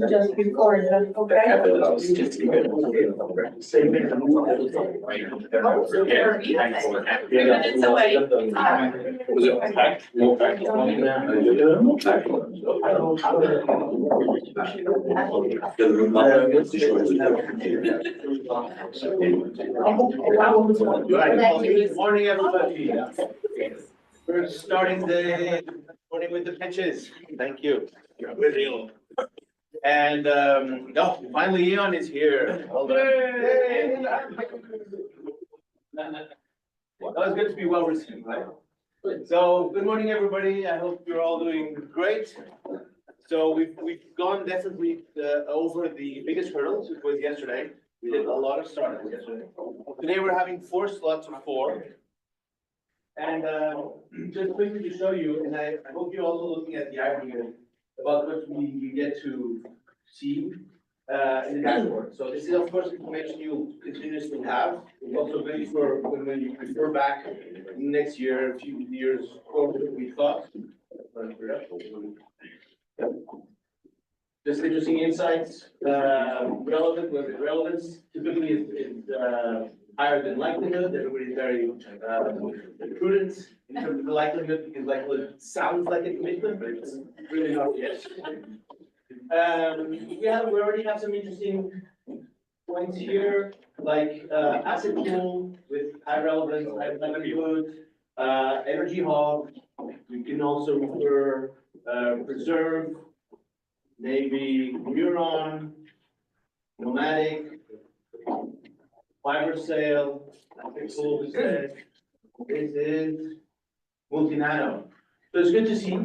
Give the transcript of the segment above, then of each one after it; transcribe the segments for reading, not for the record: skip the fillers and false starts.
Just before that, okay? Minutes away. Good morning, everybody. We're starting the morning with the pitches. Thank you. With you. And no, finally Eon is here. Well done. Yay. Well, that was good to be well received, right? So good morning, everybody. I hope you're all doing great. So we've gone definitely over the biggest hurdles, which was yesterday. We did a lot of startups yesterday. Today we're having 4 slots of 4. And just quickly to show you, and I hope you're also looking at the aggregate about what we get to see in the dashboard. So this is of course information you'll continuously have. It's also good for when you refer back next year, a few years over what we thought. Just interesting insights, relevance typically is higher than likelihood. Everybody's very prudent in terms of the likelihood, because likelihood sounds like a commitment, but it's really not yet. We already have some interesting points here, like asset pool with high relevance, high likelihood, energy hog. We can also refer preserve, maybe neuron, nomadic, fiber sale, pool. This is multi-nano. So it's good to see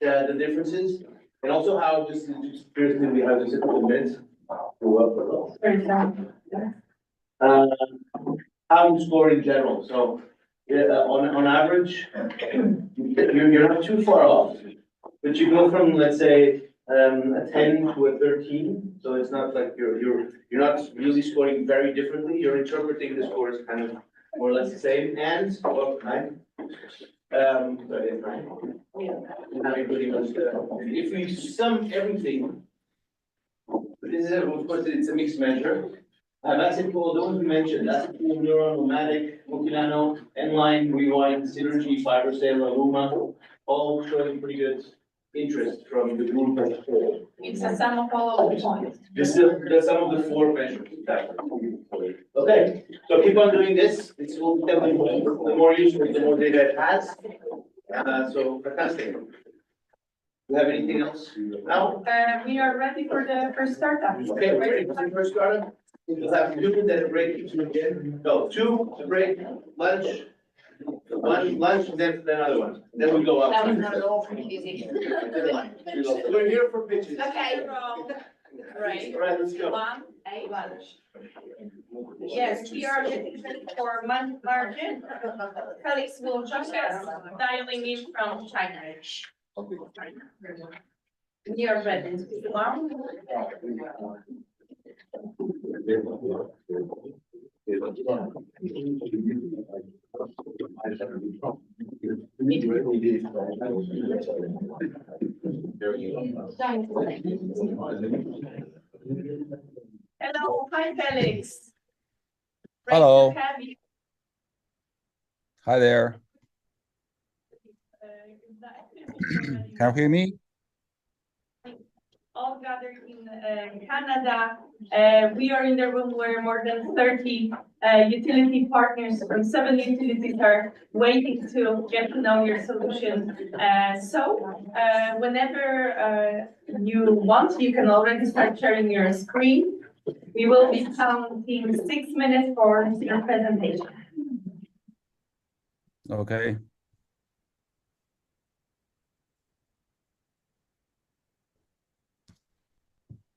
the differences, and also how just we have this in minutes. How you score in general. So on average, you're not too far off, but you go from, let's say, a 10 to a 13. So it's not like you're not really scoring very differently. You're interpreting the scores kind of more or less the same. And well, 9. Sorry, 9. If we sum everything, this is of course it's a mixed measure. Asset pool, those we mentioned, asset pool, neuron, nomadic, multi-nano, N-line, rewind, synergy, fiber sale, Aluma, all showing pretty good interest from the group as a whole. It's a sum of all of the points. This is the sum of the 4 measures. Okay, so keep on doing this. This will become the more useful, the more data it has. So fantastic. Do you have anything else now? We are ready for the first startup. Okay, we're ready for the first startup. We'll have 2, then a break, 2 again. No, 2, a break, lunch, then another one. Then we go up. That was not all confusing. We're here for pitches. Okay, right. All right, let's go. 1, 8, lunch. Yes, we are getting ready for MindMargin. Felix will join us, dialing in from China. We are ready. 1. Hello, hi Felix. Great Hello. to have you. Hi there. Can you hear me? All gathered in Canada. We are in the room where more than 30 utility partners from 7 utilities are waiting to get to know your solution. Whenever you want, you can already start sharing your screen. We will be counting 6 minutes for your presentation. Okay.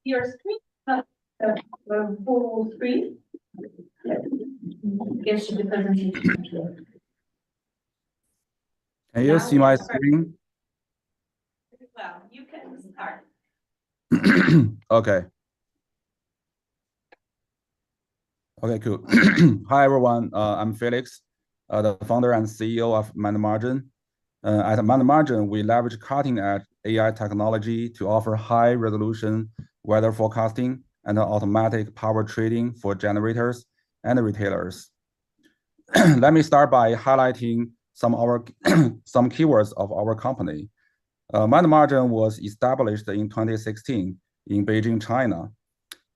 Your screen, not the full screen. Gives you the presentation. Can you see my screen? Well, you can start. Okay. Okay, cool. Hi, everyone. I'm Felix, the founder and CEO of MindMargin. At MindMargin, we leverage cutting-edge AI technology to offer high-resolution weather forecasting and automatic power trading for generators and retailers. Let me start by highlighting some keywords of our company. MindMargin was established in 2016 in Beijing, China.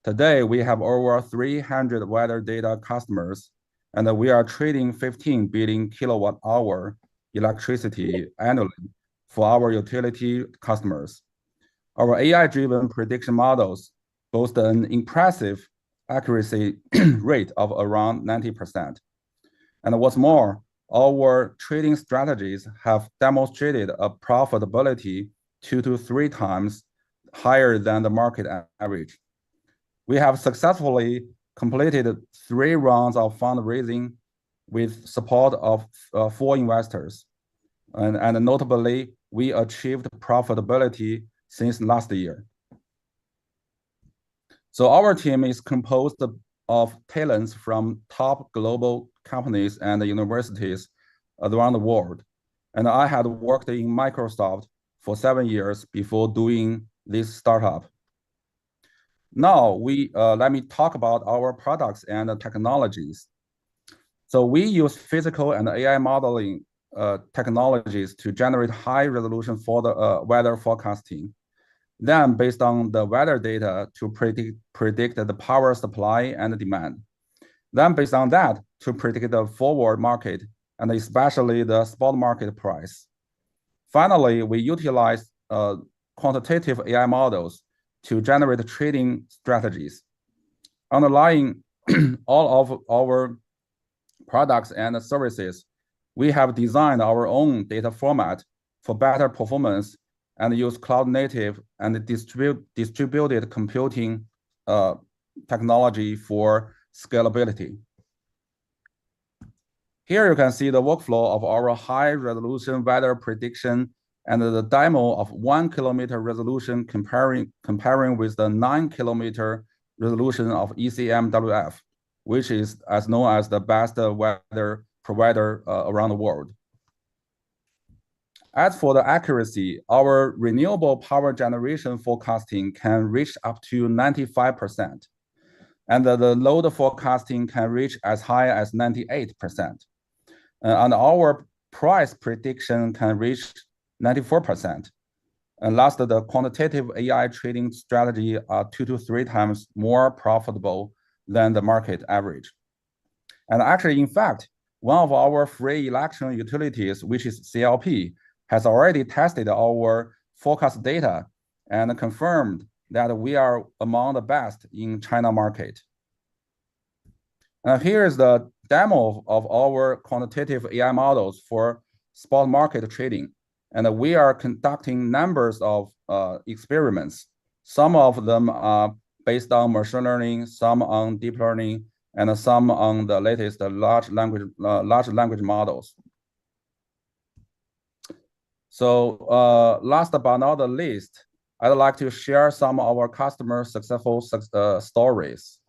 Today, we have over 300 weather data customers, and we are trading 15 billion kilowatt-hour electricity annually for our utility customers. Our AI-driven prediction models boast an impressive accuracy rate of around 90%. And what's more, our trading strategies have demonstrated a profitability 2 to 3 times higher than the market average. We have successfully completed 3 rounds of fundraising with support of 4 investors. And notably, we achieved profitability since last year. So our team is composed of talents from top global companies and universities around the world. And I had worked in Microsoft for 7 years before doing this startup. Now, let me talk about our products and technologies. So we use physical and AI modeling technologies to generate high resolution for the weather forecasting. Then, based on the weather data, to predict the power supply and demand. Then, based on that, to predict the forward market and especially the spot market price. Finally, we utilize quantitative AI models to generate trading strategies. Underlying all of our products and services, we have designed our own data format for better performance and use cloud-native and distributed computing technology for scalability. Here you can see the workflow of our high-resolution weather prediction and the demo of 1 kilometer resolution comparing with the 9 kilometer resolution of ECMWF, which is as known as the best weather provider around the world. As for the accuracy, our renewable power generation forecasting can reach up to 95%, and the load forecasting can reach as high as 98%. And our price prediction can reach 94%. And last, the quantitative AI trading strategy are 2 to 3 times more profitable than the market average. And actually, in fact, one of our free election utilities, which is CLP, has already tested our forecast data and confirmed that we are among the best in China market. Here is the demo of our quantitative AI models for spot market trading. And we are conducting numbers of experiments. Some of them are based on machine learning, some on deep learning, and some on the latest large language models. So last but not the least, I'd like to share some of our customer successful stories.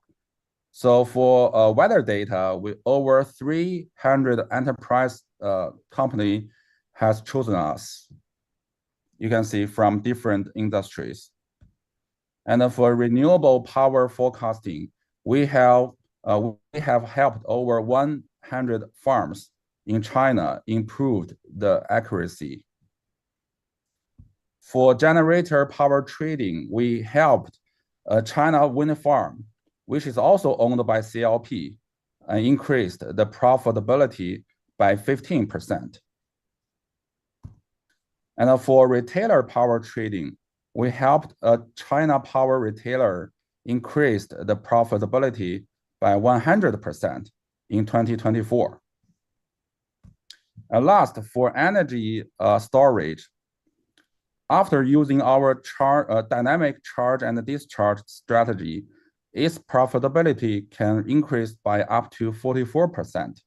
So for weather data, with over 300 enterprise company has chosen us. You can see from different industries. And for renewable power forecasting, we have helped over 100 farms in China improved the accuracy. For generator power trading, we helped a China wind farm, which is also owned by CLP, and increased the profitability by 15%. And for retailer power trading, we helped a China power retailer increase the profitability by 100% in 2024. And last, for energy storage, after using our dynamic charge and discharge strategy, its profitability can increase by up to 44%.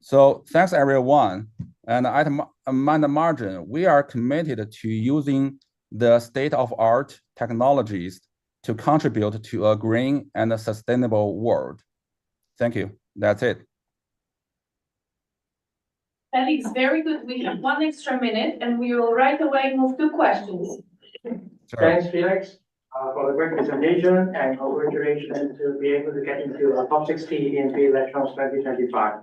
So thanks everyone. And at MindMargin, we are committed to using the state-of-art technologies to contribute to a green and a sustainable world. Thank you. That's it. Felix, very good. We have 1 extra minute and we will right away move to questions. Sure. Thanks, Felix, for the great presentation and congratulations to be able to get into the top 60 in the Electrons 2025.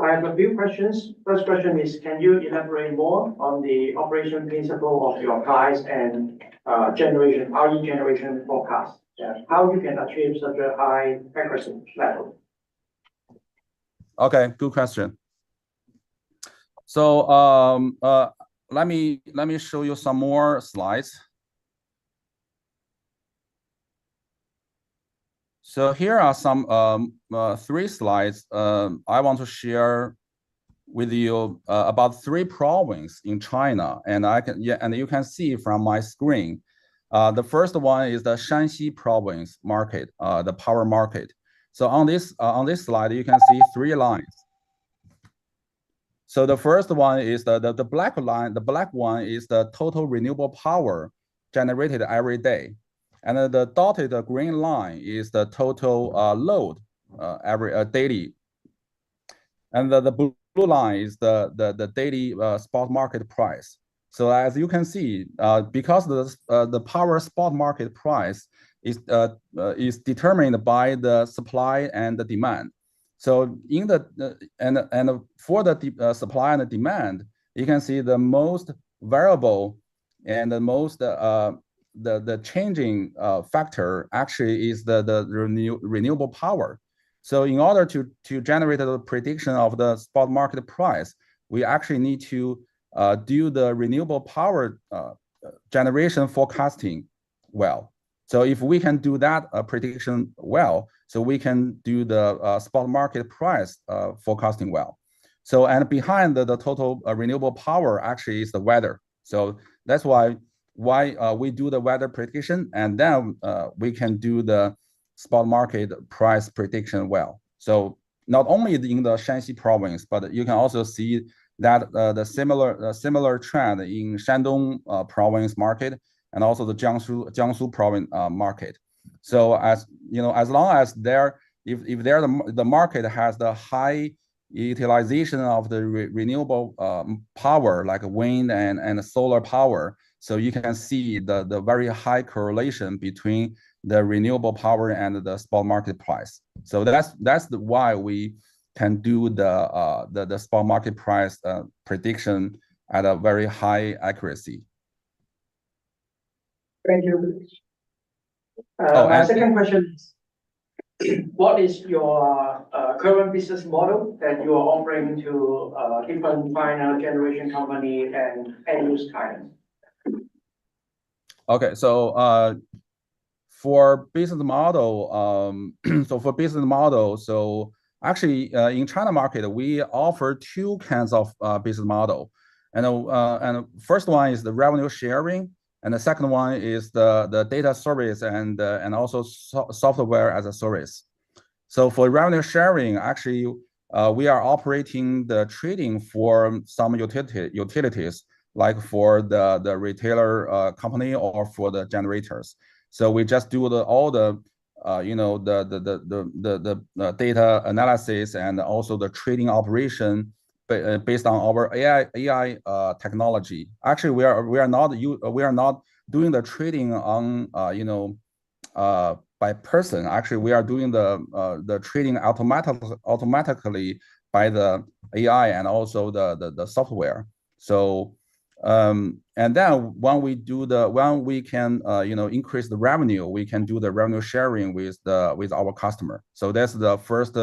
I have a few questions. First question is, can you elaborate more on the operation principle of your price and generation, RE generation forecast? How you can achieve such a high accuracy level? Okay, good question. So let me show you some more slides. So here are some 3 slides I want to share with you about 3 provinces in China, and you can see from my screen. The first one is the Shanxi province market, the power market. So on this slide, you can see 3 lines. So the first one is the black line. The black one is the total renewable power generated every day. And the dotted green line is the total load every daily. And the blue line is the daily spot market price. So as you can see, because the power spot market price is determined by the supply and the demand. So in for the supply and the demand, you can see the most variable and the most the changing factor actually is the renewable power. So in order to generate the prediction of the spot market price, we actually need to do the renewable power generation forecasting well. So if we can do that prediction well, so we can do the spot market price forecasting well. So and behind the total renewable power actually is the weather. So that's why we do the weather prediction, and then we can do the spot market price prediction well. So not only in the Shanxi province, but you can also see that the similar trend in Shandong province market and also the Jiangsu province market. So as you know, as long as if the market has the high utilization of the renewable power like wind and solar power, so you can see the very high correlation between the renewable power and the spot market price. So that's why we can do the spot market price prediction at a very high accuracy. Thank you. My second question is, what is your current business model that you are offering to different final generation company and end-use clients? Okay, so for business model, so actually in China market we offer 2 kinds of business model, and first one is the revenue sharing, and the second one is the data service and also software as a service. So for revenue sharing, actually we are operating the trading for some utilities, like for the retailer company or for the generators. So we just do all the data analysis and also the trading operation based on our AI technology. Actually, we are not doing the trading on by person. Actually, we are doing the trading automatically by the AI and also the software. So and then when we can increase the revenue, we can do the revenue sharing with our customer. So that's the first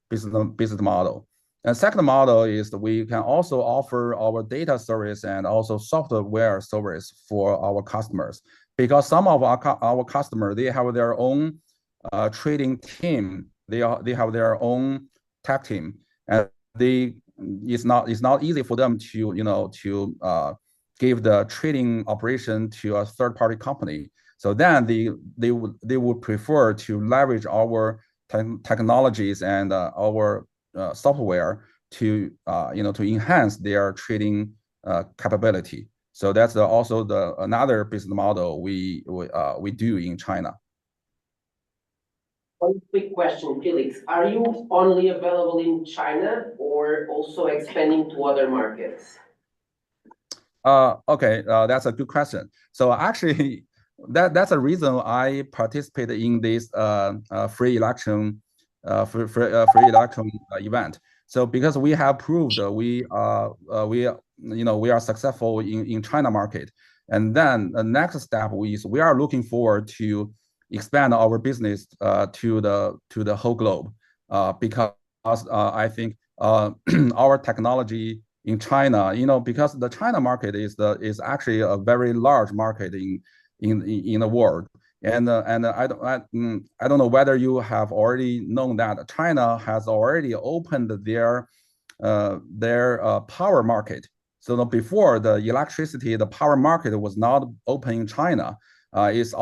business model. And second model is that we can also offer our data service and also software service for our customers, because some of our customers, they have their own trading team, they have their own tech team, and it's not easy for them to give the trading operation to a third-party company. So then they would prefer to leverage our technologies and our software to enhance their trading capability. So that's also another business model we do in China. One quick question, Felix. Are you only available in China or also expanding to other markets? Okay, that's a good question. So actually, that's a reason I participated in this free election event. So because we have proved we are successful in China market, and then the next step is we are looking forward to expand our business to the whole globe, because I think our technology in China, because the China market is actually a very large market in the world. And I don't know whether you have already known that China has already opened their power market. So before the electricity, the power market was not open in China. Is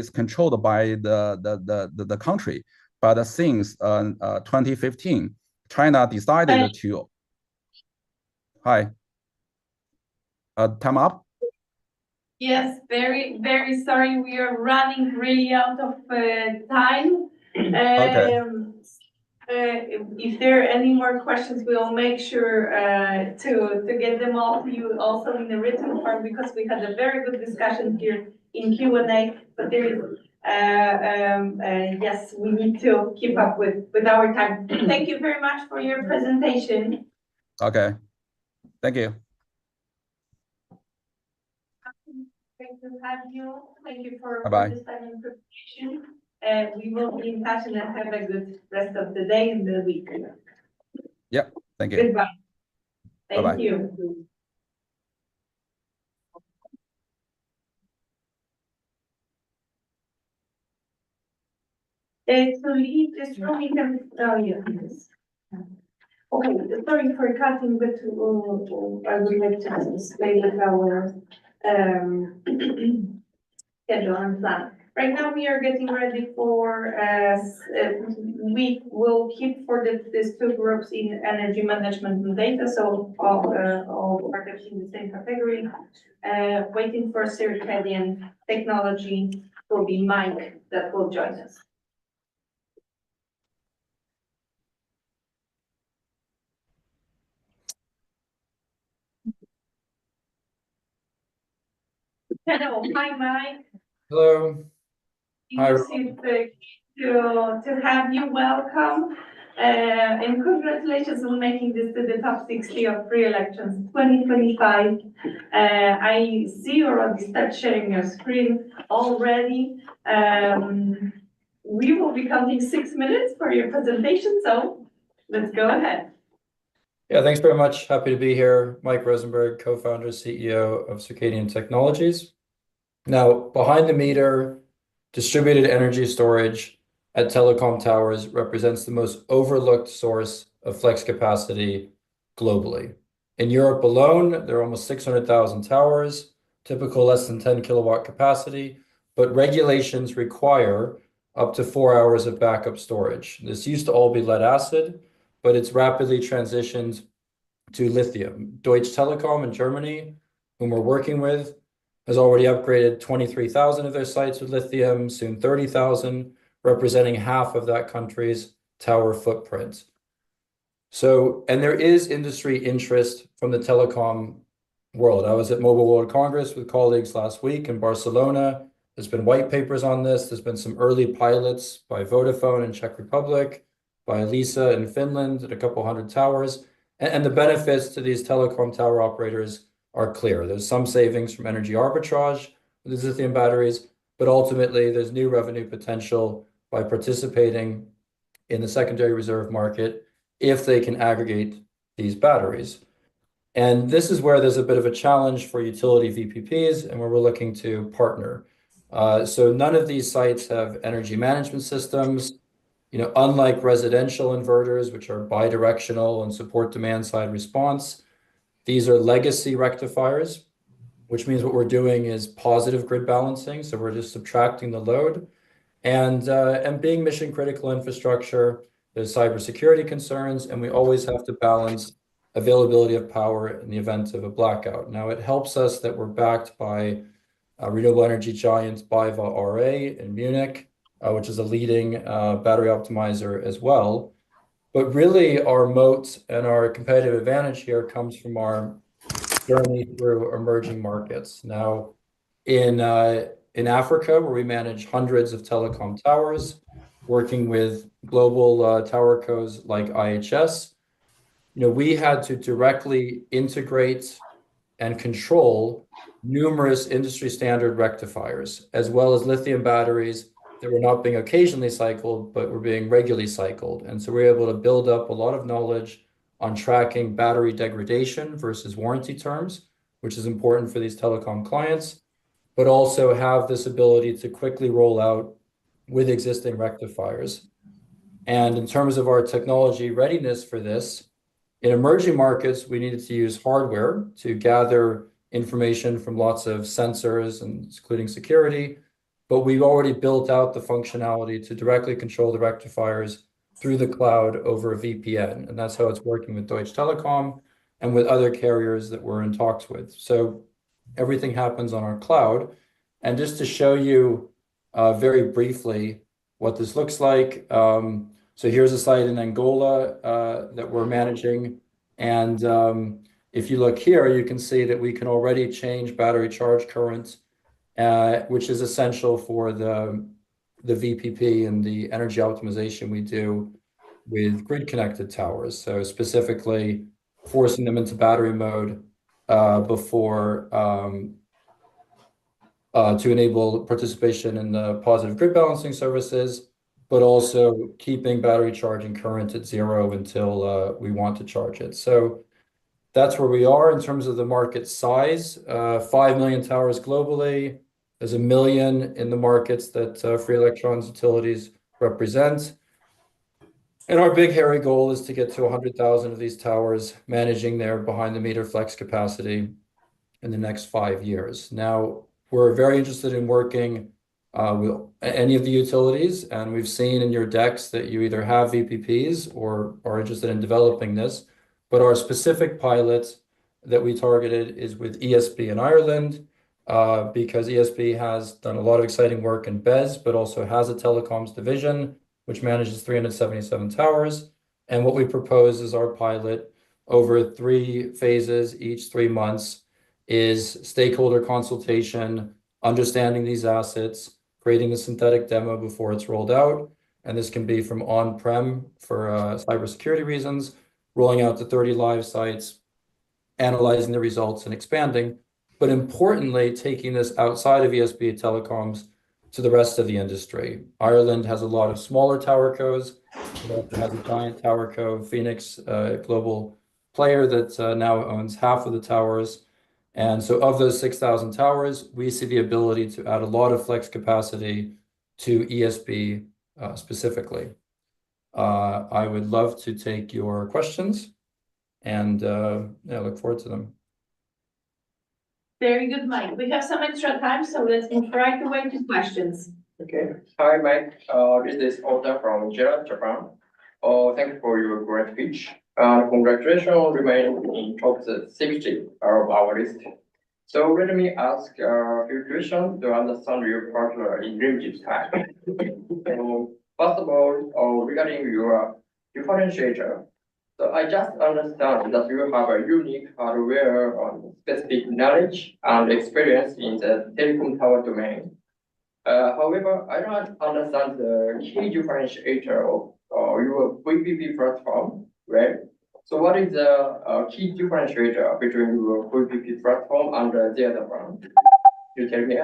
controlled by the country. But since 2015, China decided to. Hi. Time up? Yes, very, very sorry. We are running really out of time. Okay. If there are any more questions, we'll make sure to get them all to you also in the written form, because we had a very good discussion here in Q&A. But there is, yes, we need to keep up with our time. Thank you very much for your presentation. Okay. Thank you. Great to have you. Thank you for Bye-bye. this time and preparation. We will be in touch and have a good rest of the day and the week. Yep. Thank you. Goodbye. Bye-bye. Thank you. So leave this room, we can, oh, yeah, yes. Okay, sorry for cutting, but I would like to display with our schedule and plan. Right now, we are getting ready for, we will keep for these two groups in energy management and data, so all partners in the same category. Waiting for Circadian Technology will be Mike that will join us. Hello, hi Mike. Hello. Hi, To have you, welcome, and congratulations on making this to the top 60 of free elections 2025. I see you already start sharing your screen already. We will be counting 6 minutes for your presentation, so let's go ahead. Yeah, thanks very much. Happy to be here. Mike Rosenberg, co-founder, CEO of Circadian Technologies. Now, behind the meter, distributed energy storage at telecom towers represents the most overlooked source of flex capacity globally. In Europe alone, there are almost 600,000 towers, typical less than 10 kilowatt capacity, but regulations require up to 4 hours of backup storage. This used to all be lead acid, but it's rapidly transitioned to lithium. Deutsche Telekom in Germany, whom we're working with, has already upgraded 23,000 of their sites with lithium, soon 30,000, representing half of that country's tower footprint. So, and there is industry interest from the telecom world. I was at Mobile World Congress with colleagues last week in Barcelona. There's been white papers on this. There's been some early pilots by Vodafone in Czech Republic, by Elisa in Finland at a couple hundred towers. And the benefits to these telecom tower operators are clear. There's some savings from energy arbitrage with these lithium batteries, but ultimately there's new revenue potential by participating in the secondary reserve market if they can aggregate these batteries. And this is where there's a bit of a challenge for utility VPPs and where we're looking to partner. So none of these sites have energy management systems. Unlike residential inverters, which are bidirectional and support demand-side response, these are legacy rectifiers, which means what we're doing is positive grid balancing. So we're just subtracting the load. And being mission-critical infrastructure, there's cybersecurity concerns, and we always have to balance availability of power in the event of a blackout. Now, it helps us that we're backed by renewable energy giant BayWa r.e. in Munich, which is a leading battery optimizer as well. But really, our moat and our competitive advantage here comes from our journey through emerging markets. Now, in Africa, where we manage hundreds of telecom towers, working with global tower cos like IHS, we had to directly integrate and control numerous industry standard rectifiers, as well as lithium batteries that were not being occasionally cycled, but were being regularly cycled. And so we were able to build up a lot of knowledge on tracking battery degradation versus warranty terms, which is important for these telecom clients, but also have this ability to quickly roll out with existing rectifiers. And in terms of our technology readiness for this, in emerging markets, we needed to use hardware to gather information from lots of sensors, and including security, but we've already built out the functionality to directly control the rectifiers through the cloud over a VPN. And that's how it's working with Deutsche Telekom and with other carriers that we're in talks with. So everything happens on our cloud. And just to show you very briefly what this looks like, so here's a site in Angola that we're managing. And if you look here, you can see that we can already change battery charge current, which is essential for the VPP and the energy optimization we do with grid-connected towers. So specifically forcing them into battery mode before to enable participation in the positive grid balancing services, but also keeping battery charging current at 0 until we want to charge it. So that's where we are in terms of the market size. 5 million towers globally. There's 1 million in the markets that free electrons utilities represent. And our big hairy goal is to get to 100,000 of these towers managing their behind-the-meter flex capacity in the next 5 years. Now, we're very interested in working with any of the utilities, and we've seen in your decks that you either have VPPs or are interested in developing this. But our specific pilot that we targeted is with ESB in Ireland, because ESB has done a lot of exciting work in BESS, but also has a telecoms division, which manages 377 towers. And what we propose is our pilot over 3 phases, each 3 months, is stakeholder consultation, understanding these assets, creating the synthetic demo before it's rolled out. And this can be from on-prem for cybersecurity reasons, rolling out to 30 live sites, analyzing the results and expanding, but importantly, taking this outside of ESB telecoms to the rest of the industry. Ireland has a lot of smaller tower cos. It also has a giant tower co, Phoenix, a global player that now owns half of the towers. And so of those 6,000 towers, we see the ability to add a lot of flex capacity to ESB specifically. I would love to take your questions, and yeah, look forward to them. Very good, Mike. We have some extra time, so let's move right away to questions. Okay. Hi, Mike. This is Ota from Gerald, Japan. Thank you for your great speech. Congratulations on remaining in top 60 of our list. So let me ask a few questions to understand your partner in limited time. First of all, regarding your differentiator, so I just understand that you have a unique hardware on specific knowledge and experience in the telecom tower domain. However, I don't understand the key differentiator of your VPP platform, right? So what is the key differentiator between your VPP platform and the other one? Can you tell me?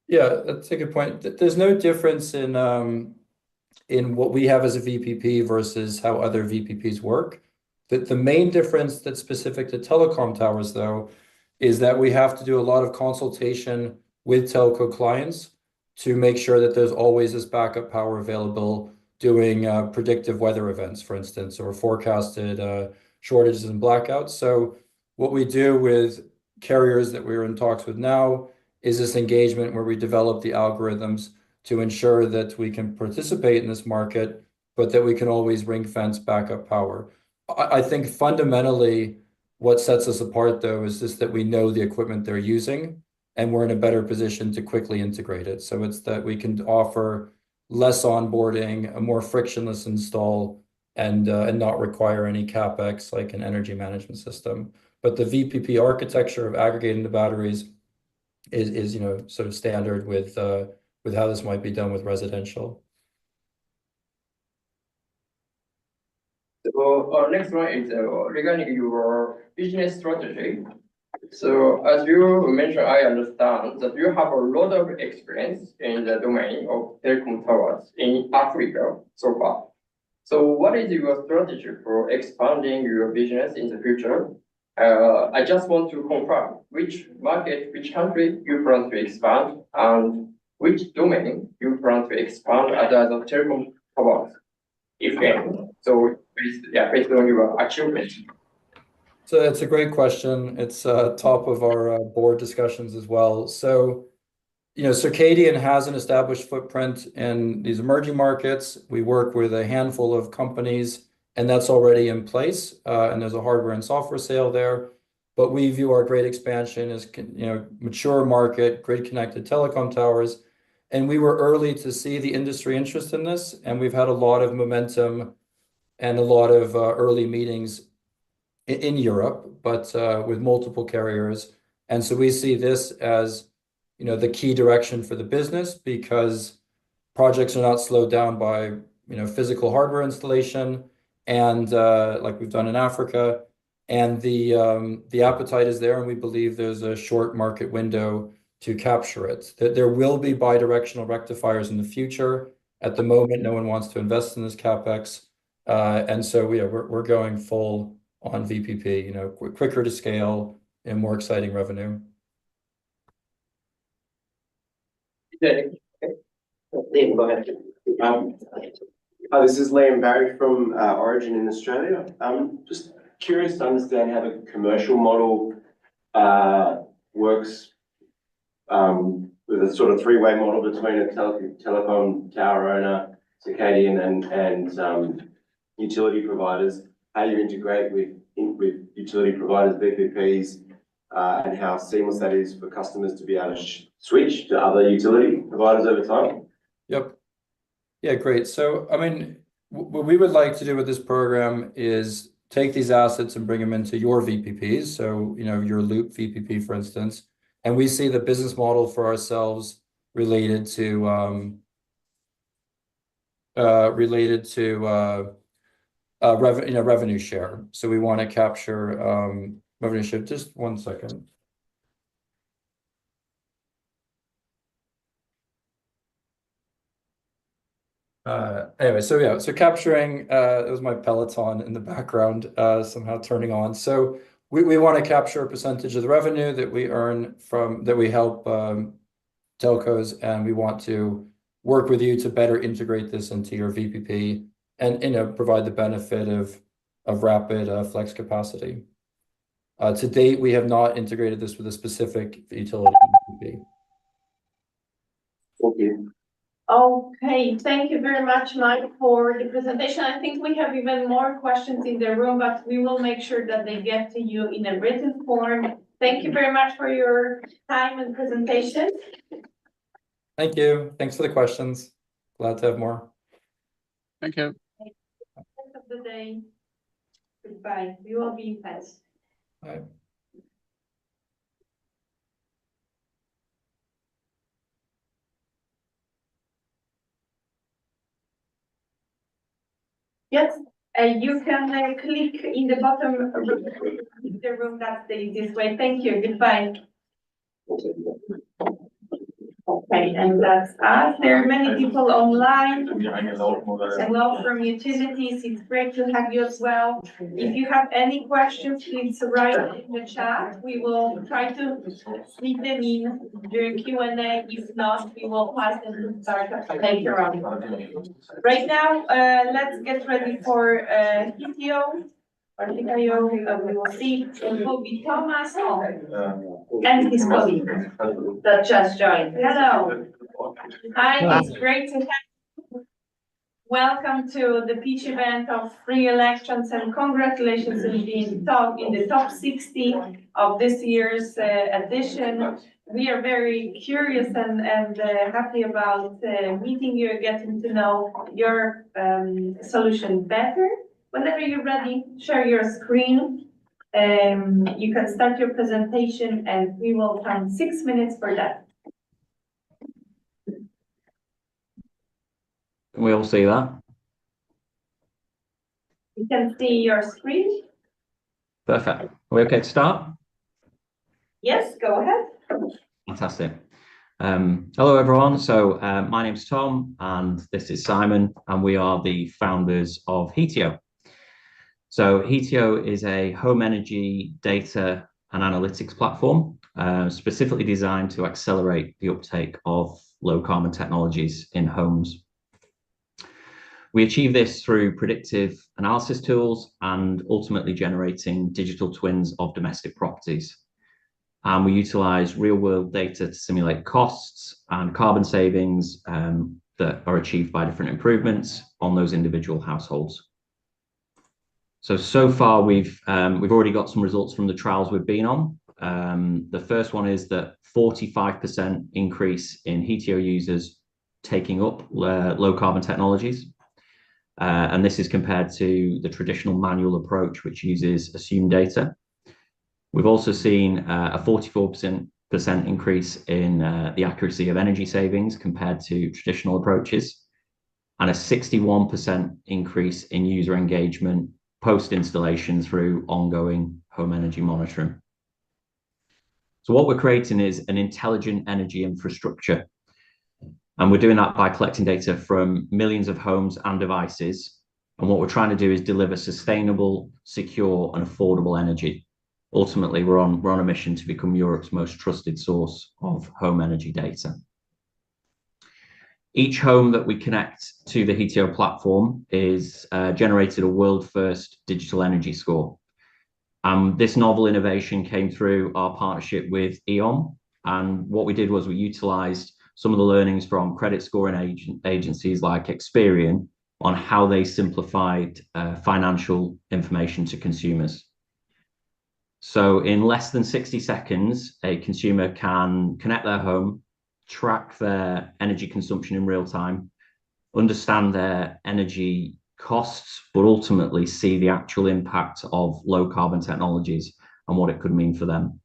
Yeah, that's a good point. There's no difference in what we have as a VPP versus how other VPPs work. The main difference that's specific to telecom towers, though, is that we have to do a lot of consultation with telco clients to make sure that there's always this backup power available, doing predictive weather events, for instance, or forecasted shortages and blackouts. So what we do with carriers that we're in talks with now is this engagement where we develop the algorithms to ensure that we can participate in this market, but that we can always ring fence backup power. I think fundamentally what sets us apart, though, is just that we know the equipment they're using, and we're in a better position to quickly integrate it. So it's that we can offer less onboarding, a more frictionless install, and not require any CapEx like an energy management system. But the VPP architecture of aggregating the batteries is sort of standard with how this might be done with residential. So next one is regarding your business strategy. So as you mentioned, I understand that you have a lot of experience in the domain of telecom towers in Africa so far. So what is your strategy for expanding your business in the future? I just want to confirm which market, which country you plan to expand, and which domain you plan to expand other than telecom towers, if any. So based on your achievements. So it's a great question. It's top of our board discussions as well. So, Circadian has an established footprint in these emerging markets. We work with a handful of companies, and that's already in place. And there's a hardware and software sale there. But we view our great expansion as mature market, grid-connected telecom towers. And we were early to see the industry interest in this, and we've had a lot of momentum and a lot of early meetings in Europe, but with multiple carriers. And so we see this as the key direction for the business, because projects are not slowed down by physical hardware installation, and like we've done in Africa, and the appetite is there, and we believe there's a short market window to capture it. That there will be bidirectional rectifiers in the future. At the moment, no one wants to invest in this CapEx, and so we're going full on VPP, quicker to scale and more exciting revenue. Liam, go ahead. This is Liam Barry from Origin in Australia. I'm just curious to understand how the commercial model works with a sort of three-way model between a telecom tower owner, Circadian, and utility providers. How you integrate with utility providers, VPPs, and how seamless that is for customers to be able to switch to other utility providers over time. Yep. Yeah, great. So, I mean, what we would like to do with this program is take these assets and bring them into your VPPs. So, your loop VPP, for instance, and we see the business model for ourselves related to revenue share. So we want to capture revenue share. Just one second. Anyway, so capturing, it was my Peloton in the background, somehow turning on. So we want to capture a percentage of the revenue that we earn that we help telcos, and we want to work with you to better integrate this into your VPP and provide the benefit of rapid flex capacity. To date, we have not integrated this with a specific utility VPP. Thank you. Okay, thank you very much, Mike, for the presentation. I think we have even more questions in the room, but we will make sure that they get to you in a written form. Thank you very much for your time and presentation. Thank you. Thanks for the questions. Glad to have more. Thank you. End of the day. Goodbye. We will be in touch. Bye. Yes, you can click in the bottom of the room. That's the easiest way. Thank you. Goodbye. Okay, and that's us. There are many people online. Hello from utilities. It's great to have you as well. If you have any questions, please write in the chat. We will try to leave them in during Q&A. If not, we will pass them to start later on. Right now, let's get ready for Heatio. We will see it will be Thomas and his colleague that just joined. Hello. Hi, it's great to have you. Welcome to the pitch event of Free Electrons and congratulations on being in the top 60 of this year's edition. We are very curious and happy about meeting you and getting to know your solution better. Whenever you're ready, share your screen. You can start your presentation and we will count 6 minutes for that. Can we all see that? You can see your screen. Perfect. Are we okay to start? Yes, go ahead. Fantastic. Hello, everyone. So my name's Tom, and this is Simon, and we are the founders of Heatio. So Heatio is a home energy data and analytics platform specifically designed to accelerate the uptake of low carbon technologies in homes. We achieve this through predictive analysis tools and ultimately generating digital twins of domestic properties. And we utilize real world data to simulate costs and carbon savings that are achieved by different improvements on those individual households. So far, we've already got some results from the trials we've been on. The first one is that 45% increase in Heatio users taking up low carbon technologies. And this is compared to the traditional manual approach, which uses assumed data. We've also seen a 44% increase in the accuracy of energy savings compared to traditional approaches, and a 61% increase in user engagement post-installation through ongoing home energy monitoring. So what we're creating is an intelligent energy infrastructure. And we're doing that by collecting data from millions of homes and devices. And what we're trying to do is deliver sustainable, secure, and affordable energy. Ultimately, we're on a mission to become Europe's most trusted source of home energy data. Each home that we connect to the Heatio platform is generated a world-first digital energy score. This novel innovation came through our partnership with E.ON. And what we did was we utilized some of the learnings from credit scoring agencies like Experian on how they simplified financial information to consumers. So in less than 60 seconds, a consumer can connect their home, track their energy consumption in real time, understand their energy costs, but ultimately see the actual impact of low carbon technologies and what it could mean for them.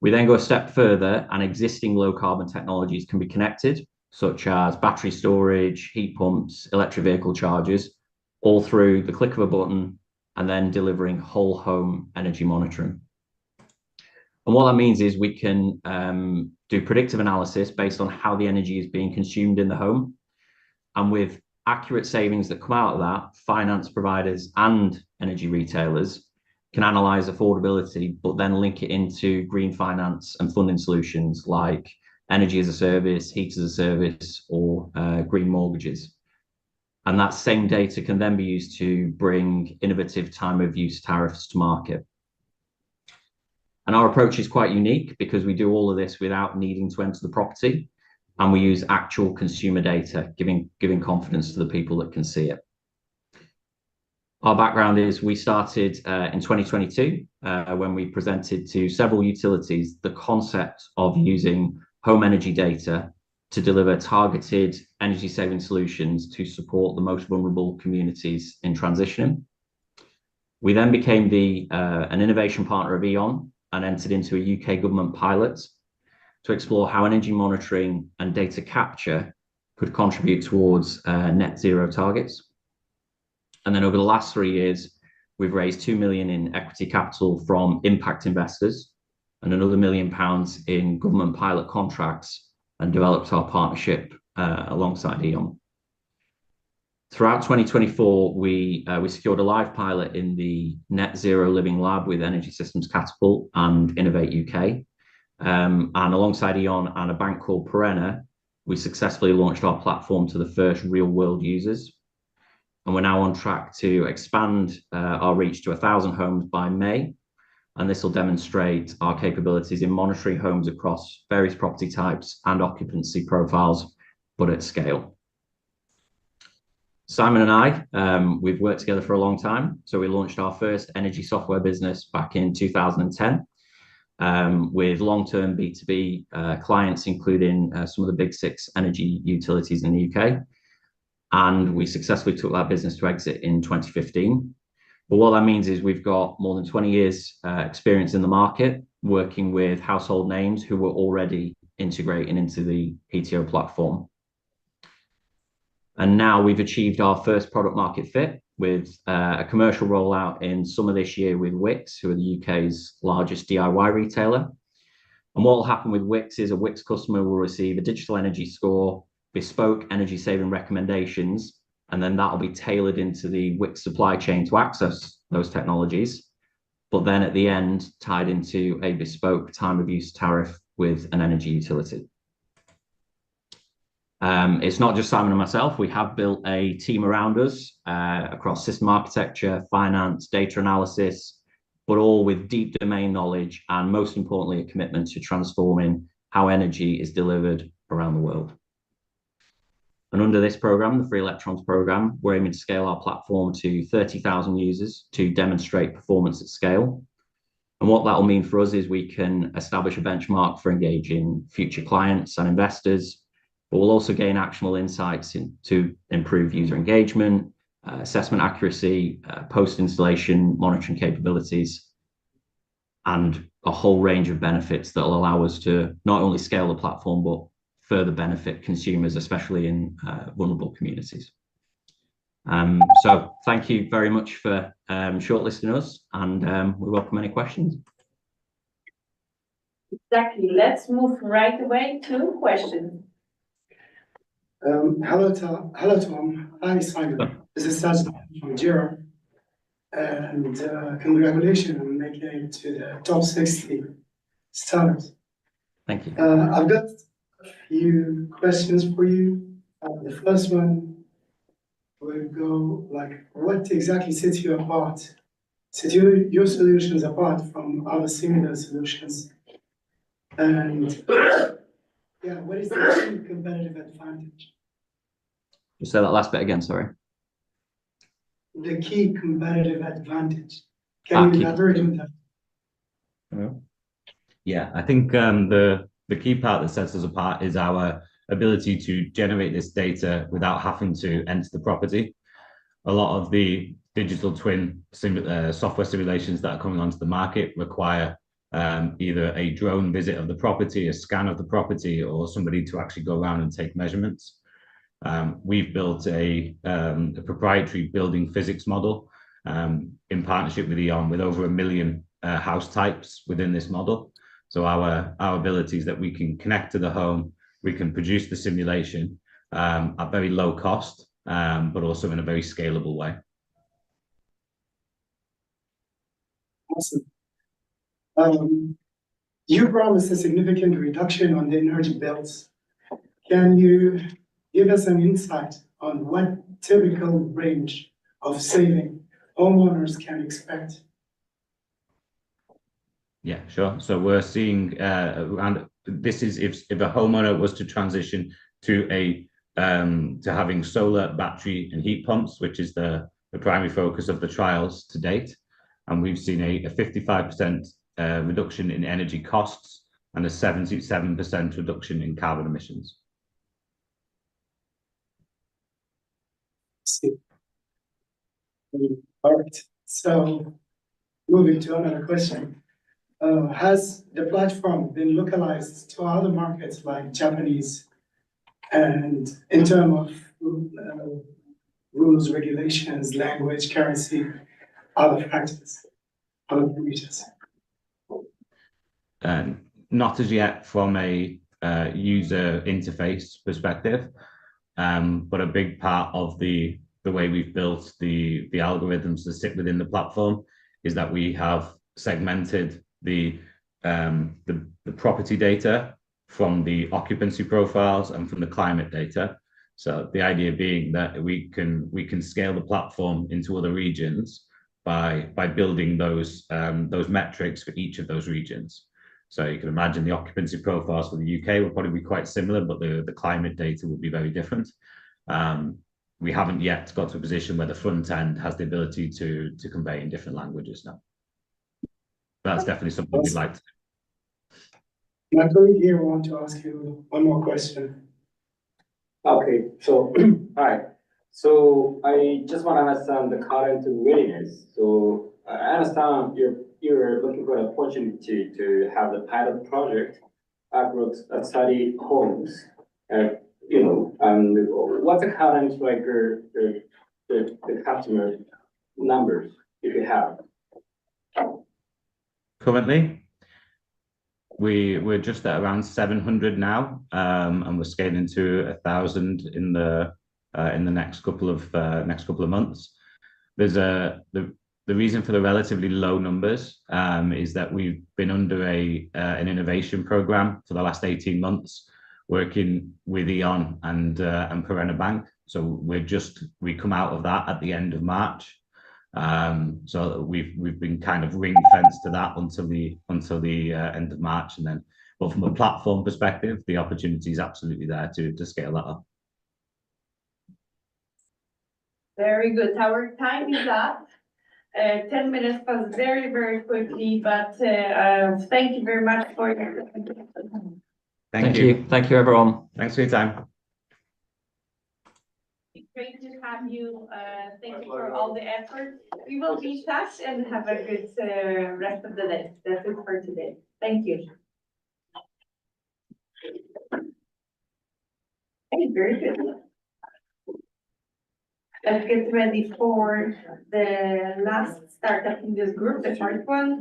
We then go a step further and existing low carbon technologies can be connected, such as battery storage, heat pumps, electric vehicle chargers, all through the click of a button and then delivering whole home energy monitoring. And what that means is we can do predictive analysis based on how the energy is being consumed in the home. And with accurate savings that come out of that, finance providers and energy retailers can analyze affordability, but then link it into green finance and funding solutions like energy as a service, heat as a service, or green mortgages. And that same data can then be used to bring innovative time of use tariffs to market. And our approach is quite unique because we do all of this without needing to enter the property, and we use actual consumer data, giving confidence to the people that can see it. Our background is we started in 2022 when we presented to several utilities the concept of using home energy data to deliver targeted energy saving solutions to support the most vulnerable communities in transitioning. We then became an innovation partner of E.ON and entered into a UK government pilot to explore how energy monitoring and data capture could contribute towards net zero targets. And then over the last 3 years, we've raised 2 million in equity capital from impact investors and another £1 million in government pilot contracts and developed our partnership alongside E.ON. Throughout 2024, we secured a live pilot in the Net Zero Living Lab with Energy Systems Catapult and Innovate UK. And alongside E.ON and a bank called Perena, we successfully launched our platform to the first real world users. And we're now on track to expand our reach to 1,000 homes by May. And this will demonstrate our capabilities in monitoring homes across various property types and occupancy profiles, but at scale. Simon and I, we've worked together for a long time. So we launched our first energy software business back in 2010 with long-term B2B clients, including some of the big 6 energy utilities in the UK. And we successfully took that business to exit in 2015. But what that means is we've got more than 20 years experience in the market, working with household names who were already integrating into the Heatio platform. And now we've achieved our first product market fit with a commercial rollout in summer this year with Wix, who are the UK's largest DIY retailer. And what will happen with Wix is a Wix customer will receive a digital energy score, bespoke energy saving recommendations, and then that'll be tailored into the Wix supply chain to access those technologies. But then at the end, tied into a bespoke time of use tariff with an energy utility. It's not just Simon and myself. We have built a team around us across system architecture, finance, data analysis, but all with deep domain knowledge and most importantly, a commitment to transforming how energy is delivered around the world. And under this program, the Free Electrons program, we're aiming to scale our platform to 30,000 users to demonstrate performance at scale. And what that will mean for us is we can establish a benchmark for engaging future clients and investors, but we'll also gain actionable insights to improve user engagement, assessment accuracy, post-installation monitoring capabilities, and a whole range of benefits that will allow us to not only scale the platform, but further benefit consumers, especially in vulnerable communities. So thank you very much for shortlisting us, and we welcome any questions. Exactly. Let's move right away to questions. Hello, Tom. Hi, Simon. This is Sajid from Jira. And congratulations on making it to the top 60 startups. Thank you. I've got a few questions for you. The first one will go like, what exactly sets you apart? Sets your solutions apart from other similar solutions? And yeah, what is the key competitive advantage? Just say that last bit again, sorry. The key competitive advantage. Can you elaborate on that? Yeah, I think the key part that sets us apart is our ability to generate this data without having to enter the property. A lot of the digital twin software simulations that are coming onto the market require either a drone visit of the property, a scan of the property, or somebody to actually go around and take measurements. We've built a proprietary building physics model in partnership with E.ON with over 1 million house types within this model. So our ability is that we can connect to the home, we can produce the simulation at very low cost, but also in a very scalable way. Awesome. You promised a significant reduction on the energy bills. Can you give us an insight on what typical range of saving homeowners can expect? Yeah, sure. So we're seeing around this is if a homeowner was to transition to having solar, battery, and heat pumps, which is the primary focus of the trials to date, and we've seen a 55% reduction in energy costs and a 77% reduction in carbon emissions. All right. So moving to another question. Has the platform been localized to other markets like Japanese, and in terms of rules, regulations, language, currency, other factors, other languages? Not as yet from a user interface perspective, but a big part of the way we've built the algorithms that sit within the platform is that we have segmented the property data from the occupancy profiles and from the climate data. So the idea being that we can scale the platform into other regions by building those metrics for each of those regions. So you can imagine the occupancy profiles for the UK will probably be quite similar, but the climate data will be very different. we haven't yet got to a position where the front end has the ability to convey in different languages now. That's definitely something we'd like to do. My colleague here want to ask you one more question. Okay, so, hi. So I just want to understand the current readiness. So I understand you're looking for an opportunity to have the pilot project at study homes. What's the current like the customer numbers if you have? Currently, we're just at around 700 now, and we're scaling to 1,000 in the next couple of months. There's the reason for the relatively low numbers is that we've been under an innovation program for the last 18 months, working with E.ON and Perena Bank. So we come out of that at the end of March. So we've been kind of ring fenced to that until the end of March, and then, but from a platform perspective, the opportunity is absolutely there to scale that up. Very good. Our time is up. 10 minutes passed very, very quickly, but thank you very much for your presentation. Thank you. Thank you, everyone. Thanks for your time. It's great to have you. Thank you for all the effort. We will be in touch and have a good rest of the day. That's it for today. Thank you. Okay, very good. Let's get ready for the last startup in this group, the first one.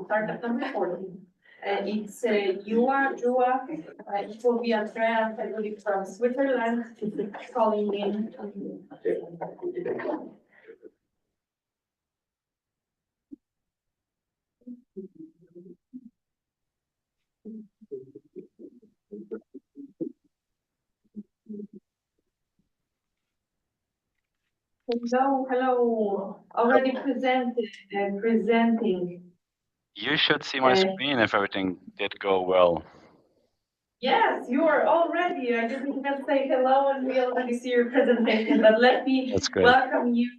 Startup number 14. It's Jua. It will be Andrea, I believe, from Switzerland, calling in. Hello. Already presenting. You should see my screen if everything did go well. Yes, you are already. I didn't even say hello and we already see your presentation, but let me welcome you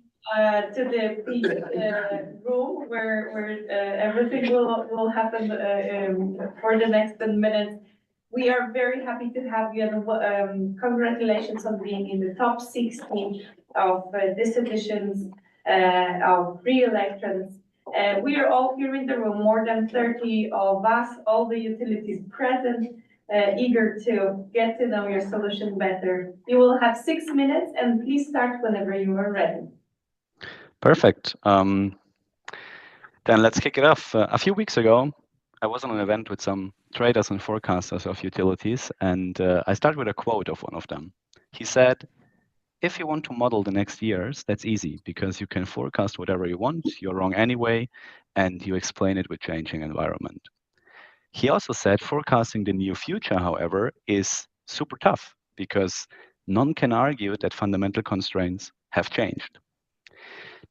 to the room where everything will happen for the next 10 minutes. We are very happy to have you, and congratulations on being in the top 16 of this edition of free Electrons. We are all here in the room, more than 30 of us, all the utilities present, eager to get to know your solution better. You will have 6 minutes, and please start whenever you are ready. Perfect. Then let's kick it off. A few weeks ago, I was on an event with some traders and forecasters of utilities, and I started with a quote of one of them. He said, if you want to model the next years, that's easy because you can forecast whatever you want, you're wrong anyway, and you explain it with changing environment. He also said forecasting the near future, however, is super tough because none can argue that fundamental constraints have changed.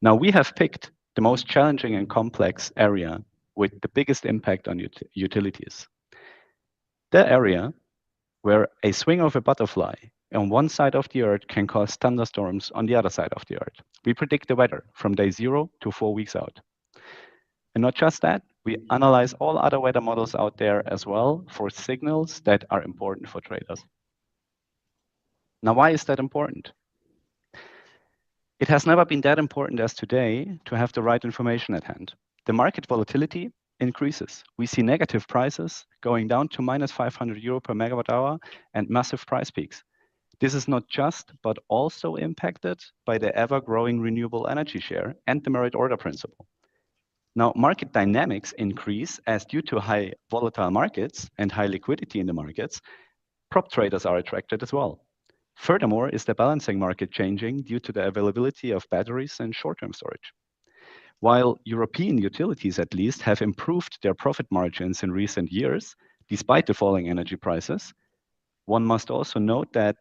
Now, we have picked the most challenging and complex area with the biggest impact on utilities. The area where a swing of a butterfly on one side of the Earth can cause thunderstorms on the other side of the Earth. We predict the weather from day 0 to 4 weeks out. And not just that, we analyze all other weather models out there as well for signals that are important for traders. Now, why is that important? It has never been that important as today to have the right information at hand. The market volatility increases. We see negative prices going down to minus 500 euro per megawatt hour and massive price peaks. This is not just, but also impacted by the ever-growing renewable energy share and the merit order principle. Now, market dynamics increase as due to high volatile markets and high liquidity in the markets, prop traders are attracted as well. Furthermore, is the balancing market changing due to the availability of batteries and short-term storage. While European utilities at least have improved their profit margins in recent years, despite the falling energy prices, one must also note that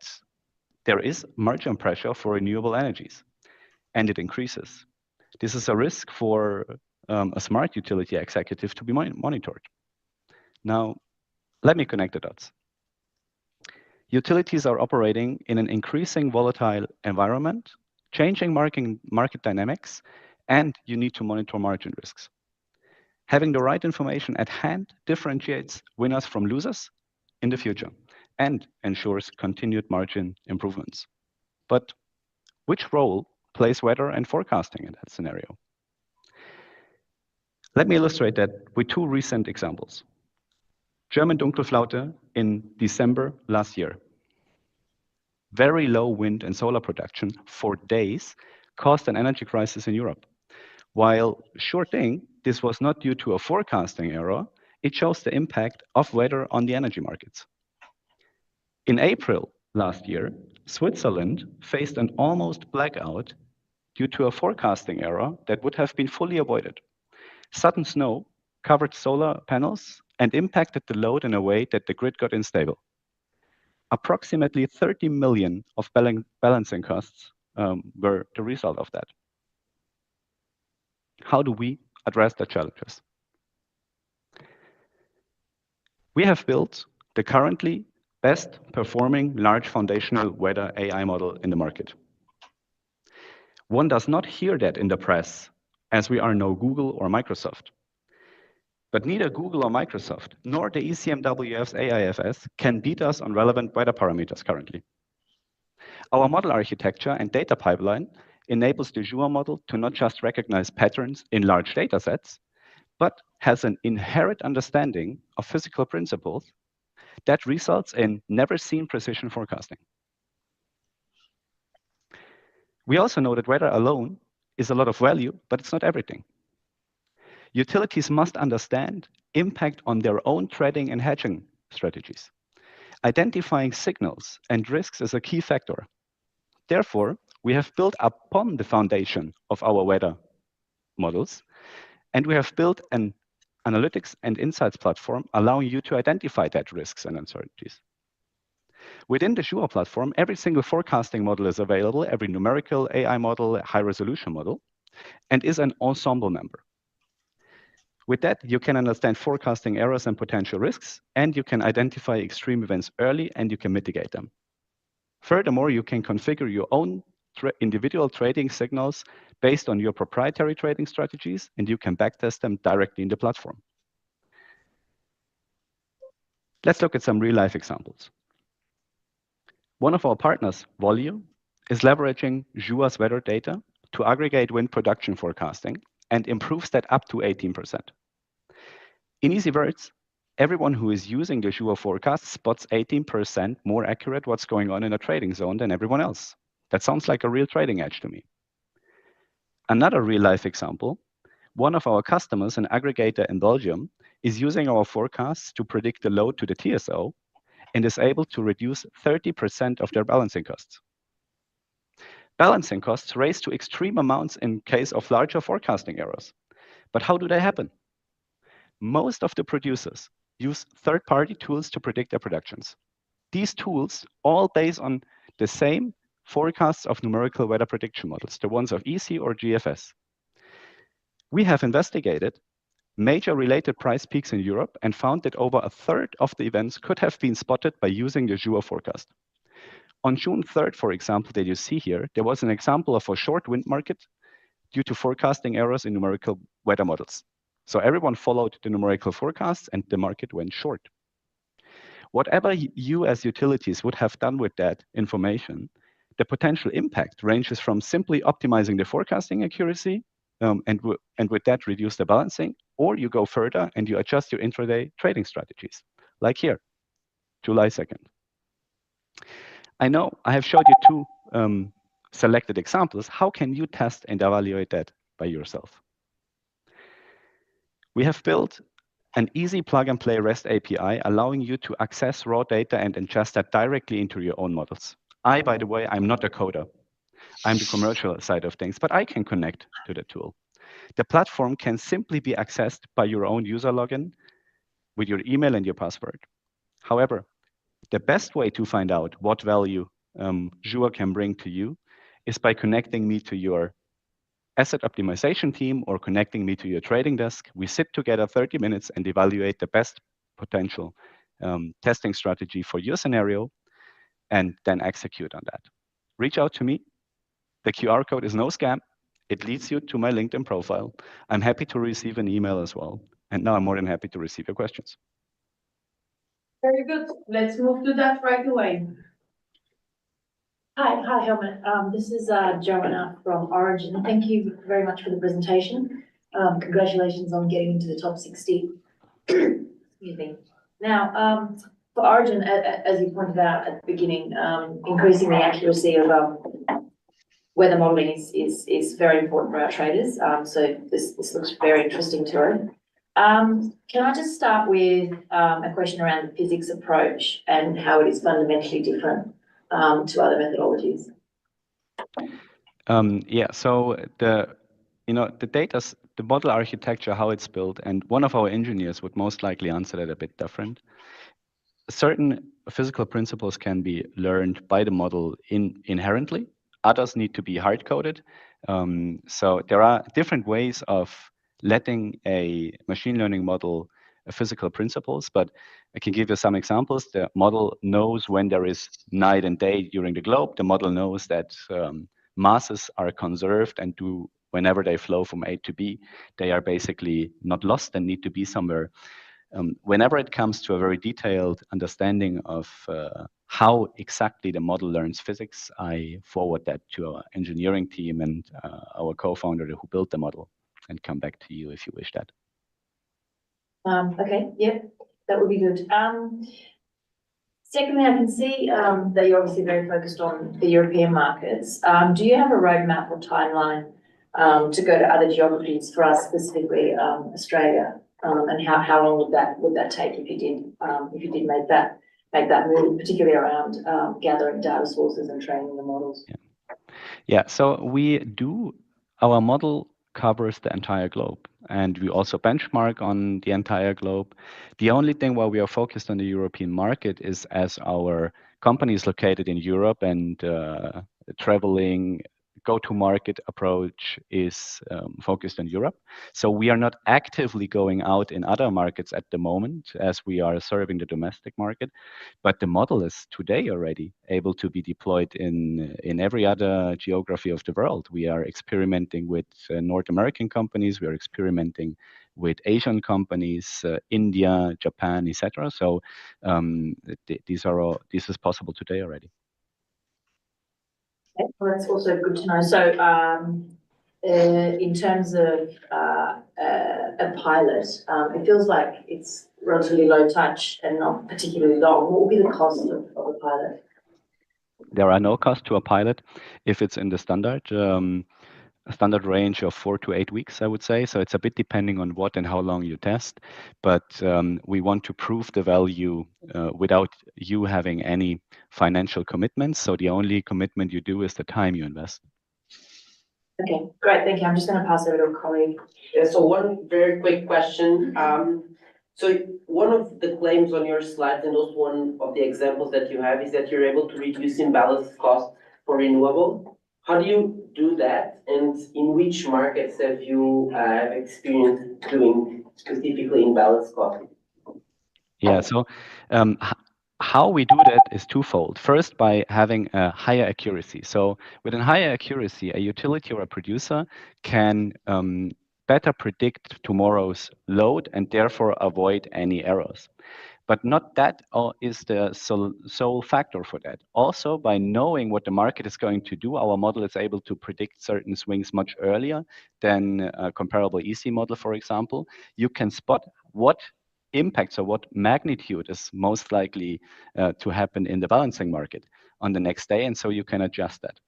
there is margin pressure for renewable energies, and it increases. This is a risk for a smart utility executive to be monitored. Now, let me connect the dots. Utilities are operating in an increasing volatile environment, changing market dynamics, and you need to monitor margin risks. Having the right information at hand differentiates winners from losers in the future and ensures continued margin improvements. But which role plays weather and forecasting in that scenario? Let me illustrate that with two recent examples. German Dunkelflaute in December last year. Very low wind and solar production for days caused an energy crisis in Europe. While sure thing, this was not due to a forecasting error, it shows the impact of weather on the energy markets. In April last year, Switzerland faced an almost blackout due to a forecasting error that would have been fully avoided. Sudden snow covered solar panels and impacted the load in a way that the grid got unstable. Approximately 30 million of balancing costs were the result of that. How do we address the challenges? We have built the currently best performing large foundational weather AI model in the market. One does not hear that in the press, as we are no Google or Microsoft. But neither Google or Microsoft, nor the ECMWF's AIFS can beat us on relevant weather parameters currently. Our model architecture and data pipeline enables the Joule model to not just recognize patterns in large data sets, but has an inherent understanding of physical principles that results in never-seen precision forecasting. We also know that weather alone is a lot of value, but it's not everything. Utilities must understand impact on their own trading and hedging strategies. Identifying signals and risks is a key factor. Therefore, we have built upon the foundation of our weather models, and we have built an analytics and insights platform allowing you to identify that risks and uncertainties. Within the Joule platform, every single forecasting model is available, every numerical AI model, high-resolution model, and is an ensemble member. With that, you can understand forecasting errors and potential risks, and you can identify extreme events early, and you can mitigate them. Furthermore, you can configure your own individual trading signals based on your proprietary trading strategies, and you can backtest them directly in the platform. Let's look at some real-life examples. One of our partners, Volue, is leveraging Joule's weather data to aggregate wind production forecasting and improves that up to 18%. In easy words, everyone who is using the Joule forecast spots 18% more accurate what's going on in a trading zone than everyone else. That sounds like a real trading edge to me. Another real-life example, one of our customers, an aggregator in Belgium, is using our forecasts to predict the load to the TSO and is able to reduce 30% of their balancing costs. Balancing costs raise to extreme amounts in case of larger forecasting errors. But how do they happen? Most of the producers use third-party tools to predict their productions. These tools all based on the same forecasts of numerical weather prediction models, the ones of EC or GFS. We have investigated major related price peaks in Europe and found that over a third of the events could have been spotted by using the Joule forecast. On June 3rd, for example, that you see here, there was an example of a short wind market due to forecasting errors in numerical weather models. So everyone followed the numerical forecasts and the market went short. Whatever you as utilities would have done with that information, the potential impact ranges from simply optimizing the forecasting accuracy and with that reduce the balancing, or you go further and you adjust your intraday trading strategies, like here, July 2nd. I know I have showed you two selected examples. How can you test and evaluate that by yourself? We have built an easy plug-and-play REST API allowing you to access raw data and ingest that directly into your own models. By the way, I'm not a coder. I'm the commercial side of things, but I can connect to the tool. The platform can simply be accessed by your own user login with your email and your password. However, the best way to find out what value Joule can bring to you is by connecting me to your asset optimization team or connecting me to your trading desk. We sit together 30 minutes and evaluate the best potential testing strategy for your scenario. and then execute on that. Reach out to me. The QR code is no scam. It leads you to my LinkedIn profile. I'm happy to receive an email as well. And now I'm more than happy to receive your questions. Very good. Let's move to that right away. Hi, Helmut. This is Joanna from Origin. Thank you very much for the presentation. Congratulations on getting into the top 60. Excuse me. Now, for Origin, as you pointed out at the beginning, increasing the accuracy of weather modeling is very important for our traders. So this looks very interesting to us. Can I just start with a question around the physics approach and how it is fundamentally different to other methodologies? Yeah, so the model architecture, how it's built, and one of our engineers would most likely answer that a bit different. Certain physical principles can be learned by the model inherently. Others need to be hard-coded. So there are different ways of letting a machine learning model physical principles, but I can give you some examples. The model knows when there is night and day during the globe. The model knows that masses are conserved and whenever they flow from A to B, they are basically not lost and need to be somewhere. Whenever it comes to a very detailed understanding of how exactly the model learns physics, I forward that to our engineering team and our co-founder who built the model, and come back to you if you wish that. Okay, yeah, that would be good. Secondly, I can see that you're obviously very focused on the European markets. Do you have a roadmap or timeline to go to other geographies for us, specifically Australia? And how long would that take if you did make that move, particularly around gathering data sources and training the models? Yeah, so our model covers the entire globe, and we also benchmark on the entire globe. The only thing why we are focused on the European market is as our company is located in Europe and traveling go-to-market approach is focused on Europe. So we are not actively going out in other markets at the moment as we are serving the domestic market, but the model is today already able to be deployed in every other geography of the world. We are experimenting with North American companies, we are experimenting with Asian companies, India, Japan, etc. So this is possible today already. Well, that's also good to know. So, in terms of a pilot, it feels like it's relatively low touch and not particularly long. What will be the cost of a pilot? There are no costs to a pilot if it's in the standard range of 4 to 8 weeks, I would say. So it's a bit depending on what and how long you test, but we want to prove the value without you having any financial commitments. So the only commitment you do is the time you invest. Okay, great, thank you. I'm just going to pass it over to a colleague. Yeah, so one very quick question. So one of the claims on your slides, and also one of the examples that you have, is that you're able to reduce imbalance cost for renewable. How do you do that, and in which markets have you experience doing specifically imbalance cost? Yeah, so how we do that is twofold. First, by having a higher accuracy. So with a higher accuracy, a utility or a producer can better predict tomorrow's load and therefore avoid any errors. But not that is the sole factor for that. Also, by knowing what the market is going to do, our model is able to predict certain swings much earlier than a comparable EC model, for example. You can spot what impacts or what magnitude is most likely to happen in the balancing market on the next day, and so you can adjust that.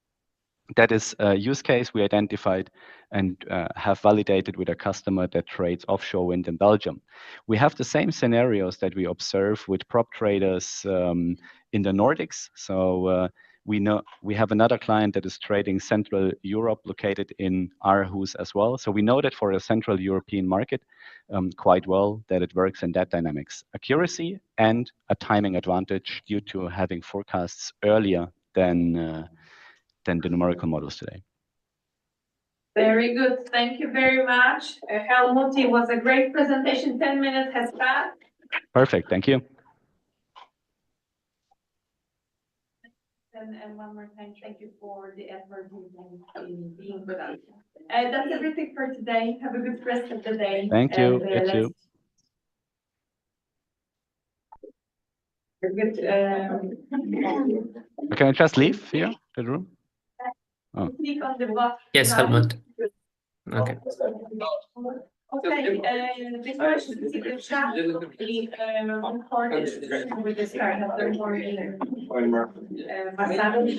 That is a use case we identified and have validated with a customer that trades offshore wind in Belgium. We have the same scenarios that we observe with prop traders in the Nordics. So we have another client that is trading Central Europe, located in Aarhus as well. So we know that for a Central European market quite well that it works in that dynamics. Accuracy and a timing advantage due to having forecasts earlier than the numerical models today. Very good. Thank you very much. Helmut, it was a great presentation. 10 minutes has passed. Perfect. Thank you. and one more time, thank you for the effort in being with us. That's everything for today. Have a good rest of the day. Thank you. And, You too. Good. Can I just leave here, the room? Oh. Click on the box. Yes, Helmut. Okay. Okay, the questions in the chat will be recorded with the start of the morning. Massage.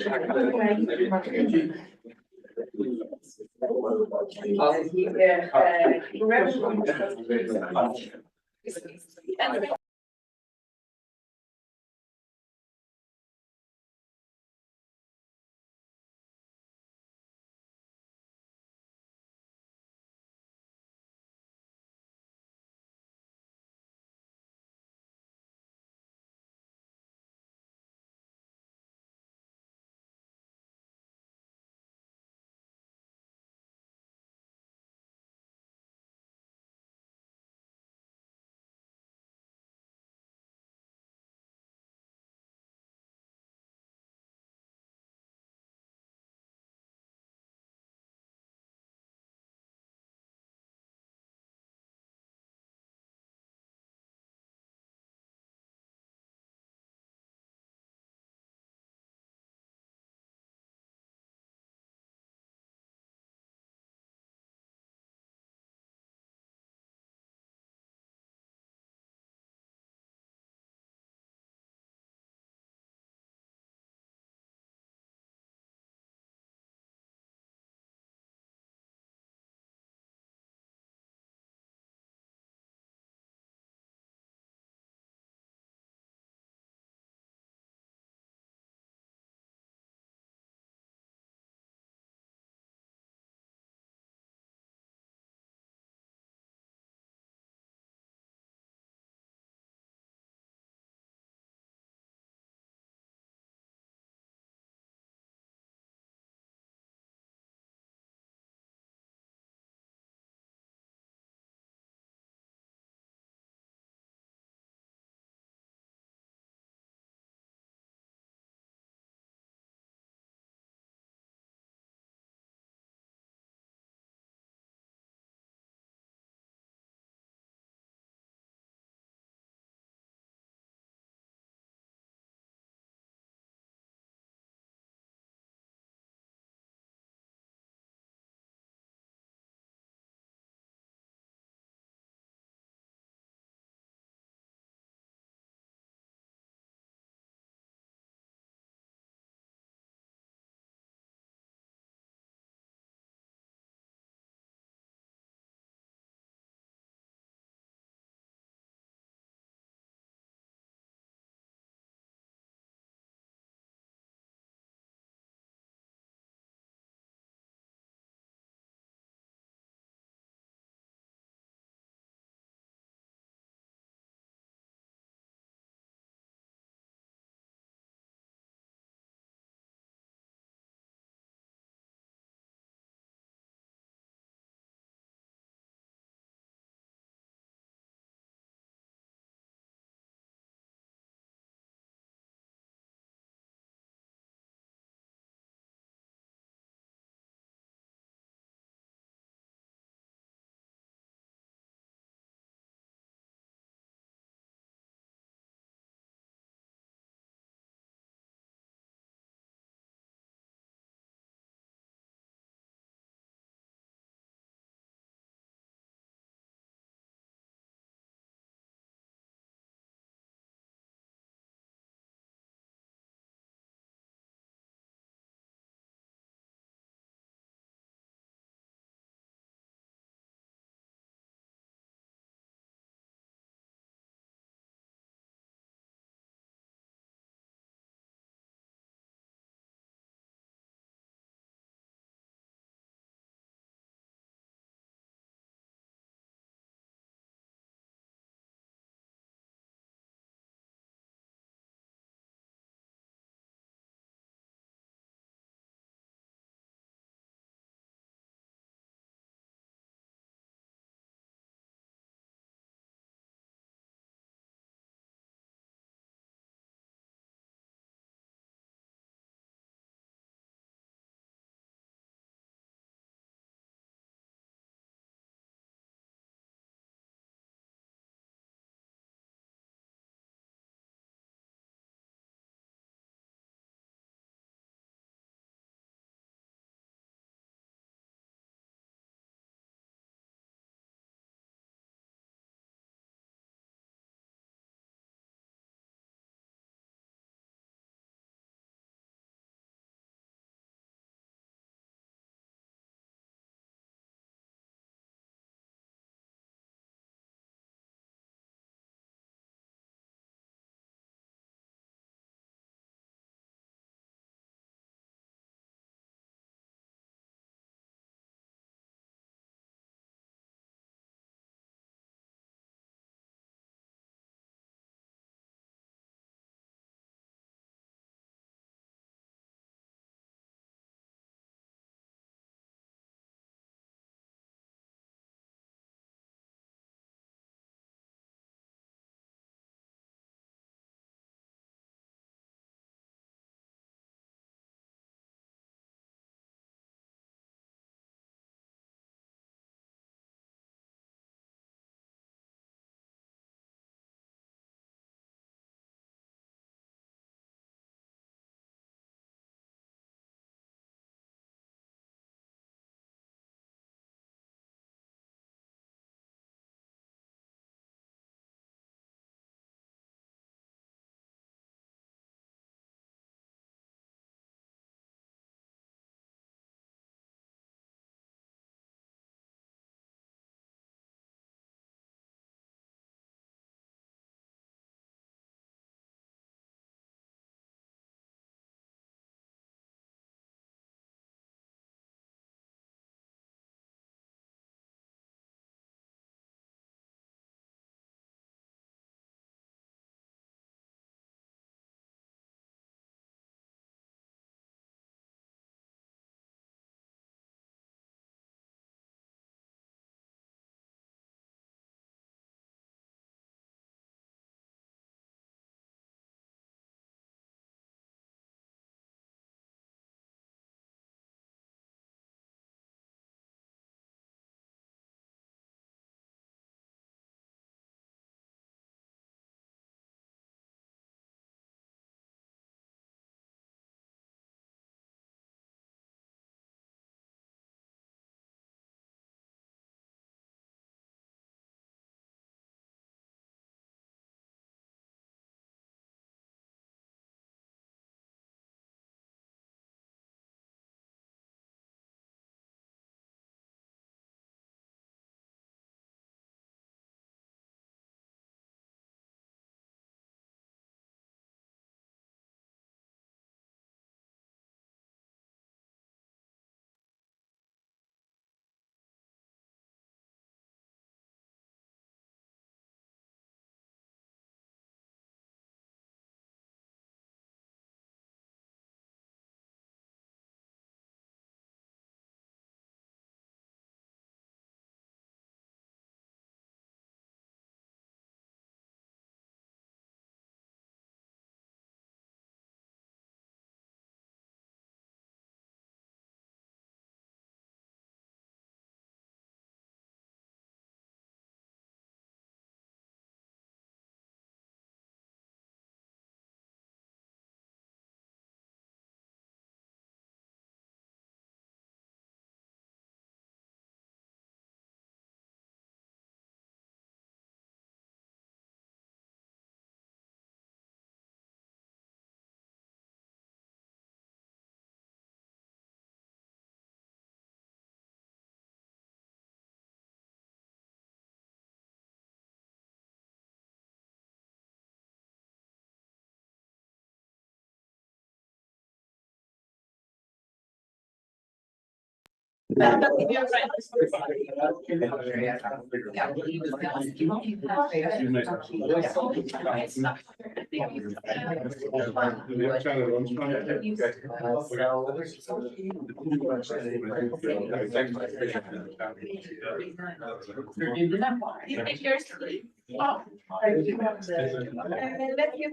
Let's get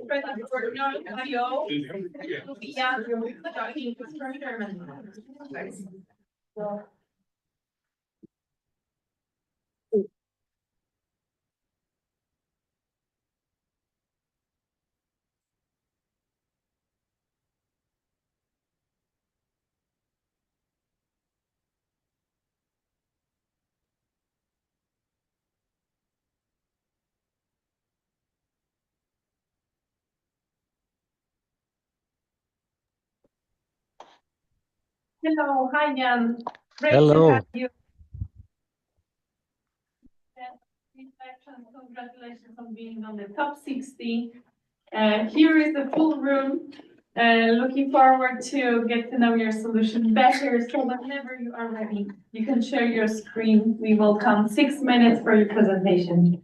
ready for non-IO. Yeah, talking from Germany. Hello, hi Jan. Great to Hello. have you. Congratulations on being on the top 60. Here is the full room. Looking forward to get to know your solution better. So whenever you are ready, you can share your screen. We will count 6 minutes for your presentation.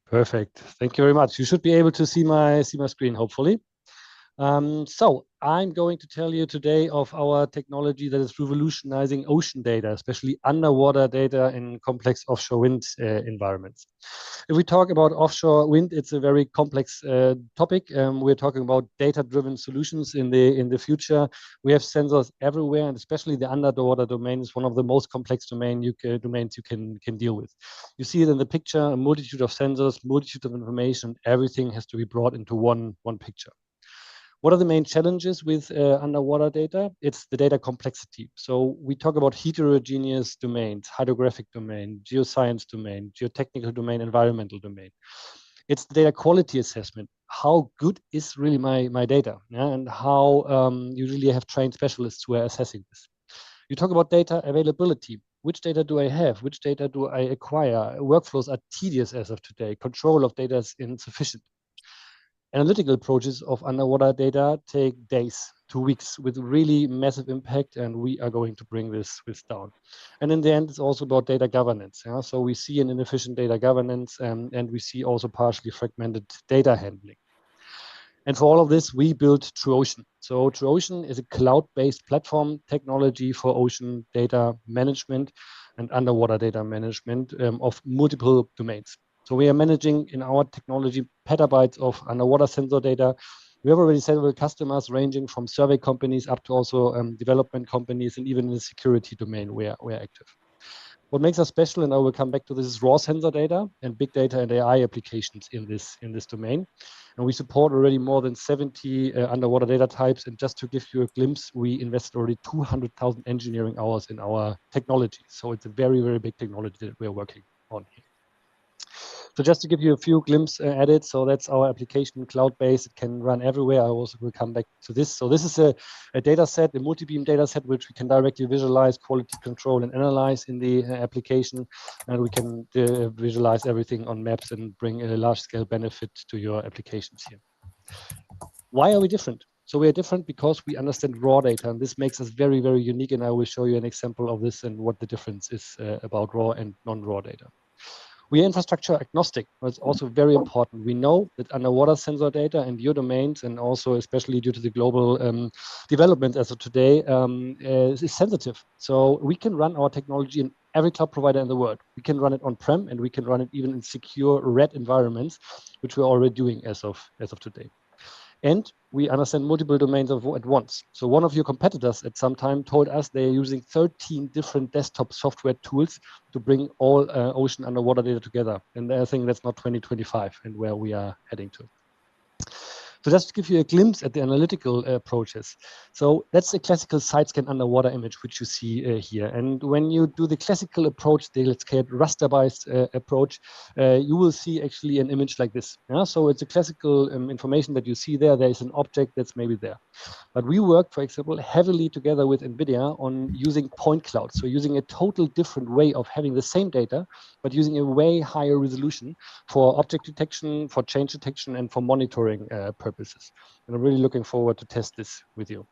Perfect. Thank you very much. You should be able to see my screen, hopefully. So I'm going to tell you today of our technology that is revolutionizing ocean data, especially underwater data in complex offshore wind environments. If we talk about offshore wind, it's a very complex topic. We're talking about data-driven solutions in the future. We have sensors everywhere, and especially the underwater domain is one of the most complex domains you can deal with. You see it in the picture, a multitude of sensors, multitude of information. Everything has to be brought into one picture. What are the main challenges with underwater data? It's the data complexity. So we talk about heterogeneous domains, hydrographic domain, geoscience domain, geotechnical domain, environmental domain. It's the data quality assessment. How good is really my data? Yeah? And how you really have trained specialists who are assessing this. You talk about data availability. Which data do I have? Which data do I acquire? Workflows are tedious as of today. Control of data is insufficient. Analytical approaches of underwater data take days to weeks with really massive impact, and we are going to bring this down. And in the end, it's also about data governance. Yeah? So we see an inefficient data governance, and we see also partially fragmented data handling. And for all of this, we built TrueOcean. So TrueOcean is a cloud-based platform technology for ocean data management and underwater data management of multiple domains. So we are managing in our technology petabytes of underwater sensor data. We have already several customers ranging from survey companies up to also development companies, and even in the security domain we're active. What makes us special, and I will come back to this, is raw sensor data and big data and AI applications in this domain. And we support already more than 70 underwater data types. And just to give you a glimpse, we invested already 200,000 engineering hours in our technology. So it's a very, very big technology that we're working on here. So just to give you a few glimpses at it, so that's our application, cloud-based. It can run everywhere. I also will come back to this. So this is a data set, a multi-beam data set, which we can directly visualize, quality control, and analyze in the application. And we can visualize everything on maps and bring a large-scale benefit to your applications here. Why are we different? So we are different because we understand raw data, and this makes us very, very unique. And I will show you an example of this and what the difference is about raw and non-raw data. We are infrastructure agnostic, but it's also very important. We know that underwater sensor data and your domains, and also especially due to the global development as of today, is sensitive. So we can run our technology in every cloud provider in the world. We can run it on-prem, and we can run it even in secure red environments, which we're already doing as of today. And we understand multiple domains at once. So one of your competitors at some time told us they're using 13 different desktop software tools to bring all ocean underwater data together. And I think that's not 2025 and where we are heading to. So just to give you a glimpse at the analytical approaches. So that's a classical side scan underwater image, which you see here. And when you do the classical approach, the let's say raster-based approach, you will see actually an image like this. Yeah? So it's a classical information that you see there. There is an object that's maybe there. But we worked, for example, heavily together with NVIDIA on using point clouds. So using a total different way of having the same data, but using a way higher resolution for object detection, for change detection, and for monitoring purposes. And I'm really looking forward to test this with you.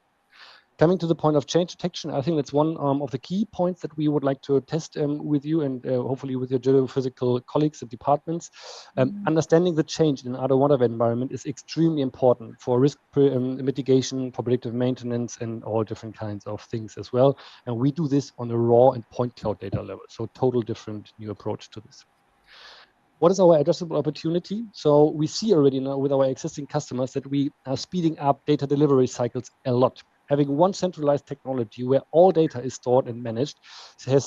Coming to the point of change detection, I think that's one of the key points that we would like to test with you and hopefully with your geophysical colleagues and departments. Understanding the change in an underwater environment is extremely important for risk mitigation, for predictive maintenance, and all different kinds of things as well. And we do this on a raw and point cloud data level, so total different new approach to this. What is our addressable opportunity? So we see already now with our existing customers that we are speeding up data delivery cycles a lot. Having one centralized technology where all data is stored and managed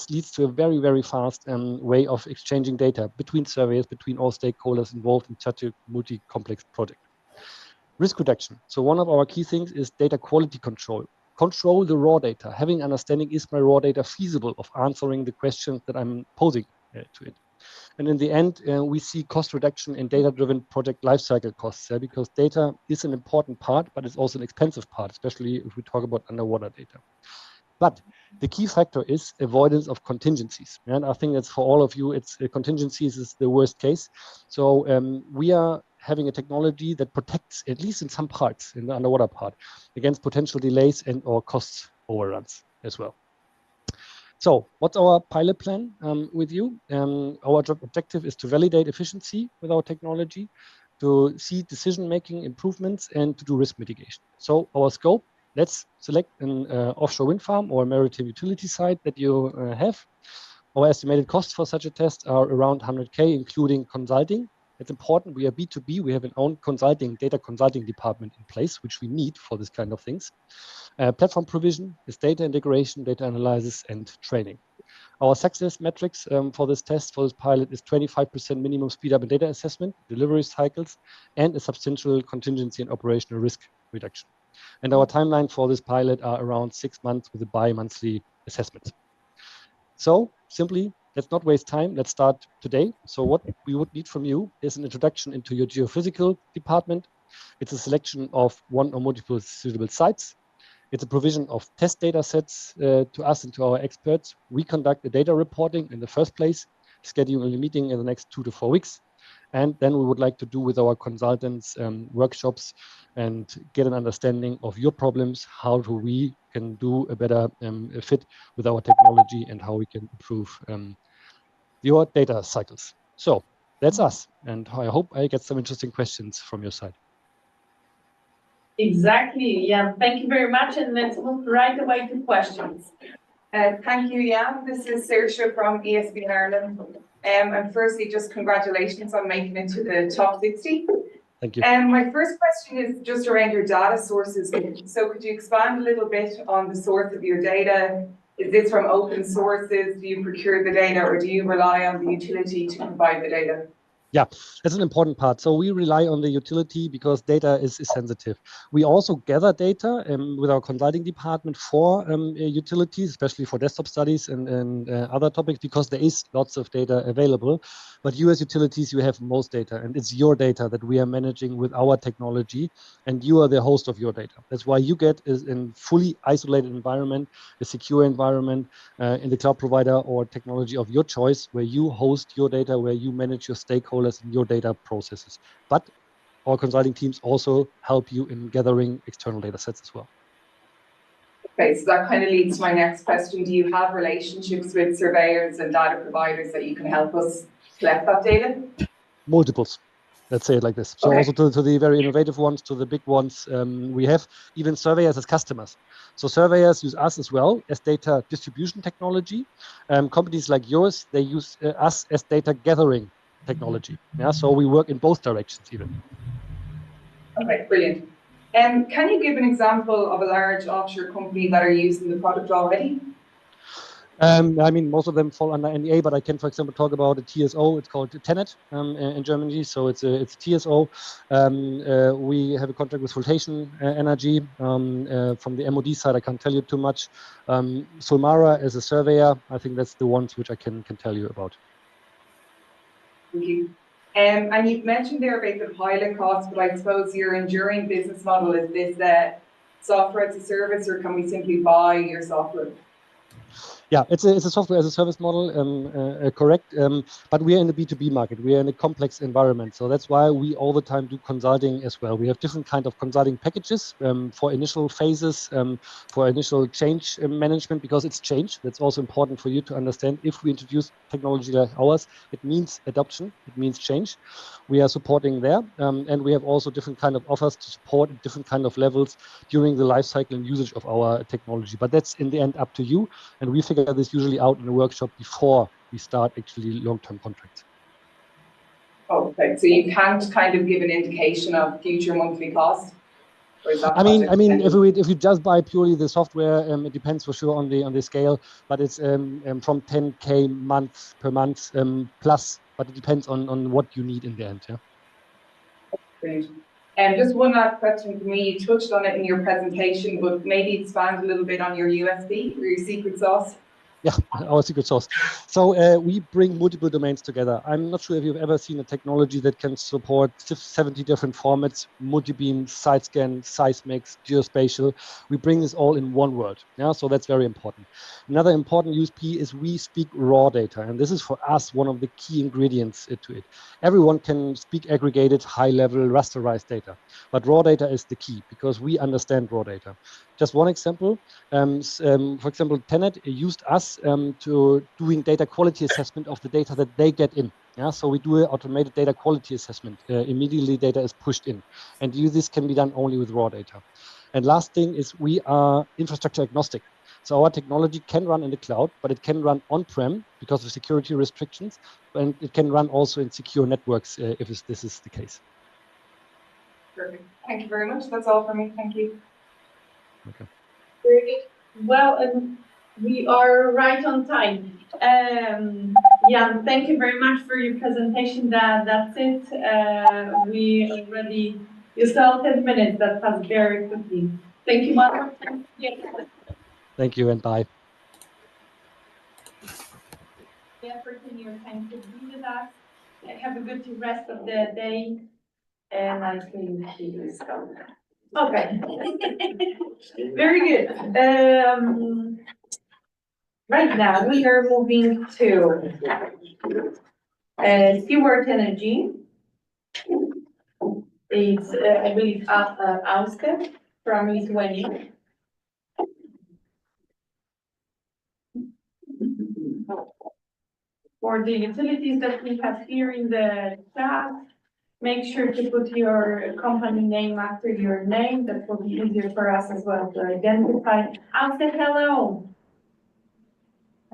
leads to a very, very fast way of exchanging data between surveyors, between all stakeholders involved in such a multi-complex project. Risk reduction. So one of our key things is data quality control. Control the raw data, having understanding, is my raw data feasible of answering the questions that I'm posing to it. And in the end, we see cost reduction in data-driven project lifecycle costs, because data is an important part, but it's also an expensive part, especially if we talk about underwater data. But the key factor is avoidance of contingencies. And I think that's for all of you, it's contingencies is the worst case. So we are having a technology that protects, at least in some parts, in the underwater part, against potential delays and or cost overruns as well. So what's our pilot plan with you? Our objective is to validate efficiency with our technology, to see decision-making improvements, and to do risk mitigation. So our scope, let's select an offshore wind farm or a maritime utility site that you have. Our estimated costs for such a test are around 100K, including consulting. It's important, we are B2B, we have an own data consulting department in place, which we need for this kind of things. Platform provision is data integration, data analysis, and training. Our success metrics for this test, for this pilot, is 25% minimum speed up in data assessment, delivery cycles, and a substantial contingency and operational risk reduction. And our timeline for this pilot are around 6 months with a bi-monthly assessment. So simply, let's not waste time. Let's start today. So what we would need from you is an introduction into your geophysical department. It's a selection of one or multiple suitable sites. It's a provision of test data sets to us and to our experts. We conduct the data reporting in the first place, schedule a meeting in the next 2 to 4 weeks. And then we would like to do with our consultants workshops and get an understanding of your problems, how we can do a better fit with our technology and how we can improve your data cycles. So that's us. And I hope I get some interesting questions from your side. Exactly. Yeah. Thank you very much. And let's move right away to questions. Thank you, Jan. This is Saoirse from ESB Ireland. And firstly, just congratulations on making it to the top 60. Thank you. My first question is just around your data sources. So could you expand a little bit on the source of your data? Is this from open sources? Do you procure the data, or do you rely on the utility to provide the data? Yeah, that's an important part. So we rely on the utility because data is sensitive. We also gather data with our consulting department for utilities, especially for desktop studies and other topics, because there is lots of data available. But you as utilities, you have most data, and it's your data that we are managing with our technology, and you are the host of your data. That's why you get is in fully isolated environment, a secure environment in the cloud provider or technology of your choice, where you host your data, where you manage your stakeholders in your data processes. But our consulting teams also help you in gathering external data sets as well. Okay, so that kind of leads to my next question. Do you have relationships with surveyors and data providers that you can help us collect that data? Multiples. Let's say it like this. So also to the very innovative ones, to the big ones, we have even surveyors as customers. So surveyors use us as well as data distribution technology. Companies like yours, they use us as data gathering technology. Yeah, so we work in both directions even. Okay, brilliant. Can you give an example of a large offshore company that are using the product already? I mean, most of them fall under NDA, but I can, for example, talk about a TSO. It's called Tenet in Germany. So it's a TSO. We have a contract with Stuart Energy from the MOD side. I can't tell you too much. Sulmara as a surveyor. I think that's the ones which I can tell you about. Thank you. And you've mentioned there about the pilot cost, but I suppose your enduring business model is this software as a service, or can we simply buy your software? Yeah, it's a software as a service model, correct. But we are in the B2B market. We are in a complex environment. So that's why we all the time do consulting as well. We have different kind of consulting packages for initial phases, for initial change management, because it's change. That's also important for you to understand. If we introduce technology like ours, it means adoption, it means change. We are supporting there. And we have also different kind of offers to support at different kind of levels during the life cycle and usage of our technology. But that's in the end up to you. And we figure this usually out in a workshop before we start actually long-term contracts. Okay, so you can't kind of give an indication of future monthly cost? Or is that I mean, project if you just buy purely the software, it depends for sure on the scale, but it's from 10K per month plus, but it depends on what you need in the end. Yeah. Brilliant. And just one last question for me. You touched on it in your presentation, but maybe expand a little bit on your USP or your secret sauce. Yeah, our secret sauce. So we bring multiple domains together. I'm not sure if you've ever seen a technology that can support 70 different formats: multi-beam, side scan, seismics, geospatial. We bring this all in one world. Yeah, so that's very important. Another important USP is we speak raw data, and this is for us one of the key ingredients to it. Everyone can speak aggregated, high-level, rasterized data, but raw data is the key because we understand raw data. Just one example. For example, Tenet used us to doing data quality assessment of the data that they get in. Yeah, so we do an automated data quality assessment. Immediately data is pushed in, and this can be done only with raw data. And last thing is we are infrastructure agnostic. So our technology can run in the cloud, but it can run on-prem because of security restrictions, and it can run also in secure networks if this is the case. Perfect. Thank you very much. That's all for me. Thank you. Okay. Very good. Well, we are right on time. Yeah, thank you very much for your presentation. That's it. We already used all 10 minutes. That passed very quickly. Thank you, Mark. Thank you, and bye. Effort in your time to be with us. Have a good rest of the day. And I think she's gone. Okay. Very good. Right now we are moving to Stuart Energy. It's I believe Auske from Lithuania. For the utilities that we have here in the chat, make sure to put your company name after your name. That will be easier for us as well to identify. Auske, hello.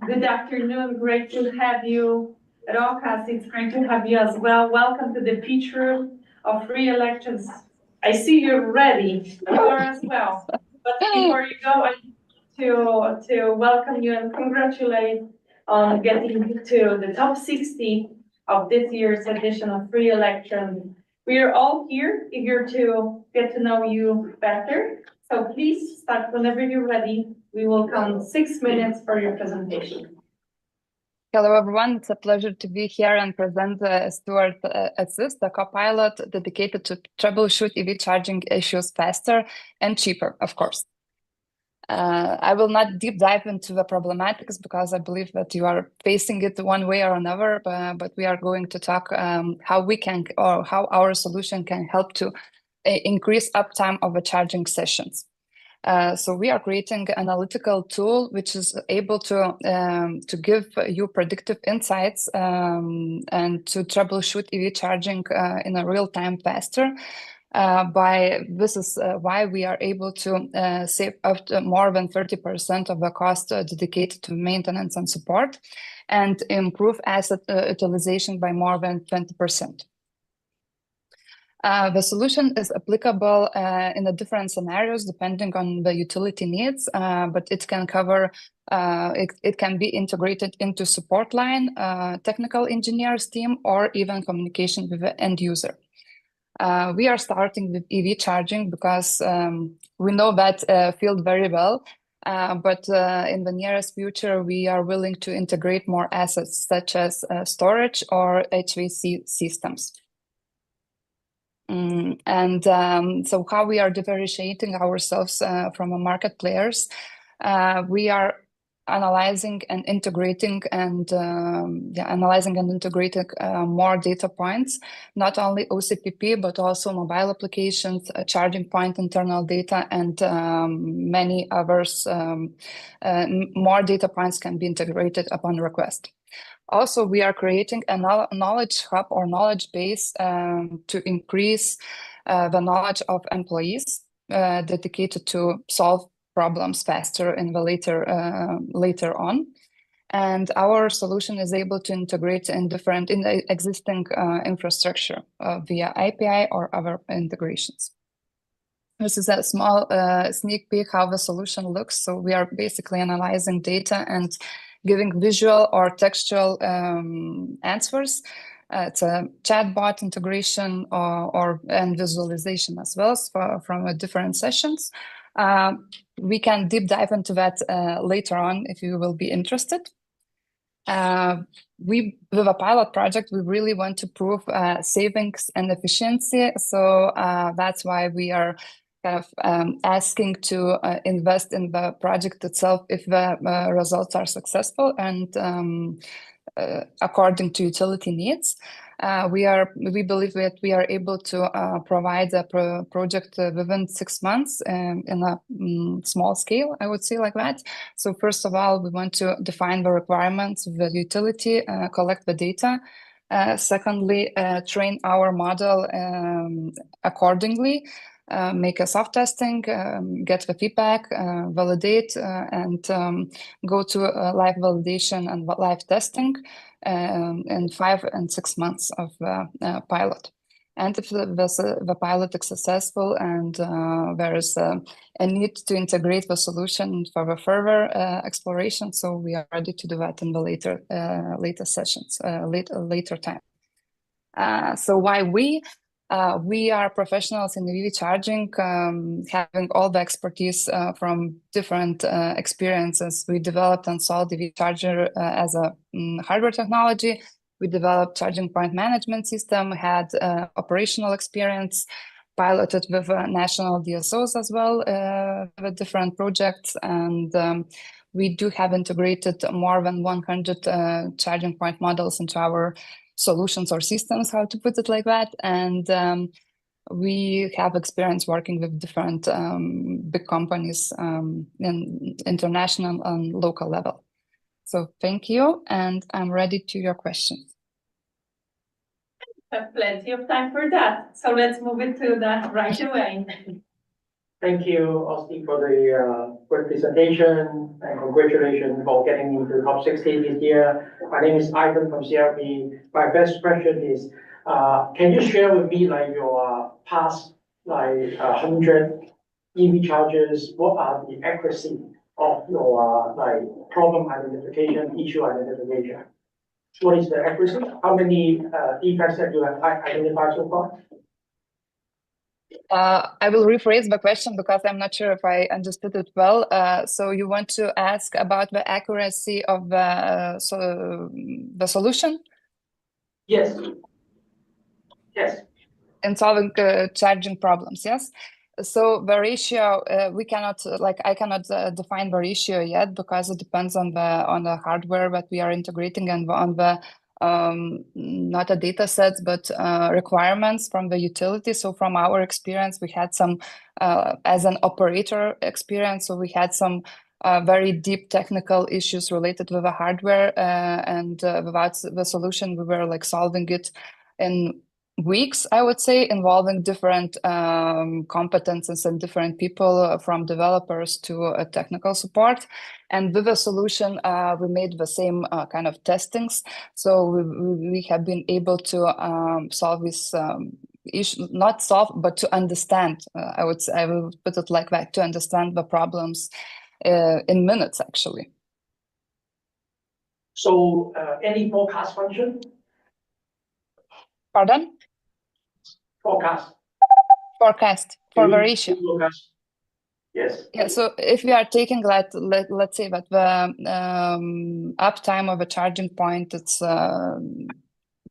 Good afternoon. Great to have you. Rokas, it's great to have you as well. Welcome to the pitch room of Free Electrons. I see you're ready. You are as well. But before you go, I need to welcome you and congratulate on getting to the top 60 of this year's edition of Free Electrons. We are all here eager to get to know you better. So please start whenever you're ready. We will count 6 minutes for your presentation. Hello, everyone. It's a pleasure to be here and present the Stuart Assist, a co-pilot dedicated to troubleshoot EV charging issues faster and cheaper, of course. I will not deep dive into the problematics because I believe that you are facing it one way or another, but we are going to talk how we can, or how our solution can help to increase uptime of the charging sessions. So we are creating an analytical tool which is able to give you predictive insights and to troubleshoot EV charging in a real time faster. This is why we are able to save up to more than 30% of the cost dedicated to maintenance and support, and improve asset utilization by more than 20%. The solution is applicable in the different scenarios depending on the utility needs, but it can cover, it can be integrated into support line, technical engineers team, or even communication with the end user. We are starting with EV charging because we know that field very well, but in the nearest future, we are willing to integrate more assets such as storage or HVAC systems. So how we are differentiating ourselves from the market players, we are analyzing and integrating more data points, not only OCPP, but also mobile applications, charging point internal data, and many others. More data points can be integrated upon request. Also, we are creating a knowledge hub or knowledge base to increase the knowledge of employees dedicated to solve problems faster in the later on. And our solution is able to integrate in the existing infrastructure via API or other integrations. This is a small sneak peek how the solution looks. So we are basically analyzing data and giving visual or textual answers. It's a chatbot integration and visualization as well from different sessions. We can deep dive into that later on if you will be interested. With a pilot project, we really want to prove savings and efficiency. So that's why we are kind of asking to invest in the project itself if the results are successful and according to utility needs. We believe that we are able to provide a project within 6 months in a small scale, I would say like that. So first of all, we want to define the requirements of the utility, collect the data. Secondly, train our model accordingly. Make a soft testing, get the feedback, validate, and go to live validation and live testing in 5 and 6 months of pilot. And if the pilot is successful and there is a need to integrate the solution for the further exploration, so we are ready to do that in the later sessions, later time. So why we? We are professionals in EV charging, having all the expertise from different experiences. We developed and sold EV charger as a hardware technology. We developed charging point management system, had operational experience, piloted with national DSOs as well, with different projects. And we do have integrated more than 100 charging point models into our solutions or systems, how to put it like that. And we have experience working with different big companies in international and local level. So thank you, and I'm ready to your questions. Have plenty of time for that. So let's move into that right away. Thank you, Austin, for the great presentation, and congratulations for getting into the top 60 this year. My name is Ivan from CLP. My first question is, can you share with me like your past 100 EV chargers? What are the accuracy of your problem identification, issue identification? What is the accuracy? How many defects that you have identified so far? I will rephrase the question because I'm not sure if I understood it well. So you want to ask about the accuracy of the solution? Yes. Yes. In solving charging problems, yes? So the ratio, I cannot define the ratio yet because it depends on the hardware that we are integrating and on the not a data sets, but requirements from the utility. So from our experience, we had some, as an operator experience, so we had some very deep technical issues related with the hardware, and without the solution, we were like solving it in weeks, I would say, involving different competences and different people, from developers to technical support. And with the solution, we made the same kind of testings. So we have been able to solve this issue, not solve, but to understand. I will put it like that, to understand the problems in minutes, actually. So any forecast function? Pardon? Forecast for the ratio. Yes. Yeah, so if we are taking let's say that the uptime of a charging point, it's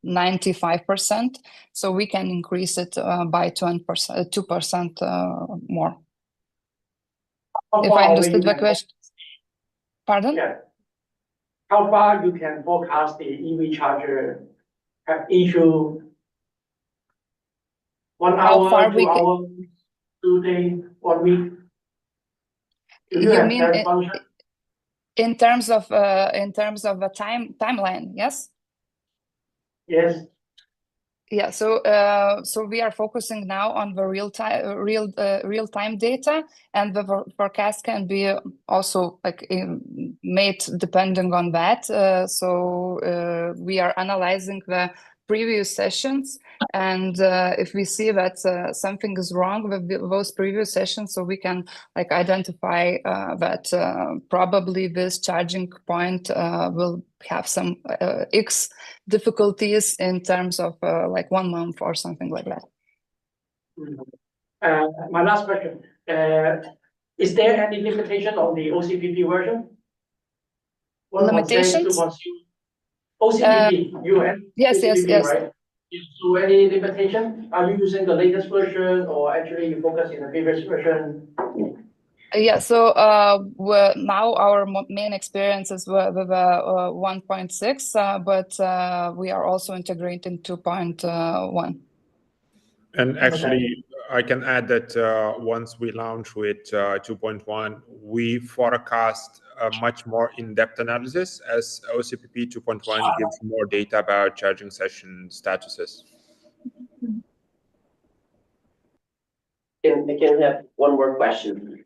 95%, so we can increase it by 2% more. If I understood the question. Pardon? Yeah. how far you can forecast the EV charger have issue? 1 How hour, far 2 we can, hours, 2 days, 1 week? Do you you have mean that function? in terms of a timeline, yes? Yes. Yeah, so we are focusing now on the real time data, and the forecast can be also like made depending on that. So we are analyzing the previous sessions, and if we see that something is wrong with those previous sessions, so we can like identify that probably this charging point will have some X difficulties in terms of like 1 month or something like that. My last question, is there any limitation on the OCPP version? Limitations? 2.6, OCPP, yes, OCPP, right? So any limitation? Are you using the latest version, or actually you focus in the previous version? Yeah, so now our main experience is with 1.6, but we are also integrating 2.1. And actually, I can add that once we launch with 2.1, we forecast a much more in-depth analysis, as OCPP 2.1 gives more data about charging session statuses. I can have one more question.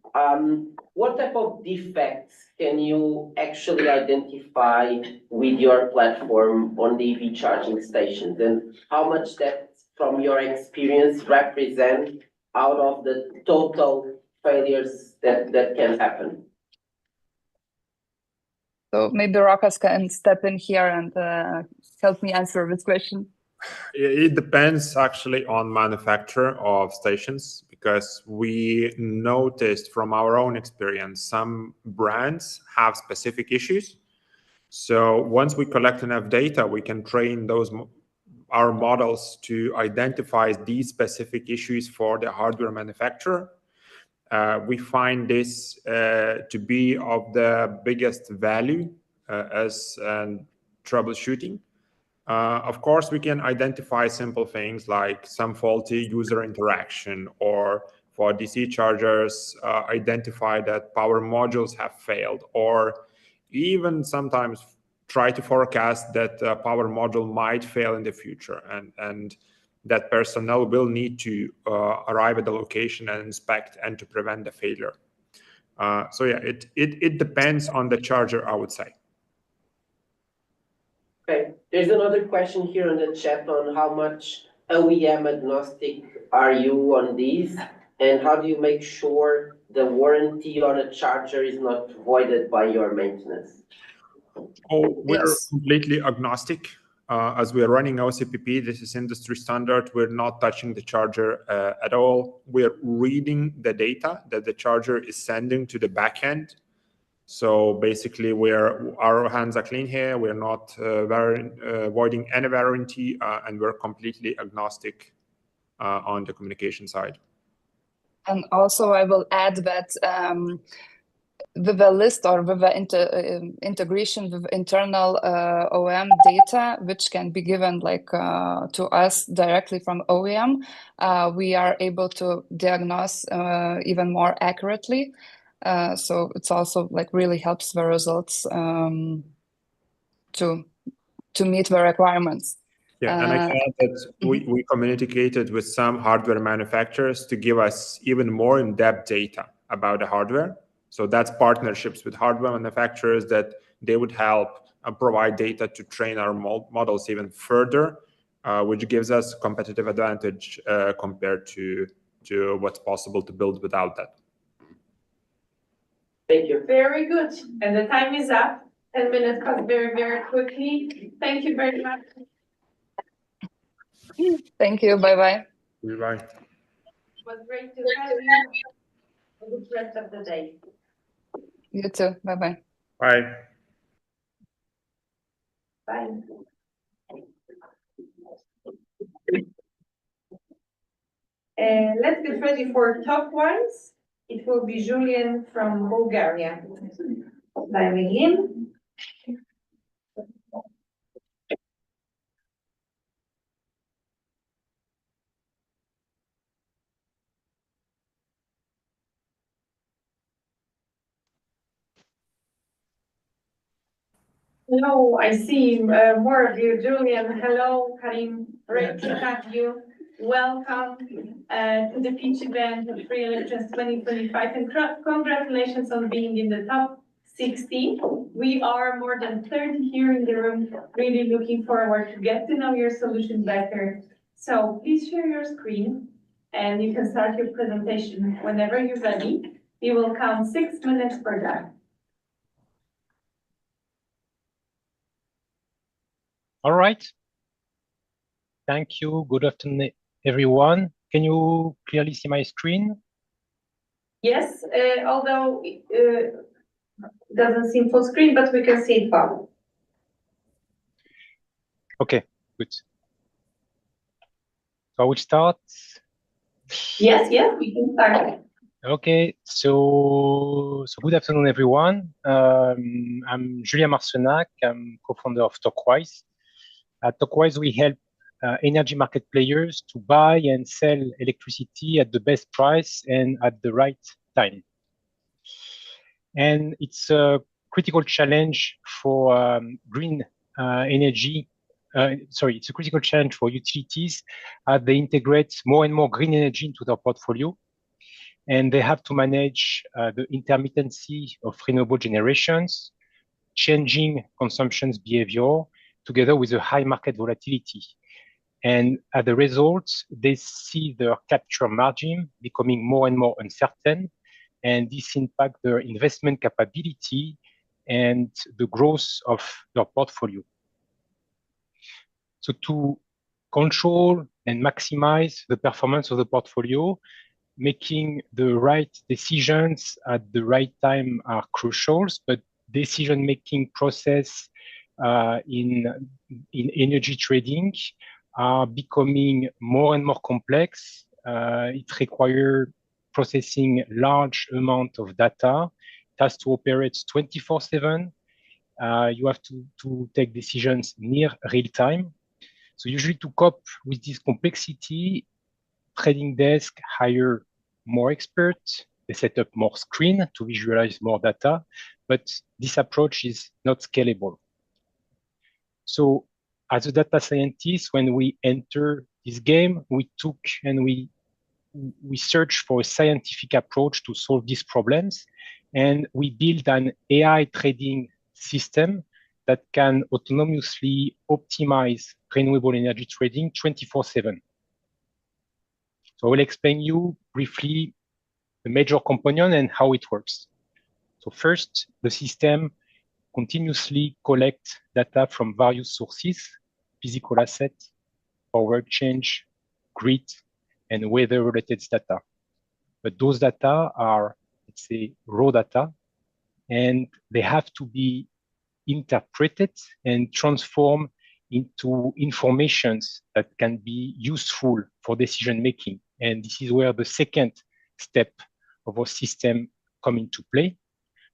What type of defects can you actually identify with your platform on the EV charging stations? And how much that, from your experience, represent out of the total failures that can happen? So maybe Rokas can step in here and help me answer this question. It depends actually on manufacturer of stations, because we noticed from our own experience some brands have specific issues. So once we collect enough data, we can train our models to identify these specific issues for the hardware manufacturer. We find this to be of the biggest value as troubleshooting. Of course, we can identify simple things like some faulty user interaction, or for DC chargers, identify that power modules have failed, or even sometimes try to forecast that power module might fail in the future, and that personnel will need to arrive at the location and inspect and to prevent the failure. So yeah, it depends on the charger, I would say. Okay, there's another question here on the chat on how much OEM agnostic are you on these, and how do you make sure the warranty on a charger is not voided by your maintenance? Oh, we're completely agnostic. As we are running OCPP, this is industry standard. We're not touching the charger at all. We're reading the data that the charger is sending to the backend. So basically, our hands are clean here. We're not voiding any warranty, and we're completely agnostic on the communication side. And also, I will add that with the list or with the integration with internal OEM data, which can be given like to us directly from OEM, we are able to diagnose even more accurately. So it's also like really helps the results to meet the requirements. Yeah, and I can add that we communicated with some hardware manufacturers to give us even more in-depth data about the hardware. So that's partnerships with hardware manufacturers that they would help provide data to train our models even further, which gives us competitive advantage compared to what's possible to build without that. Thank you. Very good. And the time is up. 10 minutes passed very, very quickly. Thank you very much. Thank you. Bye-bye. Bye-bye. It was great to have you. Have a good rest of the day. You too. Bye-bye. Bye. Bye. Let's get ready for TokWise. It will be Julian from Bulgaria. Diving in. Hello, I see more of you. Julian, hello, Karim, great to have you. Welcome to the pitch event of Free Electrons 2025 and congratulations on being in the top 60. We are more than 30 here in the room, really looking forward to get to know your solution better. So please share your screen and you can start your presentation whenever you're ready. We will count 6 minutes for that. All right. Thank you. Good afternoon, everyone. Can you clearly see my screen? Yes, although it doesn't seem full screen, but we can see it well. Okay, good. So I will start. Yes, we can start. Okay, so good afternoon, everyone. I'm Julien Marcenac. I'm co-founder of TokWise. At TokWise, we help energy market players to buy and sell electricity at the best price and at the right time. And it's a critical challenge for green energy. It's a critical challenge for utilities as they integrate more and more green energy into their portfolio. And they have to manage the intermittency of renewable generations, changing consumption behavior, together with a high market volatility. And as a result, they see their capture margin becoming more and more uncertain, and this impacts their investment capability and the growth of their portfolio. So to control and maximize the performance of the portfolio, making the right decisions at the right time are crucial, but decision-making process in energy trading are becoming more and more complex. It requires processing large amount of data. It has to operate 24/7. You have to take decisions near real time. So usually to cope with this complexity, trading desk hire more experts, they set up more screen to visualize more data, but this approach is not scalable. So as a data scientist, when we enter this game, we took and we search for a scientific approach to solve these problems, and we build an AI trading system that can autonomously optimize renewable energy trading 24/7. So I will explain you briefly the major component and how it works. So first, the system continuously collects data from various sources, physical assets, power exchange, grid, and weather-related data. But those data are, let's say, raw data, and they have to be interpreted and transformed into informations that can be useful for decision making. And this is where the second step of our system come into play.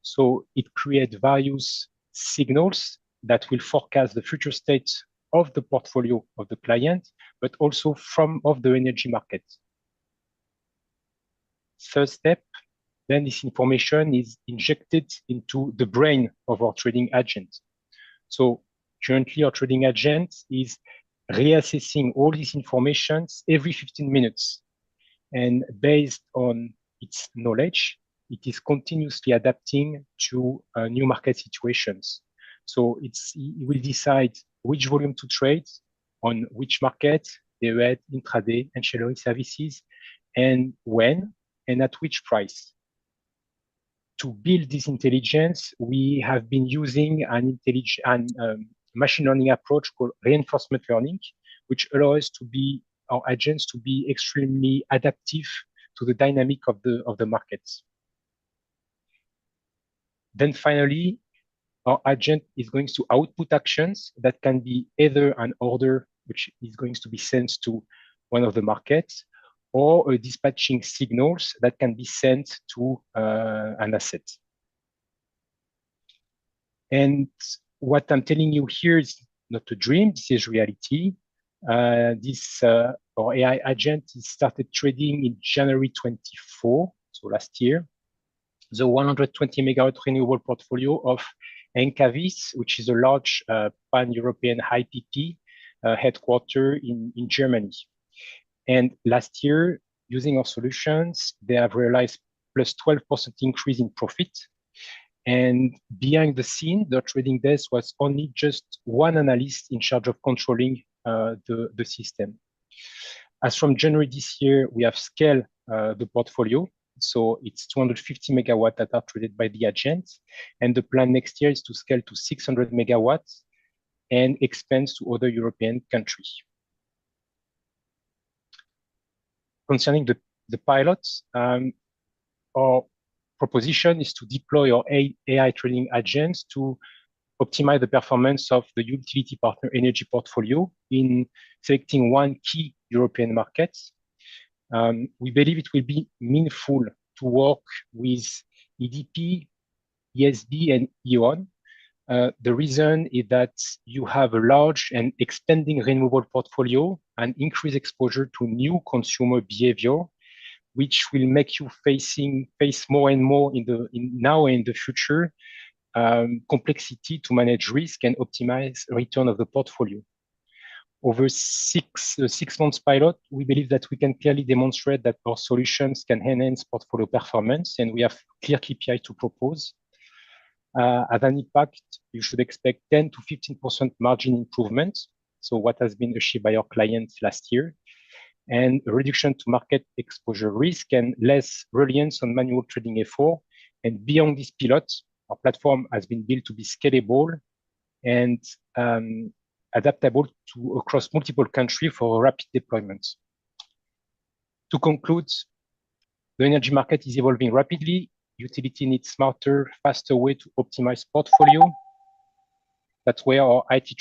So it creates various signals that will forecast the future state of the portfolio of the client, but also of the energy market. Third step, then this information is injected into the brain of our trading agent. So currently our trading agent is reassessing all these informations every 15 minutes. And based on its knowledge, it is continuously adapting to new market situations. So it will decide which volume to trade on which market, day-ahead, intraday, and ancillary services, and when and at which price. To build this intelligence, we have been using an machine learning approach called reinforcement learning, which allows our agents to be extremely adaptive to the dynamic of the markets. Then finally, our agent is going to output actions that can be either an order, which is going to be sent to one of the markets, or dispatching signals that can be sent to an asset. And what I'm telling you here is not a dream, this is reality. Our AI agent started trading in January 24, so last year, the 120 megawatt renewable portfolio of Encavis, which is a large pan-European IPP headquarter in Germany. And last year, using our solutions, they have realized plus 12% increase in profit. And behind the scene, the trading desk was only just one analyst in charge of controlling the system. As from January this year, we have scaled the portfolio. So it's 250 megawatts that are traded by the agent. And the plan next year is to scale to 600 megawatts and expand to other European countries. Concerning the pilots, our proposition is to deploy our AI trading agents to optimize the performance of the utility partner energy portfolio in selecting one key European market. We believe it will be meaningful to work with EDP, ESB, and E.ON. The reason is that you have a large and expanding renewable portfolio and increased exposure to new consumer behavior, which will make you face more and more now and in the future complexity to manage risk and optimize return of the portfolio. Over six months pilot, we believe that we can clearly demonstrate that our solutions can enhance portfolio performance, and we have clear KPI to propose. As an impact, you should expect 10 to 15% margin improvement. So what has been achieved by our clients last year, and a reduction to market exposure risk and less reliance on manual trading effort. And beyond this pilot, our platform has been built to be scalable and adaptable to across multiple countries for rapid deployment. To conclude, the energy market is evolving rapidly. Utility needs smarter, faster way to optimize portfolio. That's where our IT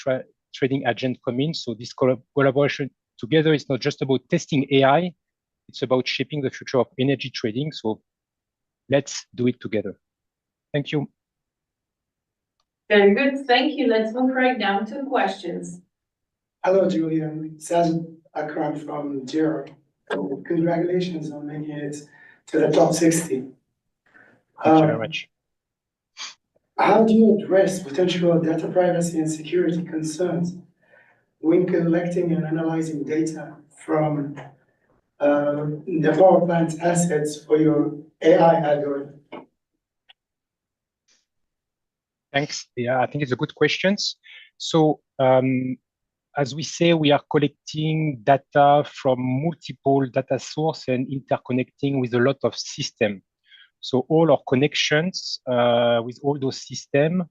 trading agent come in. So this collaboration together is not just about testing AI, it's about shaping the future of energy trading. So let's do it together. Thank you. Very good, thank you. Let's move right now to questions. Hello, Julian. Sajid Akram from Jira. Congratulations on making it to the top 60. Thank you very much. How do you address potential data privacy and security concerns when collecting and analyzing data from the power plant assets for your AI algorithm? Thanks. Yeah, I think it's a good question. So as we say, we are collecting data from multiple data sources and interconnecting with a lot of systems. So all our connections with all those systems,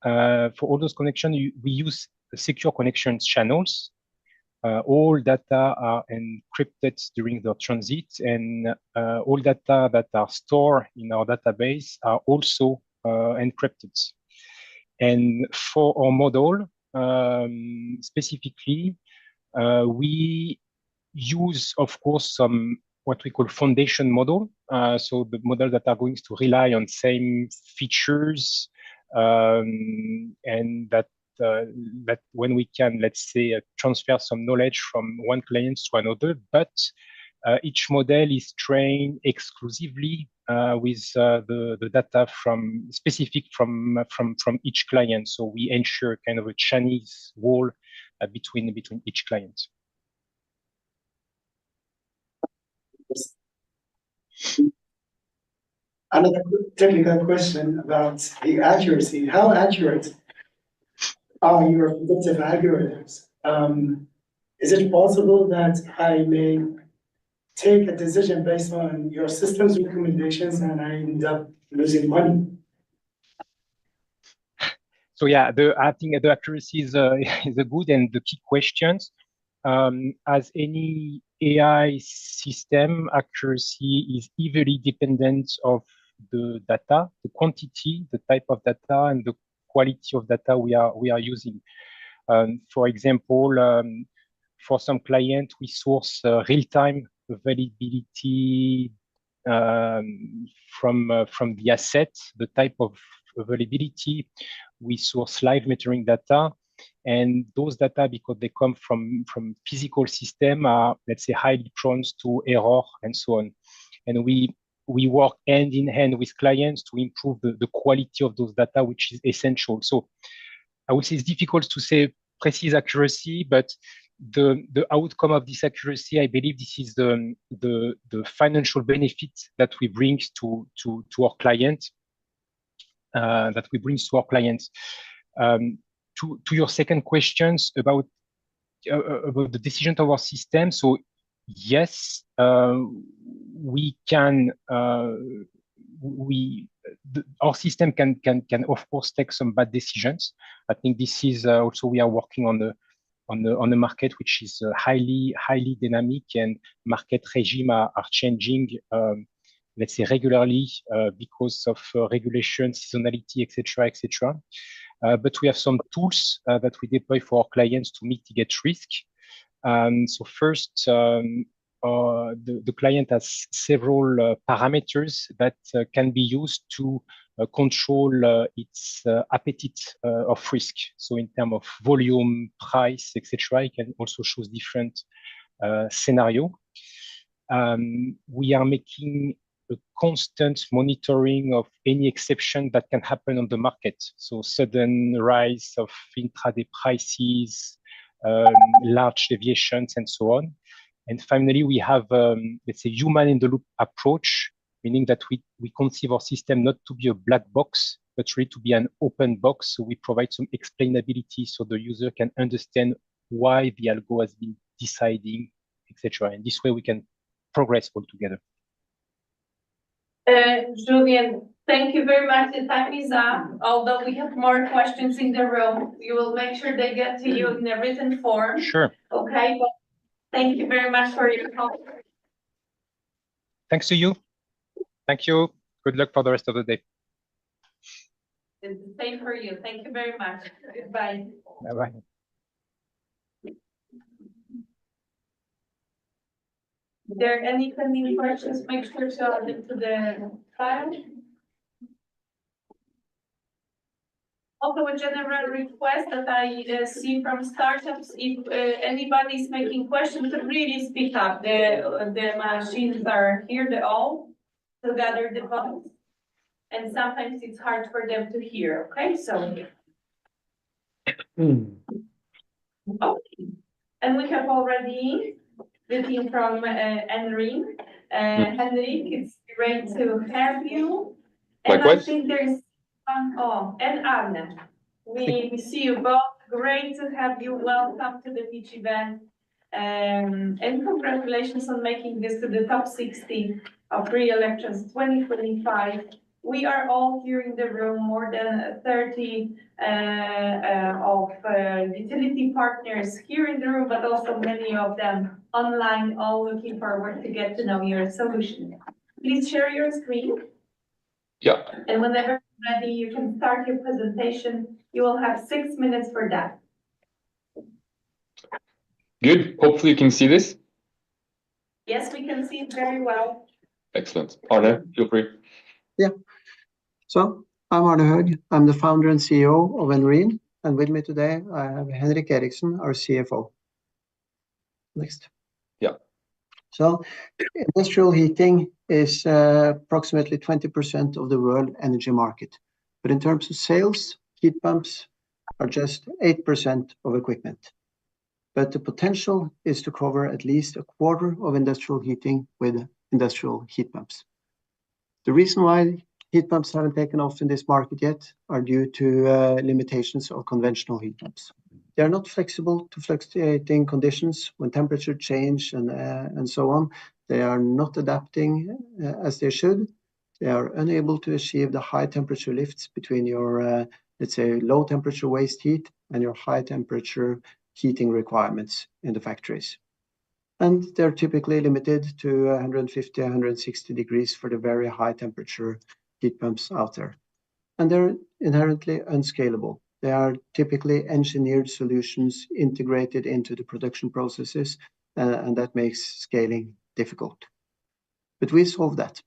for all those connections, we use secure connections channels. All data are encrypted during the transit, and all data that are stored in our database are also encrypted. And for our model, specifically, we use, of course, some what we call foundation model. So the model that are going to rely on same features, and that when we can, let's say, transfer some knowledge from one client to another, but each model is trained exclusively with the data specific from each client. So we ensure kind of a Chinese wall between each client. Another technical question about the accuracy. How accurate are your predictive algorithms? Is it possible that I may take a decision based on your system's recommendations and I end up losing money? So yeah, I think the accuracy is a good and the key questions. As any AI system, accuracy is heavily dependent of the data, the quantity, the type of data, and the quality of data we are using. For example, for some clients, we source real-time availability from the asset, the type of availability. We source live metering data, and those data, because they come from physical system, are, let's say, highly prone to error and so on. And we we work hand in hand with clients to improve the quality of those data, which is essential. So I would say it's difficult to say precise accuracy, but the outcome of this accuracy, I believe this is the financial benefit that we bring to our clients. To your second questions about the decision towards system. So yes, we can. Our system can of course take some bad decisions. I think this is also we are working on the market which is highly dynamic, and market regime are changing. Let's say regularly because of regulation, seasonality, etc. But we have some tools that we deploy for our clients to mitigate risk. So first, the client has several parameters that can be used to control its appetite of risk. So in terms of volume, price, etc., it can also show different scenario. We are making a constant monitoring of any exception that can happen on the market. So sudden rise of intraday prices, large deviations, and so on. And finally, we have, let's say, human in the loop approach, meaning that we conceive our system not to be a black box, but really to be an open box. So we provide some explainability so the user can understand why the algo has been deciding, etc. And this way we can progress all together. Julian, thank you very much. The time is up. Although we have more questions in the room, we will make sure they get to you in a written form. Sure. Okay. But thank you very much for your help. Thanks to you. Thank you. Good luck for the rest of the day. It's the same for you. Thank you very much. Goodbye. Bye-bye. If there are any pending questions, make sure to add them to the file. Also, a general request that I see from startups, if anybody is making questions, to really speak up. The machines are here, they all to gather the votes. And sometimes it's hard for them to hear, okay? So. Okay. And we have already the team from enerin. Henrik, it's great to have you. And I think there's and Anne. We see you both. Great to have you. Welcome to the Beach event. And congratulations on making this to the top 60 of Free Electrons 2025. We are all here in the room, more than 30 of utility partners here in the room, but also many of them online, all looking forward to get to know your solution. Please share your screen. Yeah. And whenever you're ready, you can start your presentation. You will have 6 minutes for that. Good. Hopefully you can see this. Yes, we can see it very well. Excellent. Arne, feel free. Yeah. So I'm Arne Høeg. I'm the founder and CEO of enerin. And with me today, I have Henrik Eriksen, our CFO. Next. Yeah. So industrial heating is approximately 20% of the world energy market. But in terms of sales, heat pumps are just 8% of equipment. But the potential is to cover at least a quarter of industrial heating with industrial heat pumps. The reason why heat pumps haven't taken off in this market yet are due to limitations of conventional heat pumps. They are not flexible to fluctuating conditions when temperature change and so on. They are not adapting as they should. They are unable to achieve the high temperature lifts between your, let's say, low temperature waste heat and your high temperature heating requirements in the factories. And they're typically limited to 150, 160 degrees for the very high temperature heat pumps out there. And they're inherently unscalable. They are typically engineered solutions integrated into the production processes, and that makes scaling difficult. But we solve that.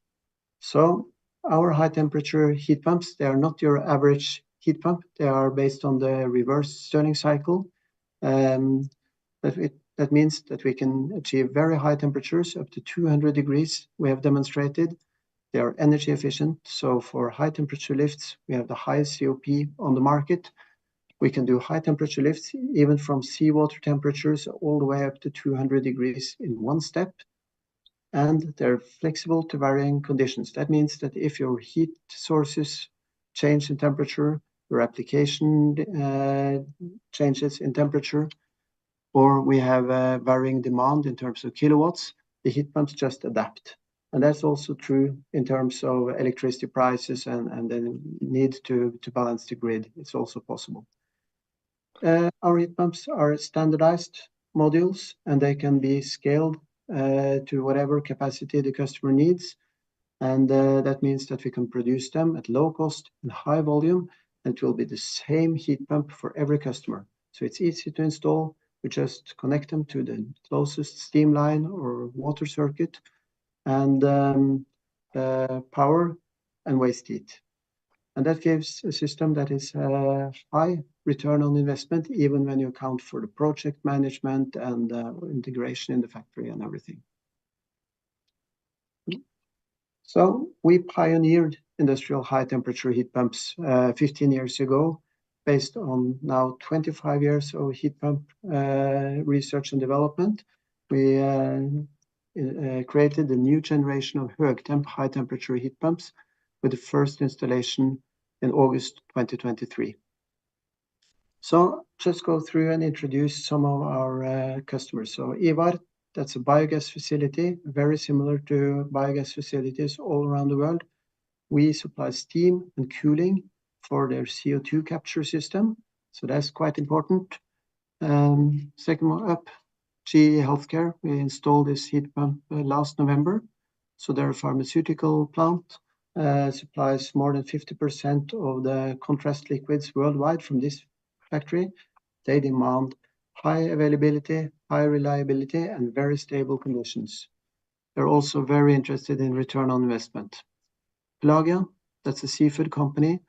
So our high temperature heat pumps, they are not your average heat pump. They are based on the reverse Stirling cycle. That means that we can achieve very high temperatures, up to 200 degrees, we have demonstrated, They are energy efficient. So for high temperature lifts, we have the highest COP on the market. We can do high temperature lifts, even from seawater temperatures all the way up to 200 degrees in one step. And they're flexible to varying conditions. That means that if your heat sources change in temperature, your application changes in temperature, or we have varying demand in terms of kilowatts, the heat pumps just adapt. And that's also true in terms of electricity prices and the need to balance the grid. It's also possible. Our heat pumps are standardized modules, and they can be scaled to whatever capacity the customer needs. And that means that we can produce them at low cost and high volume, and it will be the same heat pump for every customer. So it's easy to install. We just connect them to the closest steam line or water circuit, and power and waste heat. And that gives a system that is high return on investment, even when you account for the project management and integration in the factory and everything. So we pioneered industrial high temperature heat pumps 15 years ago, based on now 25 years of heat pump research and development. We created the new generation of Høgtemp high temperature heat pumps with the first installation in August 2023. So just go through and introduce some of our customers. So Ivar, that's a biogas facility, very similar to biogas facilities all around the world. We supply steam and cooling for their CO2 capture system. So that's quite important. Second one up, GE Healthcare. We installed this heat pump last November. So their pharmaceutical plant supplies more than 50% of the contrast liquids worldwide from this factory. They demand high availability, high reliability, and very stable conditions. They're also very interested in return on investment. Pelagia, that's a seafood company,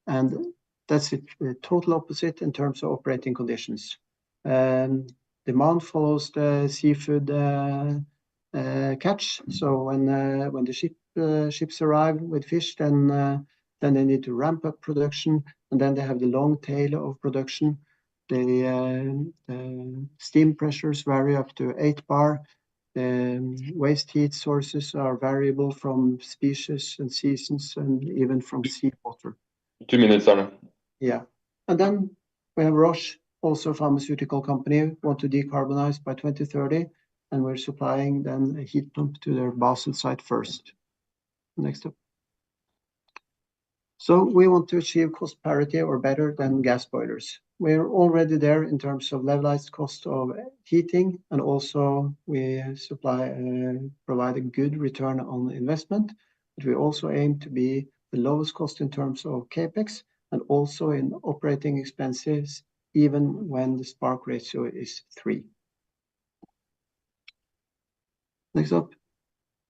and that's the total opposite in terms of operating conditions. Demand follows the seafood catch. So when the ships arrive with fish, then they need to ramp up production, and then they have the long tail of production. The steam pressures vary up to 8 bar. Waste heat sources are variable from species and seasons, and even from seawater. 2 minutes, Arne. Yeah. And then we have Roche, also a pharmaceutical company, want to decarbonize by 2030, and we're supplying then a heat pump to their Basel site first. Next up. So we want to achieve cost parity or better than gas boilers. We're already there in terms of levelized cost of heating, and also we provide a good return on investment. But we also aim to be the lowest cost in terms of capex and also in operating expenses, even when the spark ratio is 3. Next up.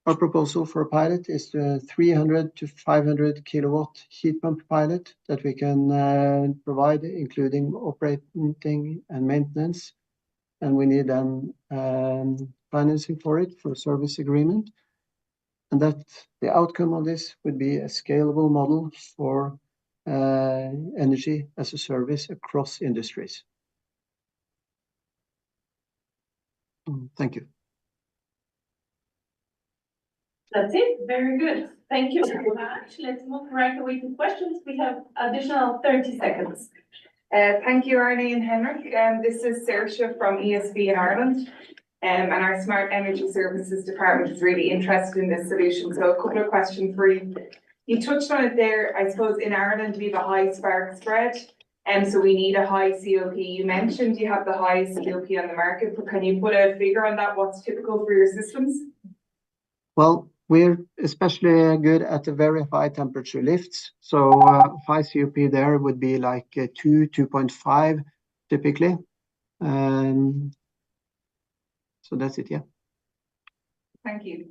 Our proposal for a pilot is the 300 to 500 kilowatt heat pump pilot that we can provide, including operating and maintenance. And we need financing for it, for a service agreement. And that the outcome of this would be a scalable model for energy as a service across industries. Thank you. That's it. Very good. Thank you very much. Let's move right away to questions. We have additional 30 seconds. Thank you, Arne and Henrik. This is Saoirse from ESB in Ireland. And our Smart Energy Services department is really interested in this solution. So a couple of questions for you. You touched on it there. I suppose in Ireland we have a high spark spread, and so we need a high COP. You mentioned you have the highest COP on the market, but can you put a figure on that? What's typical for your systems? Well, we're especially good at the very high temperature lifts. So high COP there would be like 2.5 typically. So that's it, yeah. Thank you.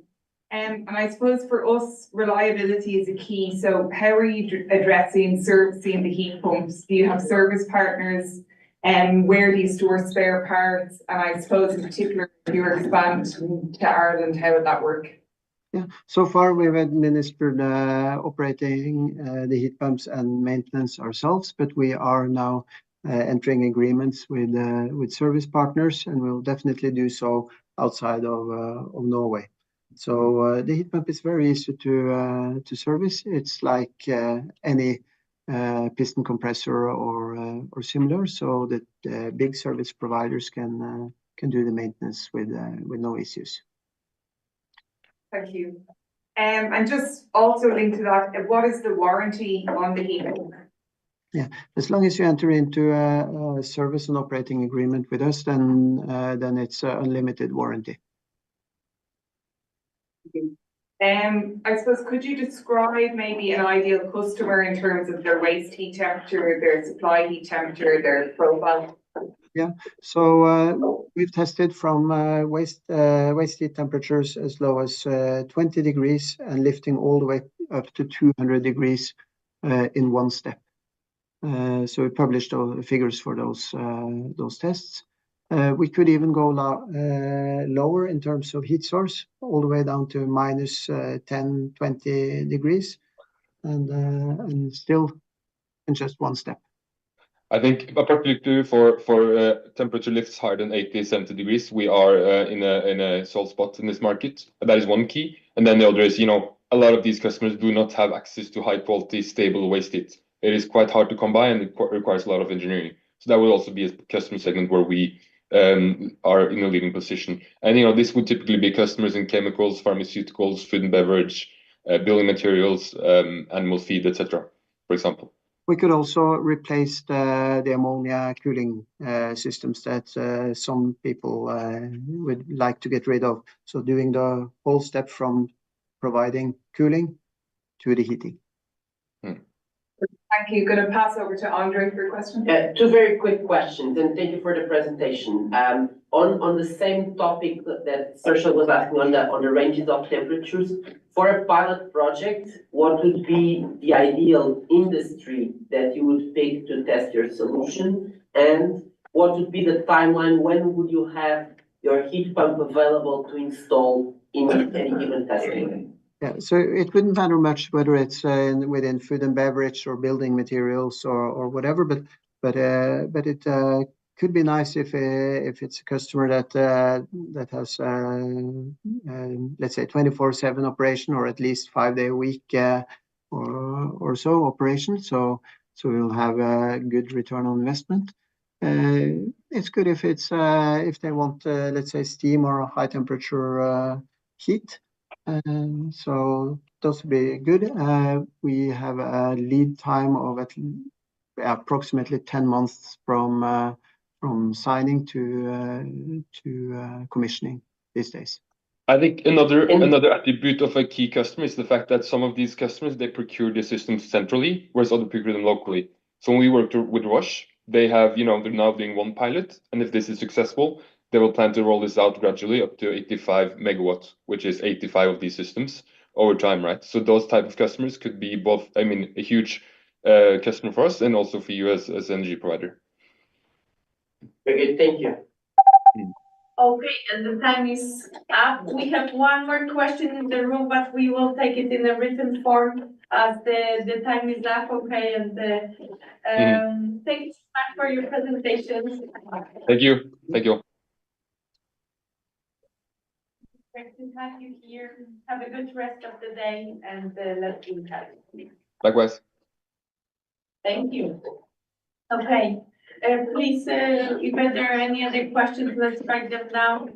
And I suppose for us, reliability is a key. So how are you addressing servicing the heat pumps? Do you have service partners? Where do you store spare parts? And I suppose in particular, if you expand to Ireland, how would that work? Yeah, so far we've administered operating the heat pumps and maintenance ourselves, but we are now entering agreements with service partners, and we'll definitely do so outside of Norway. So the heat pump is very easy to service. It's like any piston compressor or similar, so that big service providers can do the maintenance with no issues. Thank you. And just also linked to that, what is the warranty on the heat pump? Yeah, as long as you enter into a service and operating agreement with us, then it's unlimited warranty. I suppose, could you describe maybe an ideal customer in terms of their waste heat temperature, their supply heat temperature, their profile? Yeah, so we've tested from waste heat temperatures as low as 20 degrees and lifting all the way up to 200 degrees in one step. So we published figures for those tests. We could even go lower in terms of heat source, all the way down to minus 10, 20 degrees, and still in just one step. I think particularly for temperature lifts higher than 80, 70 degrees, we are in a sole spot in this market. That is one key. And then the other is, a lot of these customers do not have access to high quality, stable waste heat. It is quite hard to come by, and it requires a lot of engineering. So that will also be a customer segment where we are in a leading position. And this would typically be customers in chemicals, pharmaceuticals, food and beverage, building materials, animal feed, etc., for example. We could also replace the ammonia cooling systems that some people would like to get rid of. So doing the whole step from providing cooling to the heating. Thank you. Going to pass over to Andre for a question. Two very quick questions, and thank you for the presentation. On the same topic that Saoirse was asking on the ranges of temperatures, for a pilot project, what would be the ideal industry that you would pick to test your solution? And what would be the timeline? When would you have your heat pump available to install in any given testing? Yeah, so it wouldn't matter much whether it's within food and beverage or building materials or whatever, but it could be nice if it's a customer that has let's say 24/7 operation, or at least 5 day a week or so operation. So we'll have a good return on investment. It's good if if they want let's say steam or high temperature heat. So those would be good. We have a lead time of approximately 10 months from signing to commissioning these days. I think another attribute of a key customer is the fact that some of these customers, they procure the systems centrally, whereas others procure them locally. So when we worked with Roche, they have, they're now doing one pilot, and if this is successful, they will plan to roll this out gradually up to 85 megawatts, which is 85 of these systems over time, right? So those type of customers could be both, a huge customer for us and also for you as energy provider. Very good, thank you. Okay, and the time is up. We have one more question in the room, but we will take it in a written form as the time is up. Okay, and thank you so much for your presentation. Thank you. Thank you. Great to have you here. Have a good rest of the day, and let's be in touch. Likewise. Thank you. Okay, please, if there are any other questions, let's write them down.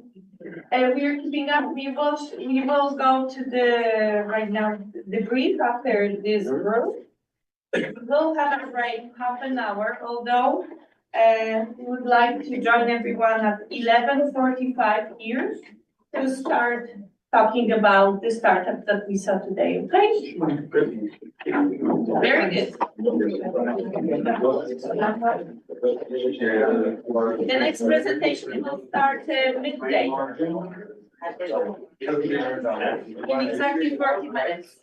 We are keeping up. We will go to right now the brief after this group. We'll have a break half an hour, although we would like to join everyone at 11:45 here to start talking about the startup that we saw today, okay? Very good. The next presentation will start midday. In exactly 40 minutes.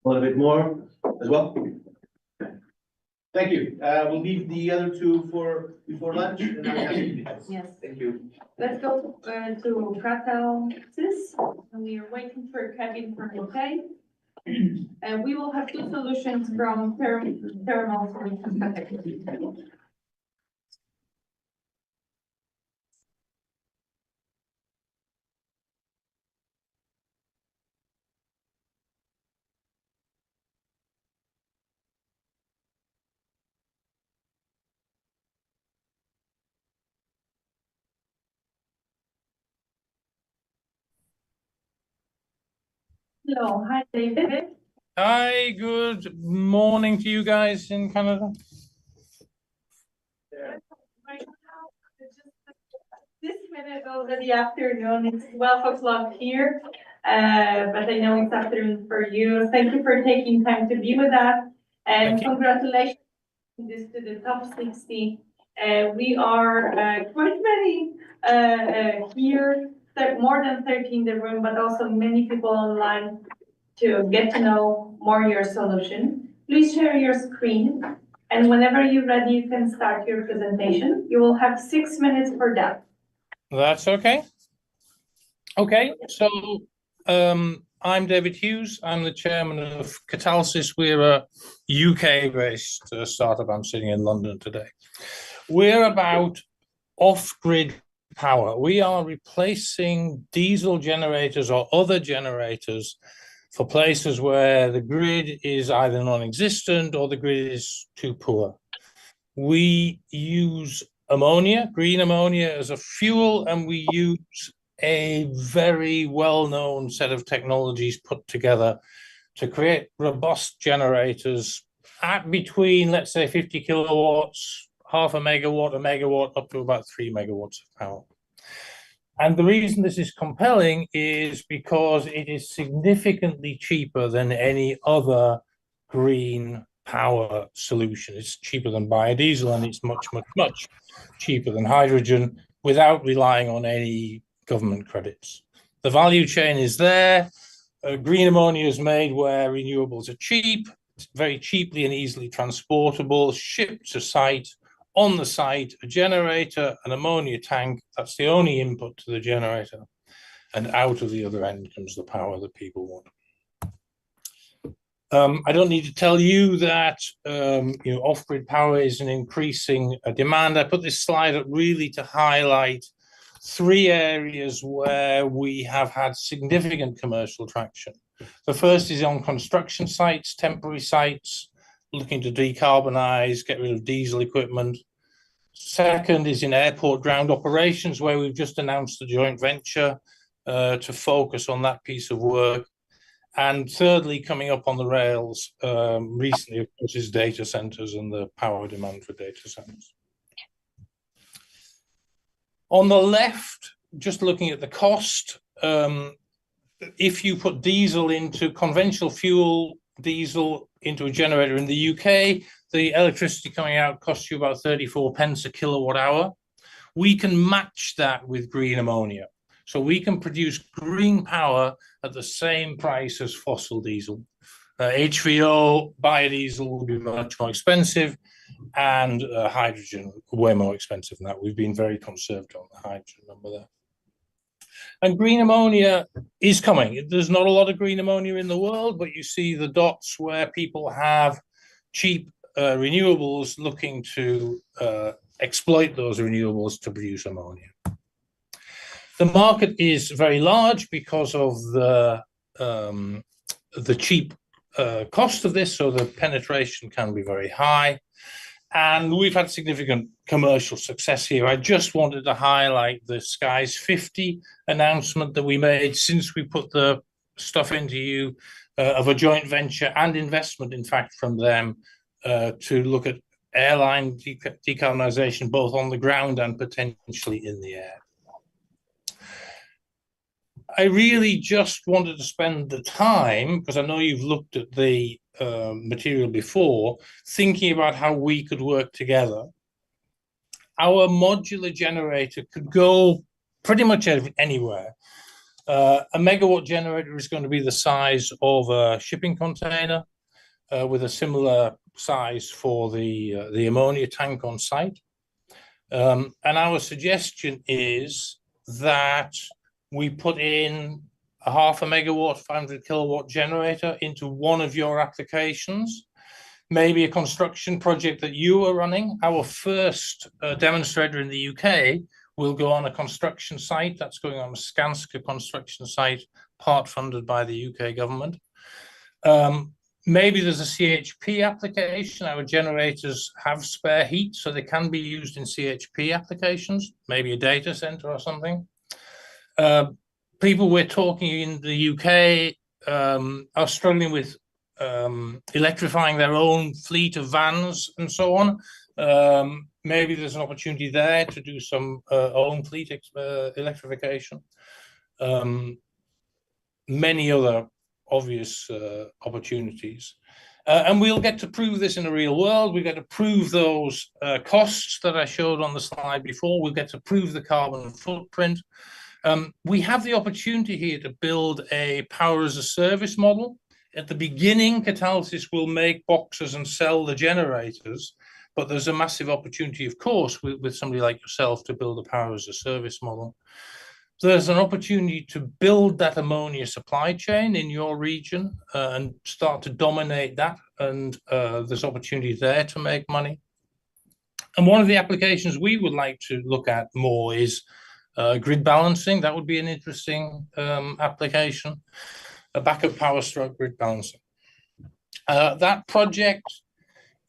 a little bit more as well? Thank you. We'll leave the other two for before lunch and now we have the details. Yes. Thank you. Let's go to Catalsys, and we are waiting for Kevin from UK. And we will have two solutions from thermal solutions category. Hello, hi David. Hi, good morning to you guys in Canada. Right now, it's just this minute already afternoon, it's 12 o'clock here, but I know it's afternoon for you. Thank you for taking time to be with us, and congratulations this to the top 60. We are quite many here, more than 30 in the room, but also many people online to get to know more your solution. Please share your screen, and whenever you're ready, you can start your presentation. You will have 6 minutes for that. That's okay. Okay, so I'm David Hughes. I'm the chairman of Catalsys. We're a UK-based startup. I'm sitting in London today. We're about off-grid power. We are replacing diesel generators or other generators for places where the grid is either non-existent or the grid is too poor. We use ammonia, green ammonia, as a fuel, and we use a very well-known set of technologies put together to create robust generators at between, let's say, 50 kilowatts, half a megawatt, up to about 3 megawatts of power. And the reason this is compelling is because it is significantly cheaper than any other green power solution. It's cheaper than biodiesel, and it's much, much, much cheaper than hydrogen without relying on any government credits. The value chain is there. Green ammonia is made where renewables are cheap, very cheaply and easily transportable, shipped to site. On the site, a generator, an ammonia tank, that's the only input to the generator. And out of the other end comes the power that people want. I don't need to tell you that off-grid power is an increasing demand. I put this slide up really to highlight 3 areas where we have had significant commercial traction. The first is on construction sites, temporary sites, looking to decarbonize, get rid of diesel equipment. Second is in airport ground operations, where we've just announced a joint venture to focus on that piece of work. And thirdly, coming up on the rails recently, of course, is data centers and the power demand for data centers. On the left, just looking at the cost, if you put diesel into conventional fuel, diesel into a generator in the UK, the electricity coming out costs you about 34 pence a kilowatt hour. We can match that with green ammonia. So we can produce green power at the same price as fossil diesel. HVO, biodiesel will be much more expensive, and hydrogen way more expensive than that. We've been very conservative on the hydrogen number there. And green ammonia is coming. There's not a lot of green ammonia in the world, but you see the dots where people have cheap renewables looking to exploit those renewables to produce ammonia. The market is very large because of the cheap cost of this, so the penetration can be very high. And we've had significant commercial success here. I just wanted to highlight the Skies 50 announcement that we made since we put the stuff into you of a joint venture and investment, in fact, from them to look at airline decarbonization, both on the ground and potentially in the air. I really just wanted to spend the time, because I know you've looked at the material before, thinking about how we could work together. Our modular generator could go pretty much anywhere. A megawatt generator is going to be the size of a shipping container, with a similar size for the ammonia tank on site. And our suggestion is that we put in a 0.5 megawatt, 500 kilowatt generator into one of your applications, maybe a construction project that you are running. Our first demonstrator in the UK will go on a construction site. That's going on a Skanska construction site, part funded by the UK government. Maybe there's a CHP application. Our generators have spare heat, so they can be used in CHP applications, maybe a data center or something. People we're talking in the UK are struggling with electrifying their own fleet of vans and so on. Maybe there's an opportunity there to do some own fleet electrification. Many other obvious opportunities. And we'll get to prove this in the real world. We get to prove those costs that I showed on the slide before. We'll get to prove the carbon footprint. We have the opportunity here to build a power as a service model. At the beginning, Catalsys will make boxes and sell the generators, but there's a massive opportunity, of course, with somebody like yourself to build a power as a service model. There's an opportunity to build that ammonia supply chain in your region and start to dominate that, and there's opportunity there to make money. And one of the applications we would like to look at more is grid balancing. That would be an interesting application, a backup power stroke grid balancing. That project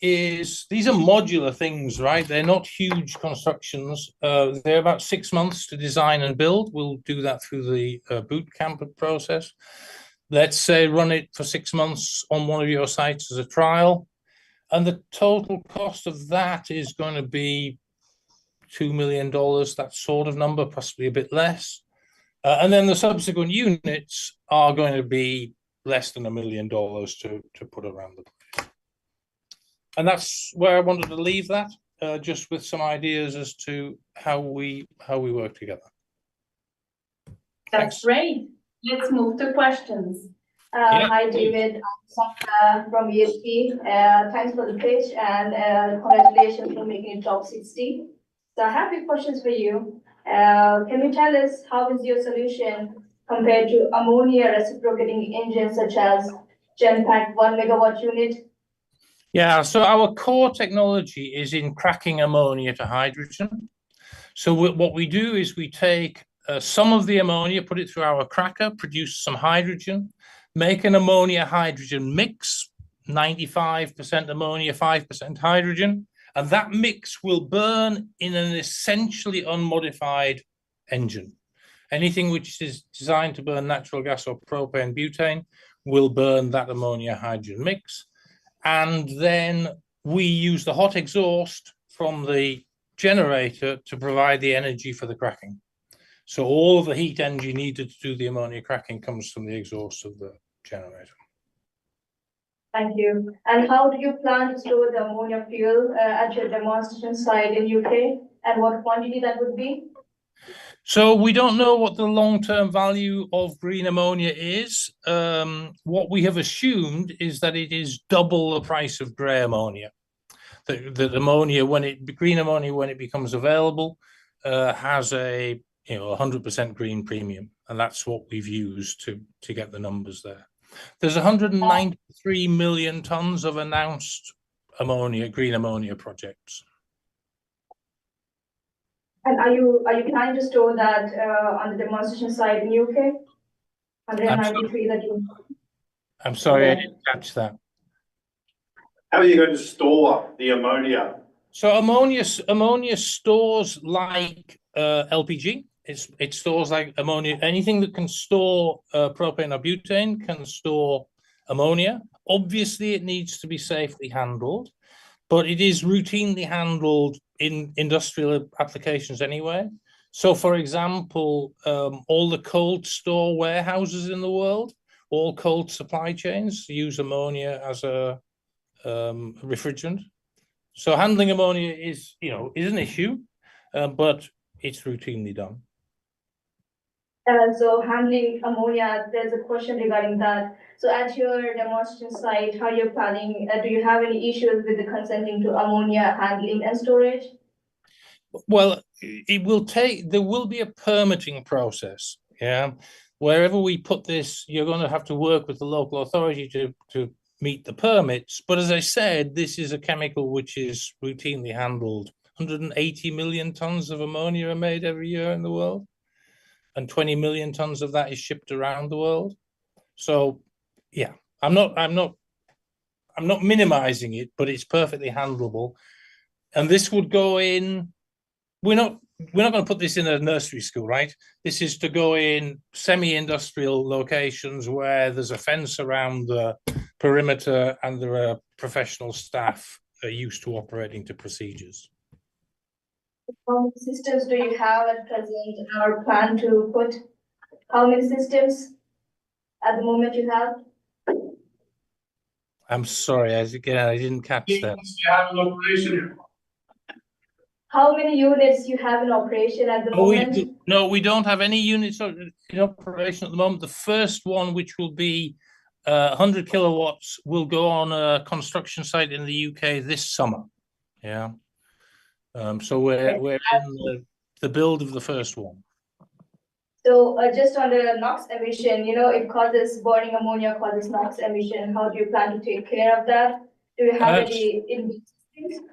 these are modular things, right? They're not huge constructions. They're about 6 months to design and build. We'll do that through the boot camp process. Let's say run it for 6 months on one of your sites as a trial. And the total cost of that is going to be $2 million, that sort of number, possibly a bit less. And then the subsequent units are going to be less than $1 million to put around the place. And that's where I wanted to leave that, just with some ideas as to how we work together. That's great. Let's move to questions. Hi, David. I'm Sandra from ESP. Thanks for the pitch and congratulations for making it top 60. So I have a few questions for you. Can you tell us how is your solution compared to ammonia reciprocating engines such as Genpact 1 megawatt unit? Yeah, so our core technology is in cracking ammonia to hydrogen. So what we do is we take some of the ammonia, put it through our cracker, produce some hydrogen, make an ammonia hydrogen mix, 95% ammonia, 5% hydrogen, and that mix will burn in an essentially unmodified engine. Anything which is designed to burn natural gas or propane, butane will burn that ammonia hydrogen mix. And then we use the hot exhaust from the generator to provide the energy for the cracking. So all of the heat energy needed to do the ammonia cracking comes from the exhaust of the generator. Thank you. And how do you plan to store the ammonia fuel at your demonstration site in UK, and what quantity that would be? So we don't know what the long-term value of green ammonia is. What we have assumed is that it is double the price of grey ammonia. That ammonia, green ammonia, when it becomes available, has a 100% green premium, and that's what we've used to get the numbers there. There's 193 million tons of announced green ammonia projects. And are you planning to store that on the demonstration site in UK? 193 that you. I'm sorry, I didn't catch that. How are you going to store the ammonia? So ammonia stores like LPG. It stores like ammonia. Anything that can store propane or butane can store ammonia. Obviously, it needs to be safely handled, but it is routinely handled in industrial applications anyway. So, for example, all the cold store warehouses in the world, all cold supply chains use ammonia as a refrigerant. So handling ammonia is an issue, but it's routinely done. and also handling ammonia. There's a question regarding that. So at your demonstration site, how you're planning, do you have any issues with the consenting to ammonia handling and storage? Well, there will be a permitting process, yeah. Wherever we put this, you're going to have to work with the local authority to meet the permits. But as I said, this is a chemical which is routinely handled. 180 million tons of ammonia are made every year in the world, and 20 million tons of that is shipped around the world. So, yeah, I'm not minimizing it, but it's perfectly handleable. And this would go in. We're not going to put this in a nursery school, right? This is to go in semi-industrial locations where there's a fence around the perimeter and there are professional staff that are used to operating to procedures. How many systems do you have at present or plan to put? How many systems at the moment you have? I'm sorry, I didn't catch that. How many units you have in operation at the moment? No, we don't have any units in operation at the moment. The first one, which will be 100 kilowatts, will go on a construction site in the UK this summer. Yeah. So we're in the build of the first one. So just on the NOx emission, it causes burning ammonia causes NOx emission. How do you plan to take care of that? Do you have any investments?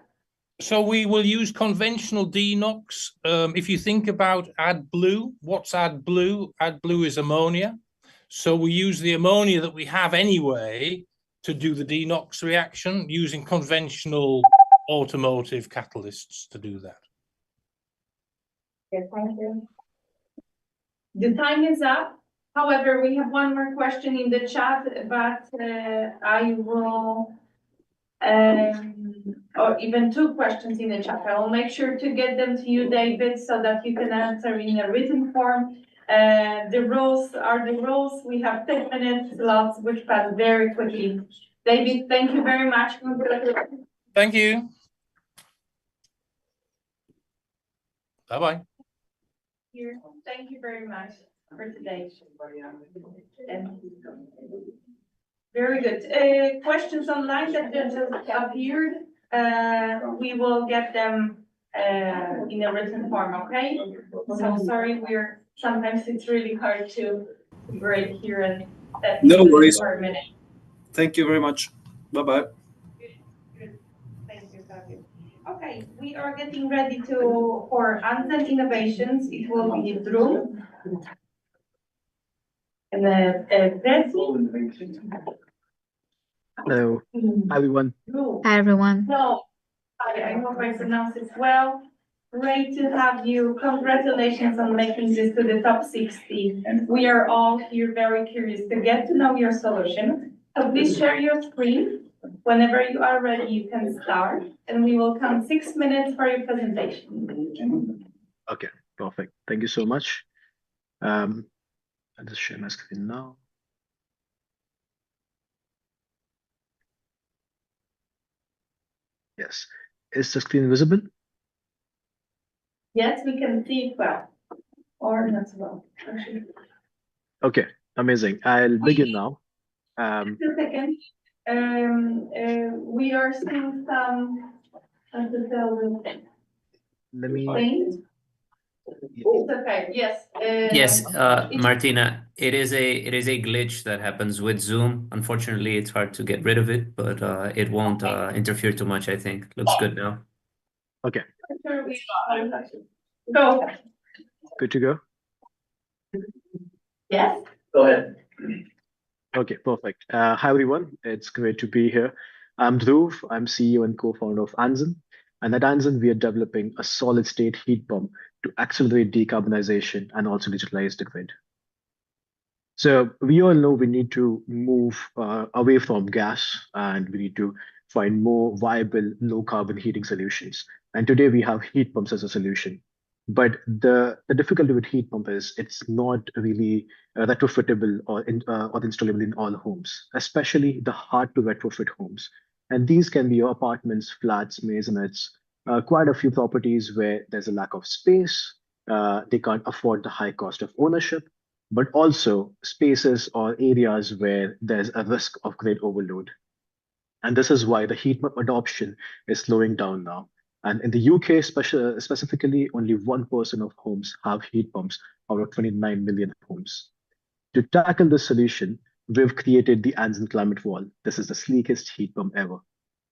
So we will use conventional DNOx. If you think about AdBlue, what's AdBlue? AdBlue is ammonia. So we use the ammonia that we have anyway to do the DNOx reaction using conventional automotive catalysts to do that. Yes, thank you. The time is up. However, we have one more question in the chat, but I will, or even two questions in the chat. I will make sure to get them to you, David, so that you can answer in a written form. The rules are the rules. We have 10 minutes slots, which pass very quickly. David, thank you very much. Thank you. Bye-bye. Here. Thank you very much for today. Very good. Questions online that just appeared, we will get them in a written form, okay? So sorry, sometimes it's really hard to break here and no worries. For a minute. Thank you very much. Bye-bye. Good. Thank you, Fabio. Okay, we are getting ready for Anzen Innovations. It will be Drew. And then Hello, everyone. Hi, everyone. So, I hope I pronounced it well. Great to have you. Congratulations on making this to the top 60. We are all here very curious to get to know your solution. So please share your screen. Whenever you are ready, you can start, and we will count 6 minutes for your presentation. Okay, perfect. Thank you so much. I'll just share my screen now. Yes. Is the screen visible? Yes, we can see it well, or not so well, actually. Okay, amazing. I'll begin now. Just a second. We are seeing some. Let me. It's okay. Yes. Yes, Martina, it is a glitch that happens with Zoom. Unfortunately, it's hard to get rid of it, but it won't interfere too much, I think. Looks good now. Okay. Go. Good to go? Yes. Go ahead. Okay, perfect. Hi, everyone. It's great to be here. I'm Dhruv. I'm CEO and co-founder of Anzen. And at Anzen, we are developing a solid-state heat pump to accelerate decarbonization and also digitalize the grid. So we all know we need to move away from gas, and we need to find more viable low-carbon heating solutions. And today we have heat pumps as a solution. But the difficulty with heat pump is it's not really retrofittable or installable in all homes, especially the hard to retrofit homes. And these can be your apartments, flats, maisonettes, quite a few properties where there's a lack of space. They can't afford the high cost of ownership, but also spaces or areas where there's a risk of grid overload. And this is why the heat pump adoption is slowing down now. And in the UK, specifically, only 1% of homes have heat pumps out of 29 million homes. To tackle this solution, we've created the Anzen Climate Wall. This is the sleekest heat pump ever.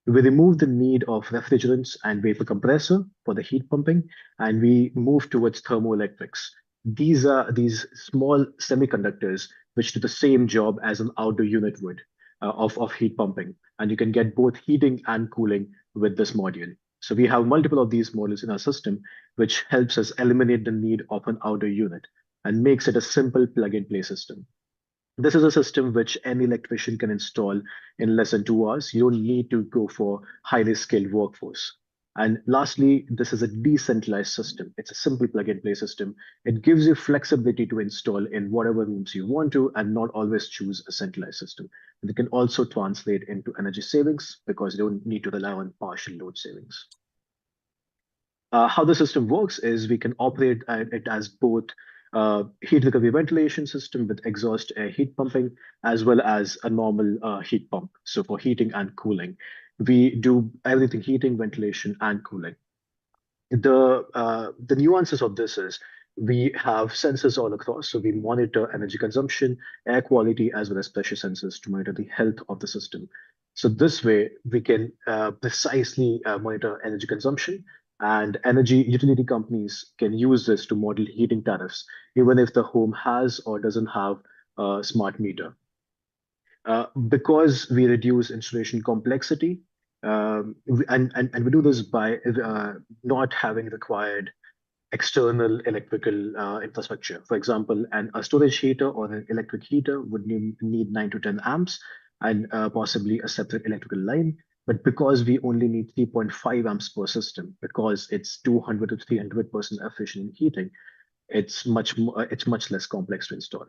We remove the need of refrigerants and vapor compressor for the heat pumping, and we move towards thermoelectrics. These are these small semiconductors which do the same job as an outdoor unit would of heat pumping. And you can get both heating and cooling with this module. So we have multiple of these modules in our system, which helps us eliminate the need of an outdoor unit and makes it a simple plug-and-play system. This is a system which any electrician can install in less than 2 hours. You don't need to go for highly skilled workforce. And lastly, this is a decentralized system. It's a simple plug-and-play system. It gives you flexibility to install in whatever rooms you want to and not always choose a centralized system. And it can also translate into energy savings because you don't need to rely on partial load savings. How the system works is we can operate it as both heat recovery ventilation system with exhaust air heat pumping, as well as a normal heat pump. So for heating and cooling, we do everything heating, ventilation, and cooling. The nuances of this is we have sensors all across. So we monitor energy consumption, air quality, as well as pressure sensors to monitor the health of the system. So this way we can precisely monitor energy consumption, and energy utility companies can use this to model heating tariffs, even if the home has or doesn't have a smart meter. Because we reduce installation complexity, and we do this by not having required external electrical infrastructure. For example, a storage heater or an electric heater would need 9 to 10 amps and possibly a separate electrical line. But because we only need 3.5 amps per system, because it's 200 to 300% efficient in heating, it's much less complex to install.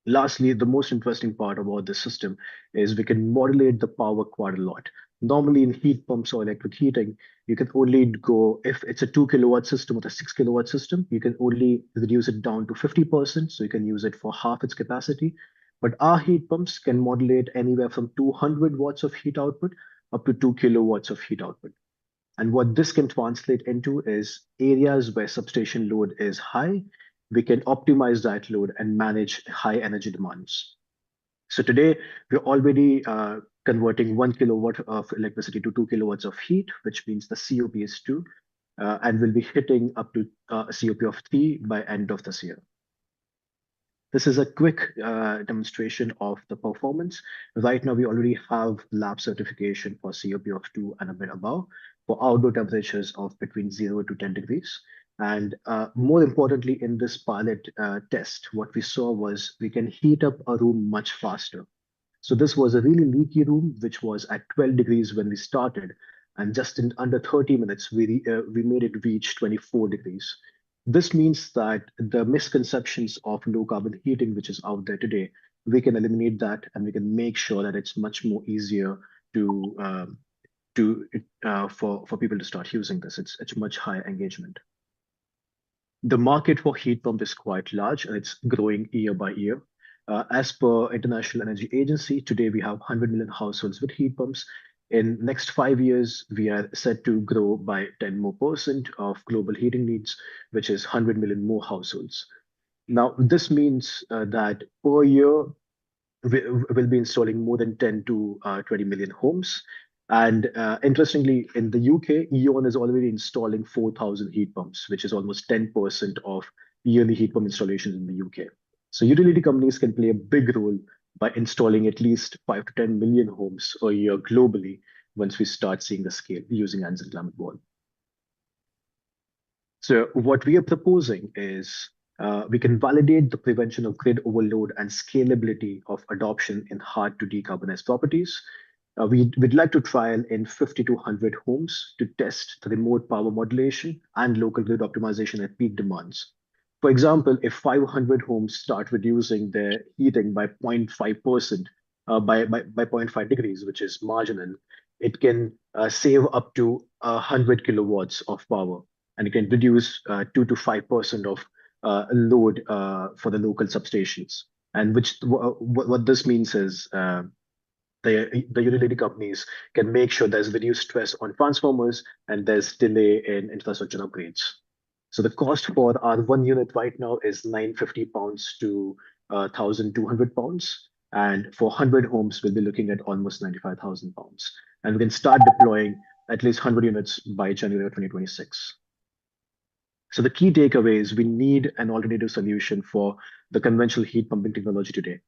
Lastly, the most interesting part about this system is we can modulate the power quite a lot. Normally in heat pumps or electric heating, you can only go, if it's a 2 kilowatt system or a 6 kilowatt system, you can only reduce it down to 50%, so you can use it for half its capacity. But our heat pumps can modulate anywhere from 200 watts of heat output up to 2 kilowatts of heat output. And what this can translate into is areas where substation load is high, we can optimize that load and manage high energy demands. So today, we're already converting 1 kilowatt of electricity to 2 kilowatts of heat, which means the COP is 2, and we'll be hitting up to a COP of 3 by end of this year. This is a quick demonstration of the performance. Right now, we already have lab certification for COP of 2 and a bit above for outdoor temperatures of between 0 to 10 degrees. And more importantly, in this pilot test, what we saw was we can heat up a room much faster. So this was a really leaky room, which was at 12 degrees when we started. And just in under 30 minutes, we made it reach 24 degrees. This means that the misconceptions of low carbon heating, which is out there today, we can eliminate that and we can make sure that it's much more easier for people to start using this. It's much higher engagement. The market for heat pump is quite large and it's growing year by year. As per International Energy Agency, today we have 100 million households with heat pumps. In next 5 years, we are set to grow by 10% more of global heating needs, which is 100 million more households. Now, this means that per year, we'll be installing more than 10 to 20 million homes. And interestingly, in the UK, E.ON is already installing 4,000 heat pumps, which is almost 10% of yearly heat pump installations in the UK. So utility companies can play a big role by installing at least 5 to 10 million homes a year globally once we start seeing the scale using Anzen Climate Wall. So what we are proposing is we can validate the prevention of grid overload and scalability of adoption in hard to decarbonize properties. We'd like to trial in 50 to 100 homes to test the remote power modulation and local grid optimization at peak demands. For example, if 500 homes start reducing their heating by 0.5%, by 0.5 degrees, which is marginal, it can save up to 100 kilowatts of power, and it can reduce 2 to 5% of load for the local substations. And what this means is the utility companies can make sure there's reduced stress on transformers and there's delay in infrastructure upgrades. So the cost for our 1 unit right now is £950 to £1,200. And for 100 homes, we'll be looking at almost £95,000. And we can start deploying at least 100 units by January of 2026. So the key takeaway is we need an alternative solution for the conventional heat pumping technology today.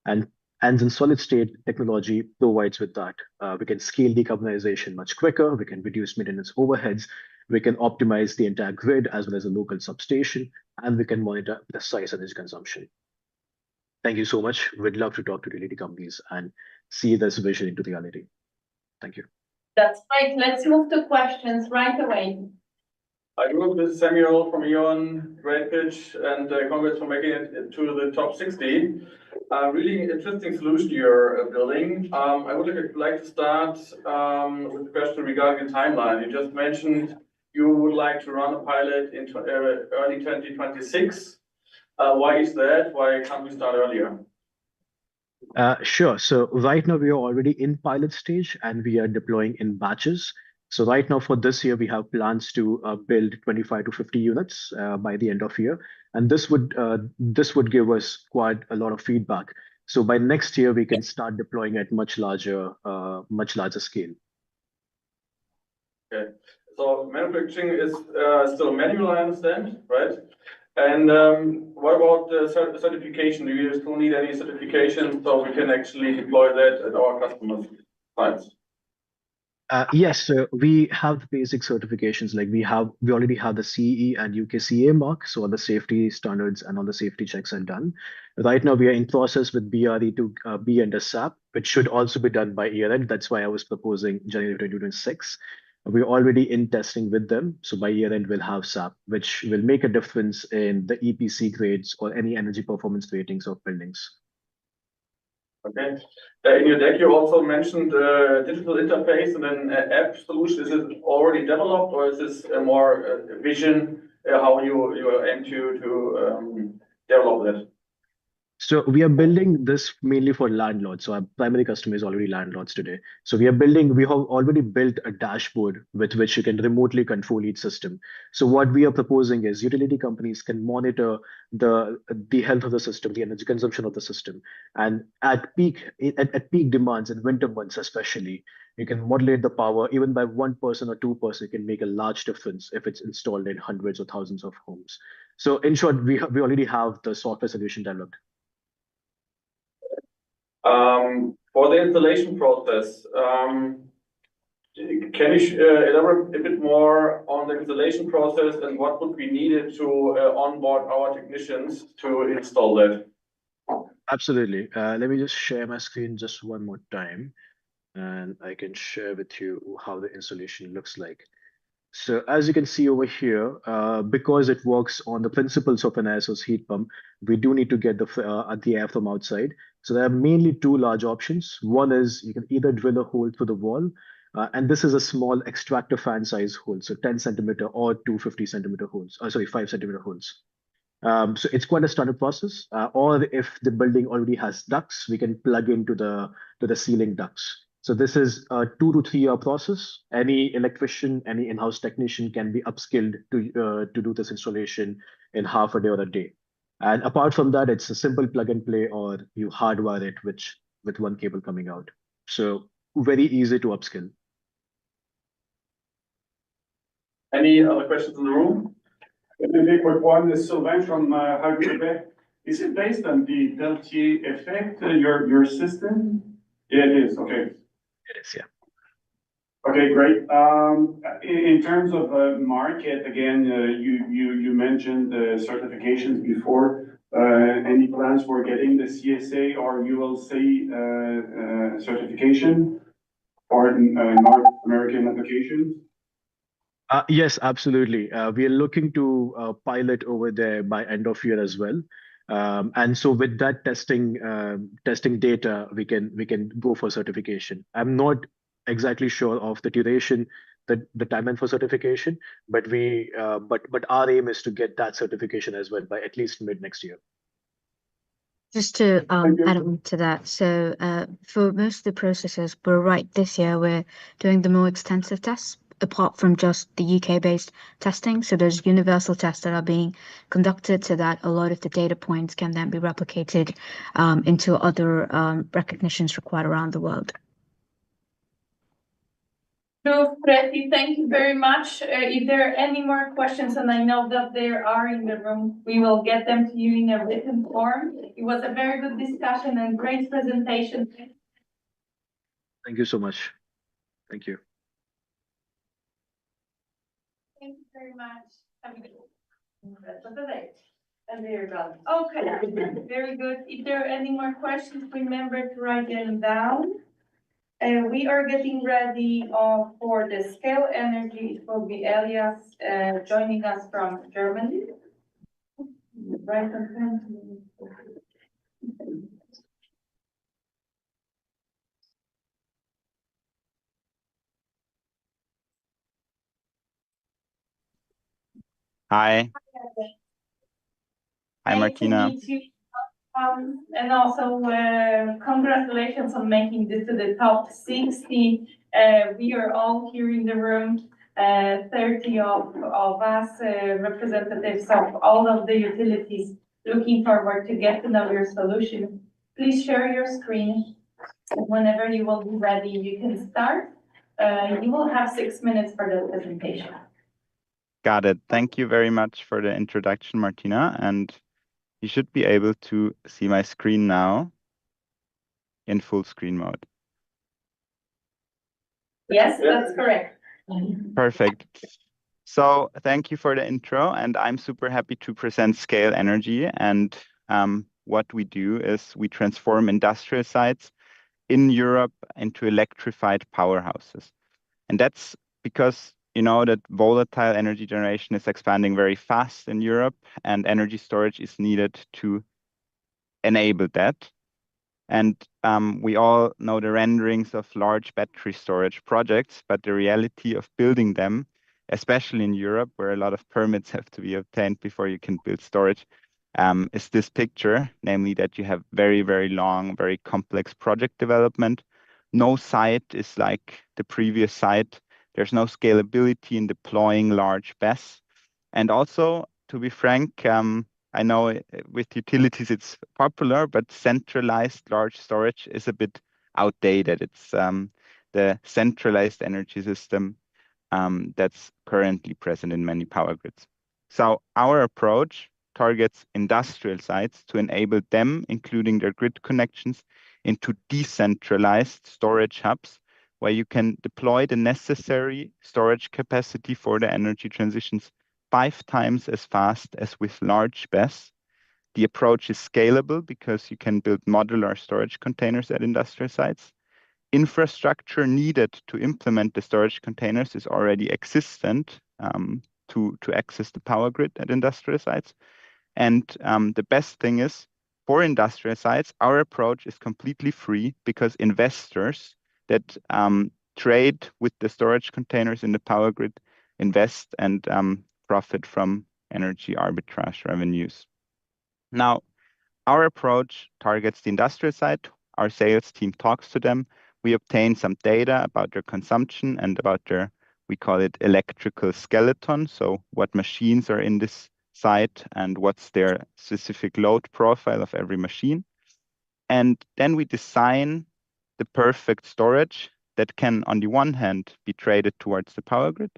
And Anzen solid state technology provides with that. We can scale decarbonization much quicker. We can reduce maintenance overheads. We can optimize the entire grid as well as a local substation, and we can monitor precise energy consumption. Thank you so much. We'd love to talk to utility companies and see this vision into reality. Thank you. That's great. Let's move to questions right away. Hi, group. This is Samuel from Ion. Great pitch, and congrats for making it to the top 60. Really interesting solution you're building. I would like to start with a question regarding the timeline. You just mentioned you would like to run a pilot in early 2026. Why is that? Why can't we start earlier? Sure. So right now we are already in pilot stage and we are deploying in batches. So right now for this year, we have plans to build 25 to 50 units by the end of year. And this would give us quite a lot of feedback. So by next year, we can start deploying at much larger scale. Okay. So manufacturing is still manual, I understand, right? And what about the certification? Do you still need any certification so we can actually deploy that at our customers' sites? Yes, so we have the basic certifications. Like we already have the CE and UKCA mark, so all the safety standards and all the safety checks are done. Right now, we are in process with BRE to be under SAP, which should also be done by year end. That's why I was proposing January 2026. We're already in testing with them, so by year end we'll have SAP, which will make a difference in the EPC grades or any energy performance ratings of buildings. Okay. In your deck, you also mentioned digital interface and an app solution. Is it already developed, or is this a more vision how you aim to develop that? So we are building this mainly for landlords. So our primary customer is already landlords today. So we have already built a dashboard with which you can remotely control each system. So what we are proposing is utility companies can monitor the health of the system, the energy consumption of the system. And at peak demands in winter months especially, you can modulate the power even by 1% or 2%. It can make a large difference if it's installed in hundreds or thousands of homes. So in short, we already have the software solution developed. For the installation process, can you elaborate a bit more on the installation process and what would be needed to onboard our technicians to install that? Absolutely. Let me just share my screen just one more time, and I can share with you how the installation looks like. So as you can see over here, because it works on the principles of an air source heat pump, we do need to get the air from outside. So there are mainly two large options. One is you can either drill a hole through the wall, and this is a small extractor fan size hole, so 10 centimeter or 250 centimeter holes, 5 centimeter holes. So it's quite a standard process. Or if the building already has ducts, we can plug into the ceiling ducts. So this is a 2 to 3 year process. Any electrician, any in-house technician can be upskilled to do this installation in half a day or a day. And apart from that, it's a simple plug and play, or you hardwire it with one cable coming out. So very easy to upskill. Any other questions in the room? A very quick one. This is Sylvain from Quebec. Is it based on the Peltier effect, your system? Yeah, it is. Okay. It is, yeah. Okay, great. In terms of market, again, you mentioned certifications before. Any plans for getting the CSA or ULC certification for North American applications? Yes, absolutely. We are looking to pilot over there by end of year as well. And so with that testing data, we can go for certification. I'm not exactly sure of the duration the timeline for certification, but our aim is to get that certification as well by at least mid next year. Just to add on to that, so for most of the processes, we're right this year we're doing the more extensive tests apart from just the UK-based testing. So there's universal tests that are being conducted so that a lot of the data points can then be replicated into other recognitions required around the world. Preti, thank you very much. If there are any more questions, and I know that there are in the room, we will get them to you in a written form. It was a very good discussion and great presentation. Thank you so much. Thank you. Thank you very much. Have a good rest of the day. And there you go. Okay, very good. If there are any more questions, remember to write them down. We are getting ready for the Scale Energy. It will be Elias joining us from Germany. Right on time. Hi. Hi, Martina. Nice to meet you. And also congratulations on making this to the top 60. We are all here in the room, 30 of us, representatives of all of the utilities, looking forward to get to know your solution. Please share your screen. Whenever you will be ready, you can start. You will have 6 minutes for the presentation. Got it. Thank you very much for the introduction, Martina. And you should be able to see my screen now in full screen mode. Yes, that's correct. Perfect. So thank you for the intro, and I'm super happy to present Scale Energy. And what we do is we transform industrial sites in Europe into electrified powerhouses. And that's because you know that volatile energy generation is expanding very fast in Europe, and energy storage is needed to enable that. And we all know the renderings of large battery storage projects, but the reality of building them, especially in Europe, where a lot of permits have to be obtained before you can build storage, is this picture, namely that you have very, very long, very complex project development. No site is like the previous site. There's no scalability in deploying large BESS. And also, to be frank, I know with utilities it's popular, but centralized large storage is a bit outdated. It's the centralized energy system that's currently present in many power grids. So our approach targets industrial sites to enable them, including their grid connections, into decentralized storage hubs where you can deploy the necessary storage capacity for the energy transitions 5 times as fast as with large BESS. The approach is scalable because you can build modular storage containers at industrial sites. Infrastructure needed to implement the storage containers is already existent to access the power grid at industrial sites. And the best thing is, for industrial sites, our approach is completely free because investors that trade with the storage containers in the power grid invest and profit from energy arbitrage revenues. Now, our approach targets the industrial site. Our sales team talks to them. We obtain some data about their consumption and about their, we call it electrical skeleton. So what machines are in this site and what's their specific load profile of every machine. And then we design the perfect storage that can, on the one hand, be traded towards the power grid,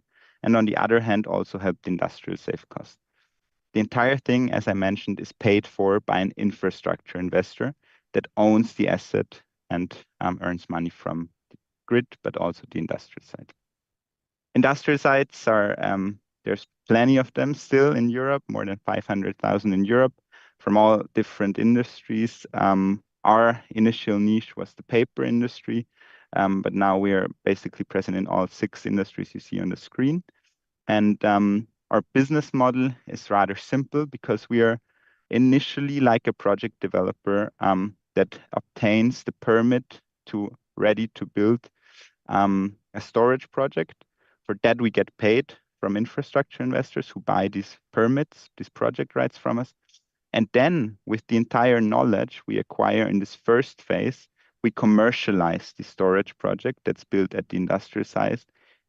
and on the other hand, also help the industrial save cost. The entire thing, as I mentioned, is paid for by an infrastructure investor that owns the asset and earns money from the grid, but also the industrial side. Industrial sites are, there's plenty of them still in Europe, more than 500,000 in Europe, from all different industries. Our initial niche was the paper industry, but now we are basically present in all 6 industries you see on the screen. And our business model is rather simple because we are initially like a project developer that obtains the permit to ready to build a storage project. For that, we get paid from infrastructure investors who buy these permits, these project rights from us. And then with the entire knowledge we acquire in this first phase, we commercialize the storage project that's built at the industrial size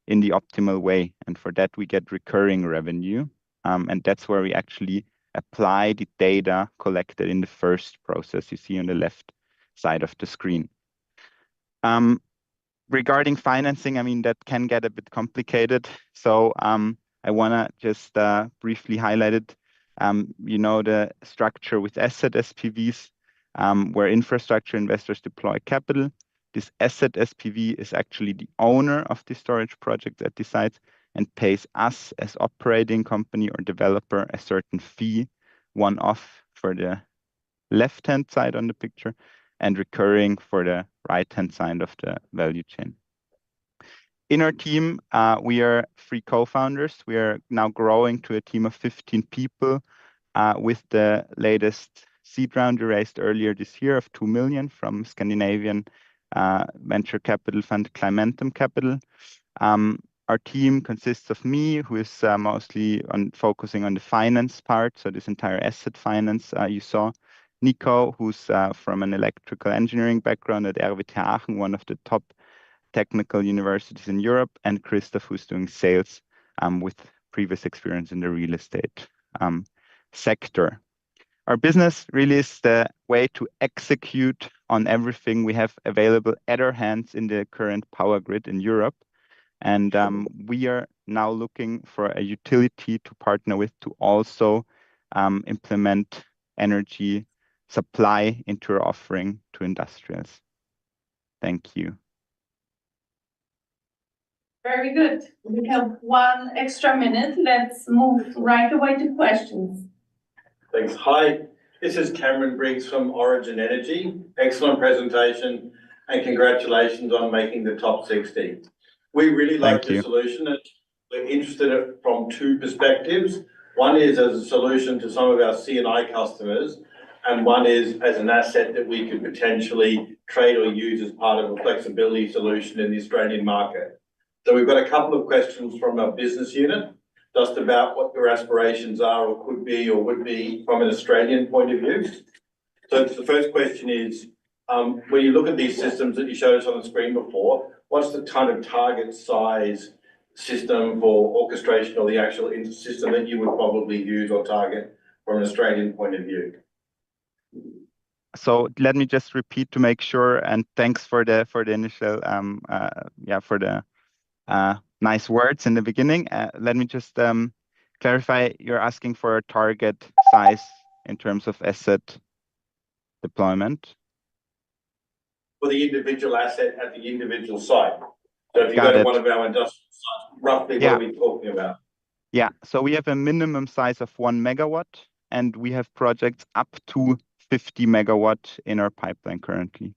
in the optimal way. And for that, we get recurring revenue. And that's where we actually apply the data collected in the first process you see on the left side of the screen. Regarding financing, I mean, that can get a bit complicated. So I want to just briefly highlight it. You know, the structure with asset SPVs, where infrastructure investors deploy capital. This asset SPV is actually the owner of the storage project at the site and pays us as operating company or developer a certain fee, one-off for the left-hand side on the picture and recurring for the right-hand side of the value chain. In our team, we are 3 co-founders. We are now growing to a team of 15 people with the latest seed round we raised earlier this year of 2 million from Scandinavian venture capital fund Climentum Capital. Our team consists of me, who is mostly focusing on the finance part, so this entire asset finance you saw. Nico, who's from an electrical engineering background at RWTH Aachen, one of the top technical universities in Europe, and Christoph, who's doing sales with previous experience in the real estate sector. Our business really is the way to execute on everything we have available at our hands in the current power grid in Europe. And we are now looking for a utility to partner with to also implement energy supply into our offering to industrials. Thank you. Very good. We have 1 extra minute. Let's move right away to questions. Thanks. Hi, this is Cameron Briggs from Anzen Energy. Excellent presentation and congratulations on making the top 60. We really like the solution and we're interested in it from 2 perspectives. One is as a solution to some of our C&I customers, and one is as an asset that we could potentially trade or use as part of a flexibility solution in the Australian market. So we've got a couple of questions from our business unit, just about what your aspirations are or could be or would be from an Australian point of view. So the first question is, when you look at these systems that you showed us on the screen before, what's the kind of target size system for orchestration or the actual system that you would probably use or target from an Australian point of view? So let me just repeat to make sure, and thanks for the initial nice words in the beginning. Let me just clarify, you're asking for a target size in terms of asset deployment? For the individual asset at the individual site. So if you go to one of our industrial sites, roughly what are we talking about? Yeah, so we have a minimum size of 1 megawatt, and we have projects up to 50 megawatt in our pipeline currently.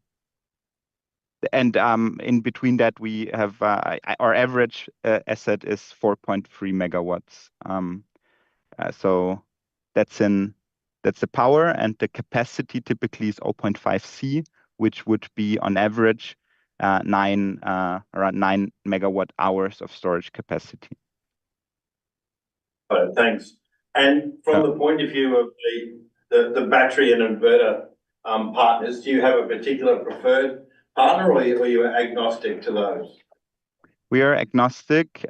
And in between that, we have our average asset is 4.3 megawatts. So that's the power, and the capacity typically is 0.5 C, which would be on average around 9 megawatt hours of storage capacity. Thanks. And from the point of view of the battery and inverter partners, do you have a particular preferred partner, or are you agnostic to those? We are agnostic.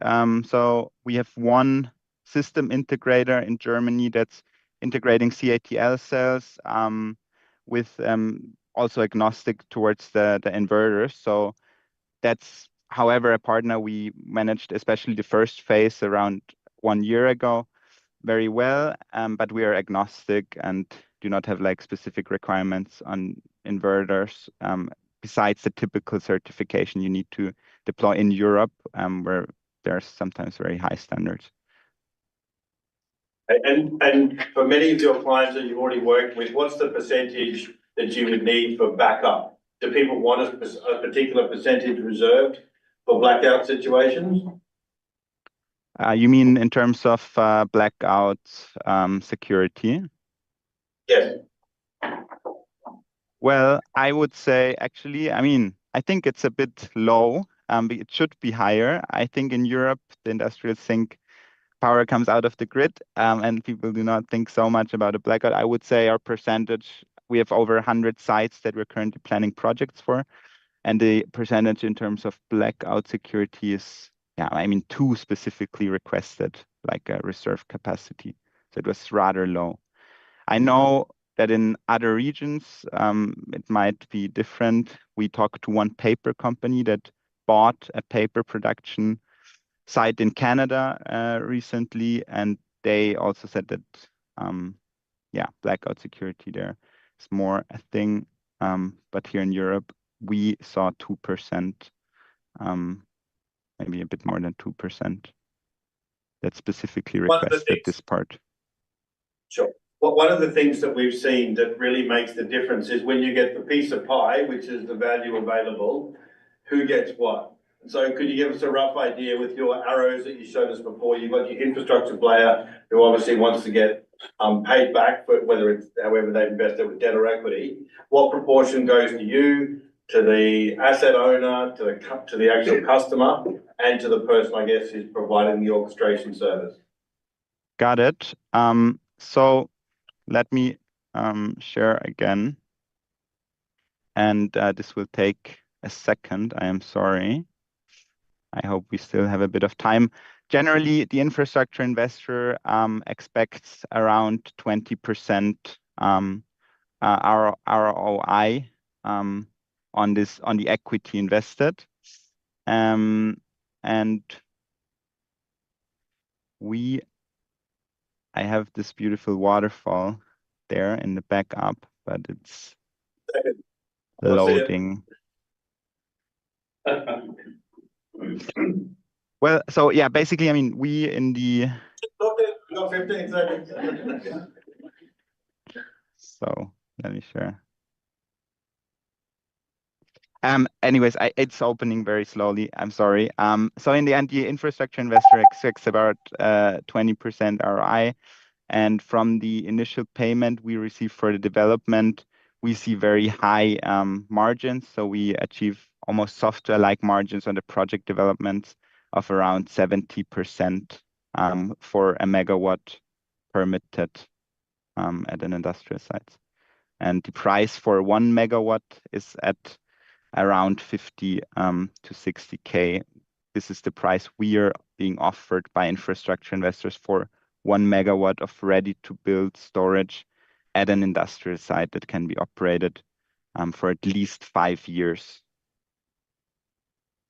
So we have one system integrator in Germany that's integrating CATL cells with also agnostic towards the inverters. So that's, however, a partner we managed, especially the first phase around 1 year ago, very well. But we are agnostic and do not have like specific requirements on inverters. Besides the typical certification you need to deploy in Europe, where there are sometimes very high standards. And for many of your clients that you've already worked with, what's the percentage that you would need for backup? Do people want a particular percentage reserved for blackout situations? You mean in terms of blackout security? Yes. Well, I would say, actually, I mean, I think it's a bit low. It should be higher. I think in Europe, the industrials think power comes out of the grid, and people do not think so much about a blackout. I would say our percentage, we have over 100 sites that we're currently planning projects for, and the percentage in terms of blackout security is, yeah, I mean, 2 specifically requested, like a reserve capacity. So it was rather low. I know that in other regions, it might be different. We talked to one paper company that bought a paper production site in Canada recently, and they also said that, yeah, blackout security there is more a thing. But here in Europe, we saw 2%, maybe a bit more than 2%, that specifically requested this part. Sure. Well, one of the things that we've seen that really makes the difference is when you get the piece of pie, which is the value available, who gets what? So could you give us a rough idea with your arrows that you showed us before? You've got your infrastructure player who obviously wants to get paid back for whether it's however they've invested with debt or equity. What proportion goes to you, to the asset owner, to the actual customer, and to the person, I guess, who's providing the orchestration service? Got it. So let me share again, and this will take a second. I am sorry. I hope we still have a bit of time. Generally, the infrastructure investor expects around 20% ROI on the equity invested, and I have this beautiful waterfall there in the backup, but it's loading. Well, so yeah, basically, I mean, we in the. Got 15 seconds. So let me share. Anyways, it's opening very slowly. I'm sorry. So in the end, the infrastructure investor expects about 20% ROI, and from the initial payment we receive for the development, we see very high margins. So we achieve almost software-like margins on the project developments of around 70% for a megawatt permitted at an industrial site. And the price for 1 megawatt is at around 50 to 60K. This is the price we are being offered by infrastructure investors for 1 megawatt of ready-to-build storage at an industrial site that can be operated for at least 5 years.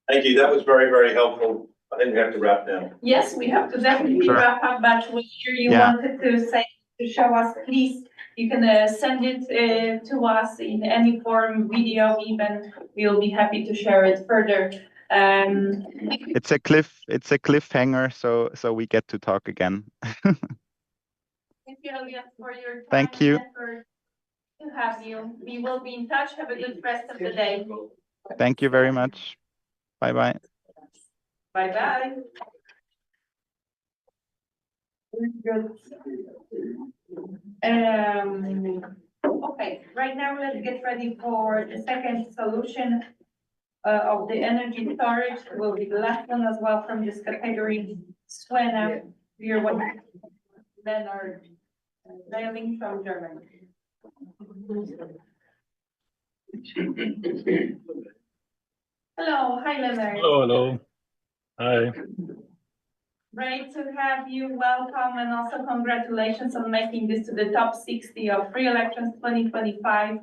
Thank you. That was very, very helpful. I think we have to wrap now. Yes, we have to definitely wrap up, but whatever you wanted to say, to show us, please, you can send it to us in any form, video even. We'll be happy to share it further. It's a cliffhanger, so we get to talk again. Thank you, Elias, for your time. Thank you. To have you. We will be in touch. Have a good rest of the day. Thank you very much. Bye-bye. Bye-bye. Okay, right now let's get ready for the second solution of the energy storage. Will be the last one as well from this category. Suena, we are one men are dialing from Germany. Hello, hi Leonard. Hello. Hi. Great to have you. Welcome, and also congratulations on making this to the top 60 of Free Electrons 2025.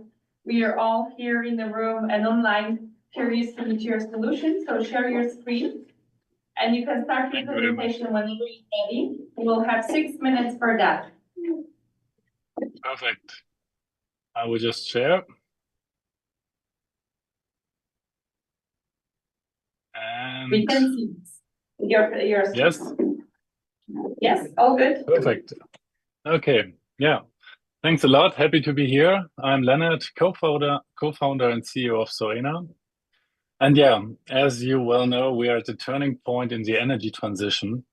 We are all here in the room and online curious to meet your solution. So share your screen and you can start your presentation when you're ready. We'll have 6 minutes for that. Perfect. I will just share. And we can see your yes. Yes, all good. Perfect. Okay. Yeah. Thanks a lot. Happy to be here. I'm Leonard, co-founder and CEO of Suena. And yeah, as you well know, we are at a turning point in the energy transition.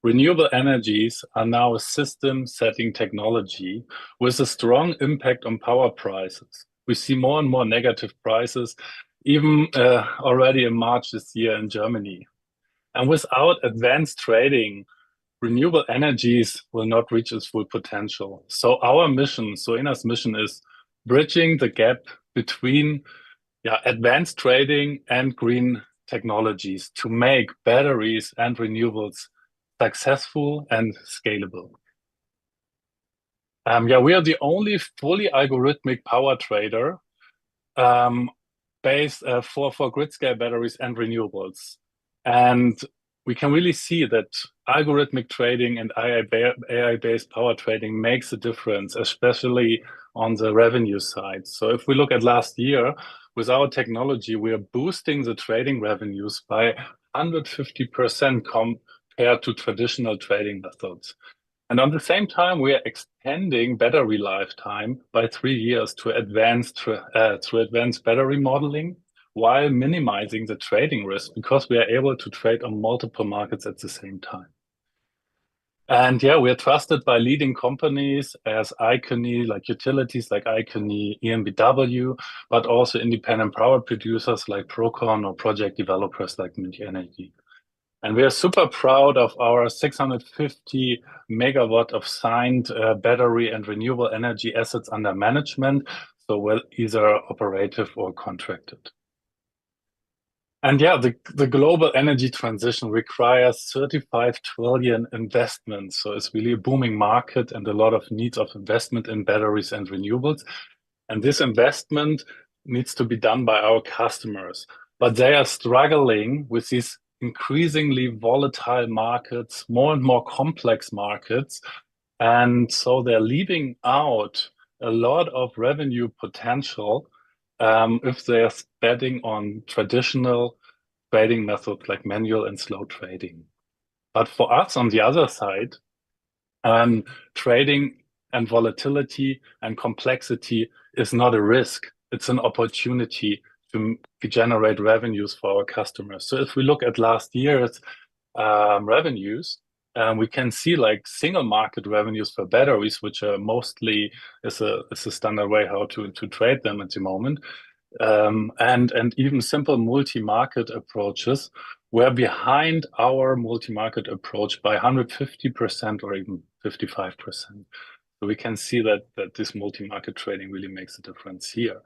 Renewable energies are now a system-setting technology with a strong impact on power prices. We see more and more negative prices even already in March this year in Germany. And without advanced trading, renewable energies will not reach its full potential. So our mission, suena's mission, is bridging the gap between advanced trading and green technologies to make batteries and renewables successful and scalable. We are the only fully algorithmic power trader based for grid scale batteries and renewables. And we can really see that algorithmic trading and AI-based power trading makes a difference, especially on the revenue side. So if we look at last year, with our technology, we are boosting the trading revenues by 150% compared to traditional trading methods. And at the same time, we are extending battery lifetime by 3 years to advanced battery modeling, while minimizing the trading risk, because we are able to trade on multiple markets at the same time. And we are trusted by leading companies as Icony, like utilities like Icony, EnBW, but also independent power producers like Procon or project developers like MindMargin Energy. And we are super proud of our 650 megawatt of signed battery and renewable energy assets under management, so well either operative or contracted. And the global energy transition requires 35 trillion investments. So it's really a booming market and a lot of needs of investment in batteries and renewables. And this investment needs to be done by our customers, but they are struggling with these increasingly volatile markets, more and more complex markets. And so they're leaving out a lot of revenue potential if they're betting on traditional trading methods like manual and slow trading. But for us, on the other side, trading and volatility and complexity is not a risk. It's an opportunity to generate revenues for our customers. So if we look at last year's revenues, we can see like single market revenues for batteries, which are mostly is a standard way how to trade them at the moment. And even simple multi-market approaches were behind our multi-market approach by 150% or even 55%. So we can see that this multi-market trading really makes a difference here.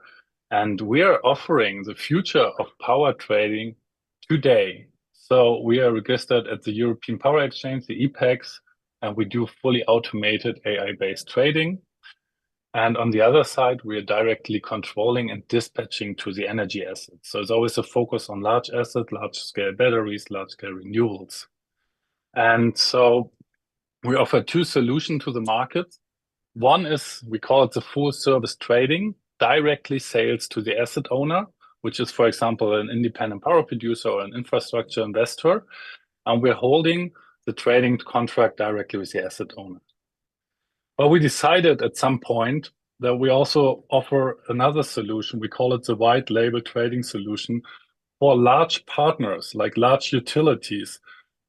And we are offering the future of power trading today. So we are registered at the European Power Exchange, the EPEX, and we do fully automated AI-based trading. And on the other side, we are directly controlling and dispatching to the energy assets. So it's always a focus on large assets, large-scale batteries, large-scale renewables. And so we offer two solutions to the market. One is, we call it the full service trading, directly sales to the asset owner, which is, for example, an independent power producer or an infrastructure investor. And we're holding the trading contract directly with the asset owner. But we decided at some point that we also offer another solution. We call it the white label trading solution for large partners, like large utilities,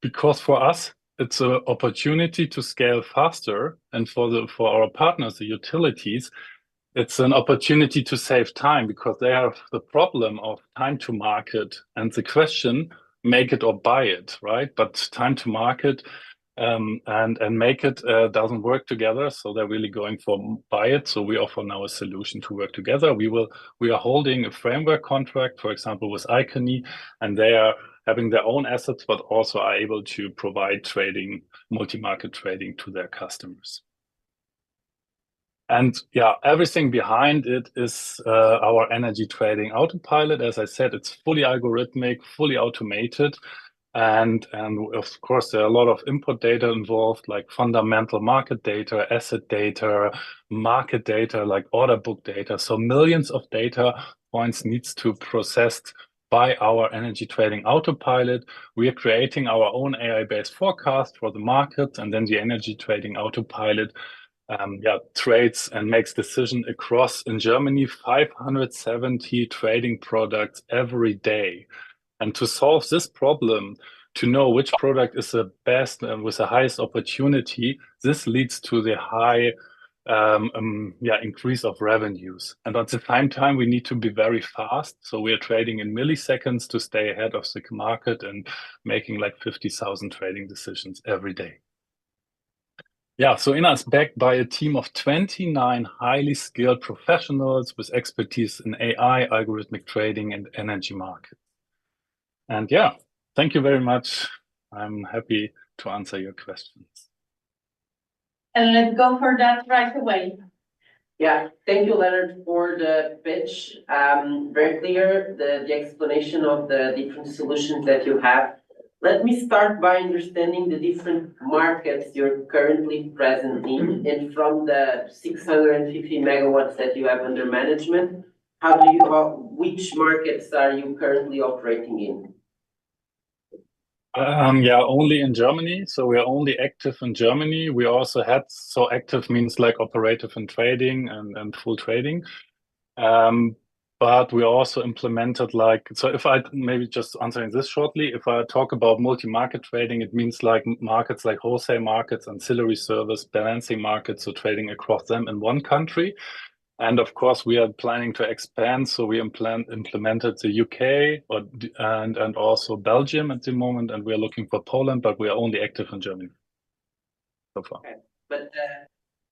because for us, it's an opportunity to scale faster. And for our partners, the utilities, it's an opportunity to save time, because they have the problem of time to market and the question, make it or buy it, right? But time to market and make it doesn't work together. So they're really going for buy it. So we offer now a solution to work together. We are holding a framework contract, for example, with Icony, and they are having their own assets, but also are able to provide trading, multi-market trading to their customers. And everything behind it is our energy trading autopilot. As I said, it's fully algorithmic, fully automated. And of course, there are a lot of input data involved, like fundamental market data, asset data, market data, like order book data. So millions of data points needs to be processed by our energy trading autopilot. We are creating our own AI-based forecast for the market, and then the energy trading autopilot trades and makes decision across, in Germany, 570 trading products every day. And to solve this problem, to know which product is the best and with the highest opportunity, this leads to the high increase of revenues. And at the same time, we need to be very fast. So we are trading in milliseconds to stay ahead of the market and making like 50,000 trading decisions every day. Yeah, Suena is backed by a team of 29 highly skilled professionals with expertise in AI, algorithmic trading, and energy markets. And yeah, thank you very much. I'm happy to answer your questions. And let's go for that right away. Yeah, thank you, Leonard, for the pitch. Very clear, the explanation of the different solutions that you have. Let me start by understanding the different markets you're currently present in, and from the 650 megawatts that you have under management, which markets are you currently operating in? Only in Germany. So we are only active in Germany. We also had, so active means like operative in trading and full trading. But we also implemented so if I maybe just answering this shortly, if I talk about multi-market trading, it means like markets like wholesale markets, ancillary service, balancing markets, so trading across them in one country. And of course, we are planning to expand. So we implemented the UK and also Belgium at the moment, and we are looking for Poland, but we are only active in Germany so far. Okay. But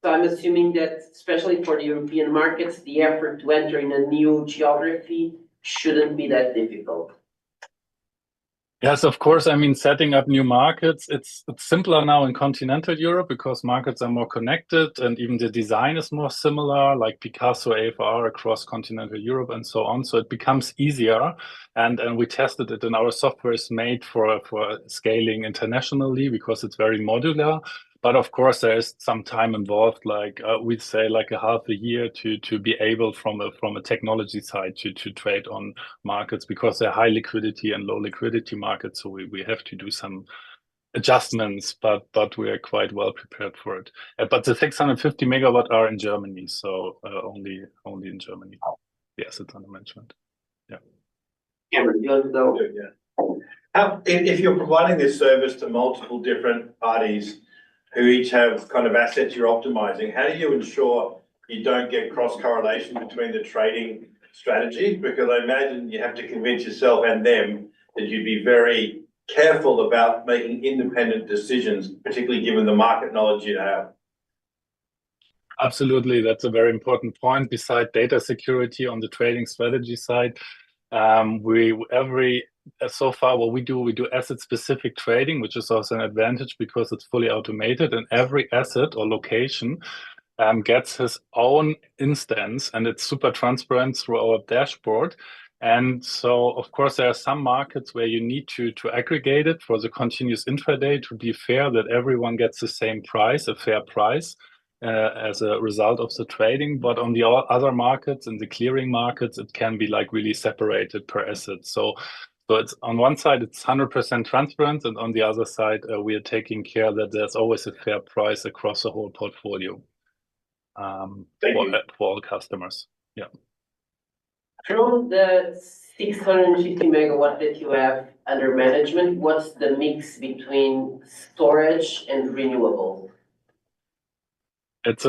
so I'm assuming that, especially for the European markets, the effort to enter in a new geography shouldn't be that difficult. Yes, of course. I mean, setting up new markets, it's simpler now in continental Europe because markets are more connected and even the design is more similar, like Picasso, AFR across continental Europe and so on. So it becomes easier. And we tested it, and our software is made for scaling internationally because it's very modular. But of course, there is some time involved, like we'd say like a half a year to be able from a technology side to trade on markets because they're high liquidity and low liquidity markets. So we have to do some adjustments, but we are quite well prepared for it. But the 650 megawatt are in Germany, so only in Germany. The assets under management. Yeah. Cameron, you want to go? Yeah. If you're providing this service to multiple different parties who each have kind of assets you're optimizing, how do you ensure you don't get cross correlation between the trading strategies? Because I imagine you have to convince yourself and them that you'd be very careful about making independent decisions, particularly given the market knowledge you have. Absolutely, that's a very important point. Beside data security on the trading strategy side, so far what we do asset specific trading, which is also an advantage because it's fully automated, and every asset or location gets his own instance, and it's super transparent through our dashboard. And so, of course, there are some markets where you need to aggregate it for the continuous intraday to be fair, that everyone gets the same price, a fair price. As a result of the trading, but on the other markets, in the clearing markets, it can be like really separated per asset. So it's on one side it's 100% transparent, and on the other side we are taking care that there's always a fair price across the whole portfolio for all customers. Yeah. From the 650 megawatt that you have under management, what's the mix between storage and renewable? It's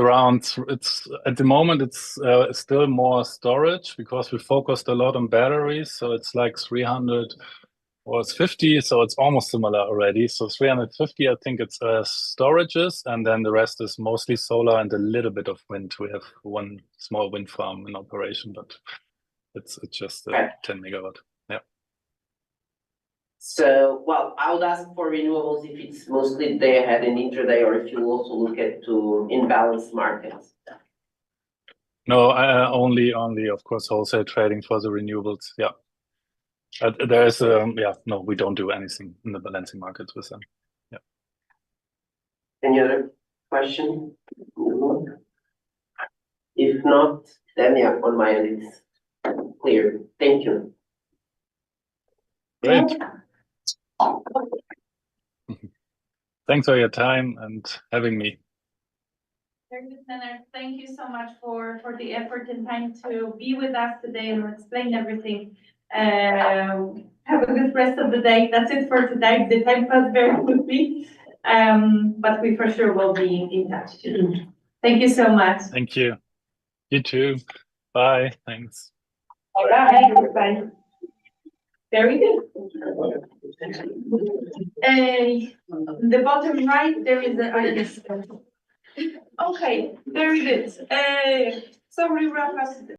at the moment it's still more storage because we focused a lot on batteries. So it's like 300 or it's 50. So it's almost similar already. So 350, I think it's storages, and then the rest is mostly solar and a little bit of wind. We have one small wind farm in operation, but it's just 10 megawatt. Yeah. So, well, I would ask for renewables if it's mostly day ahead and intraday, or if you also look at to imbalanced markets. No, only of course wholesale trading for the renewables. Yeah. There's no, we don't do anything in the balancing markets with them. Yeah. Any other question? If not, then yeah, on my end it's clear. Thank you. Great. Thanks for your time and having me. Very good, Leonard. Thank you so much for the effort and time to be with us today and explain everything. Have a good rest of the day. That's it for today. The time passed very quickly, but we for sure will be in touch. Thank you so much. Thank you. You too. Bye. Thanks. All right, bye. Very good. The bottom right, there is a, okay, very good. So we wrap up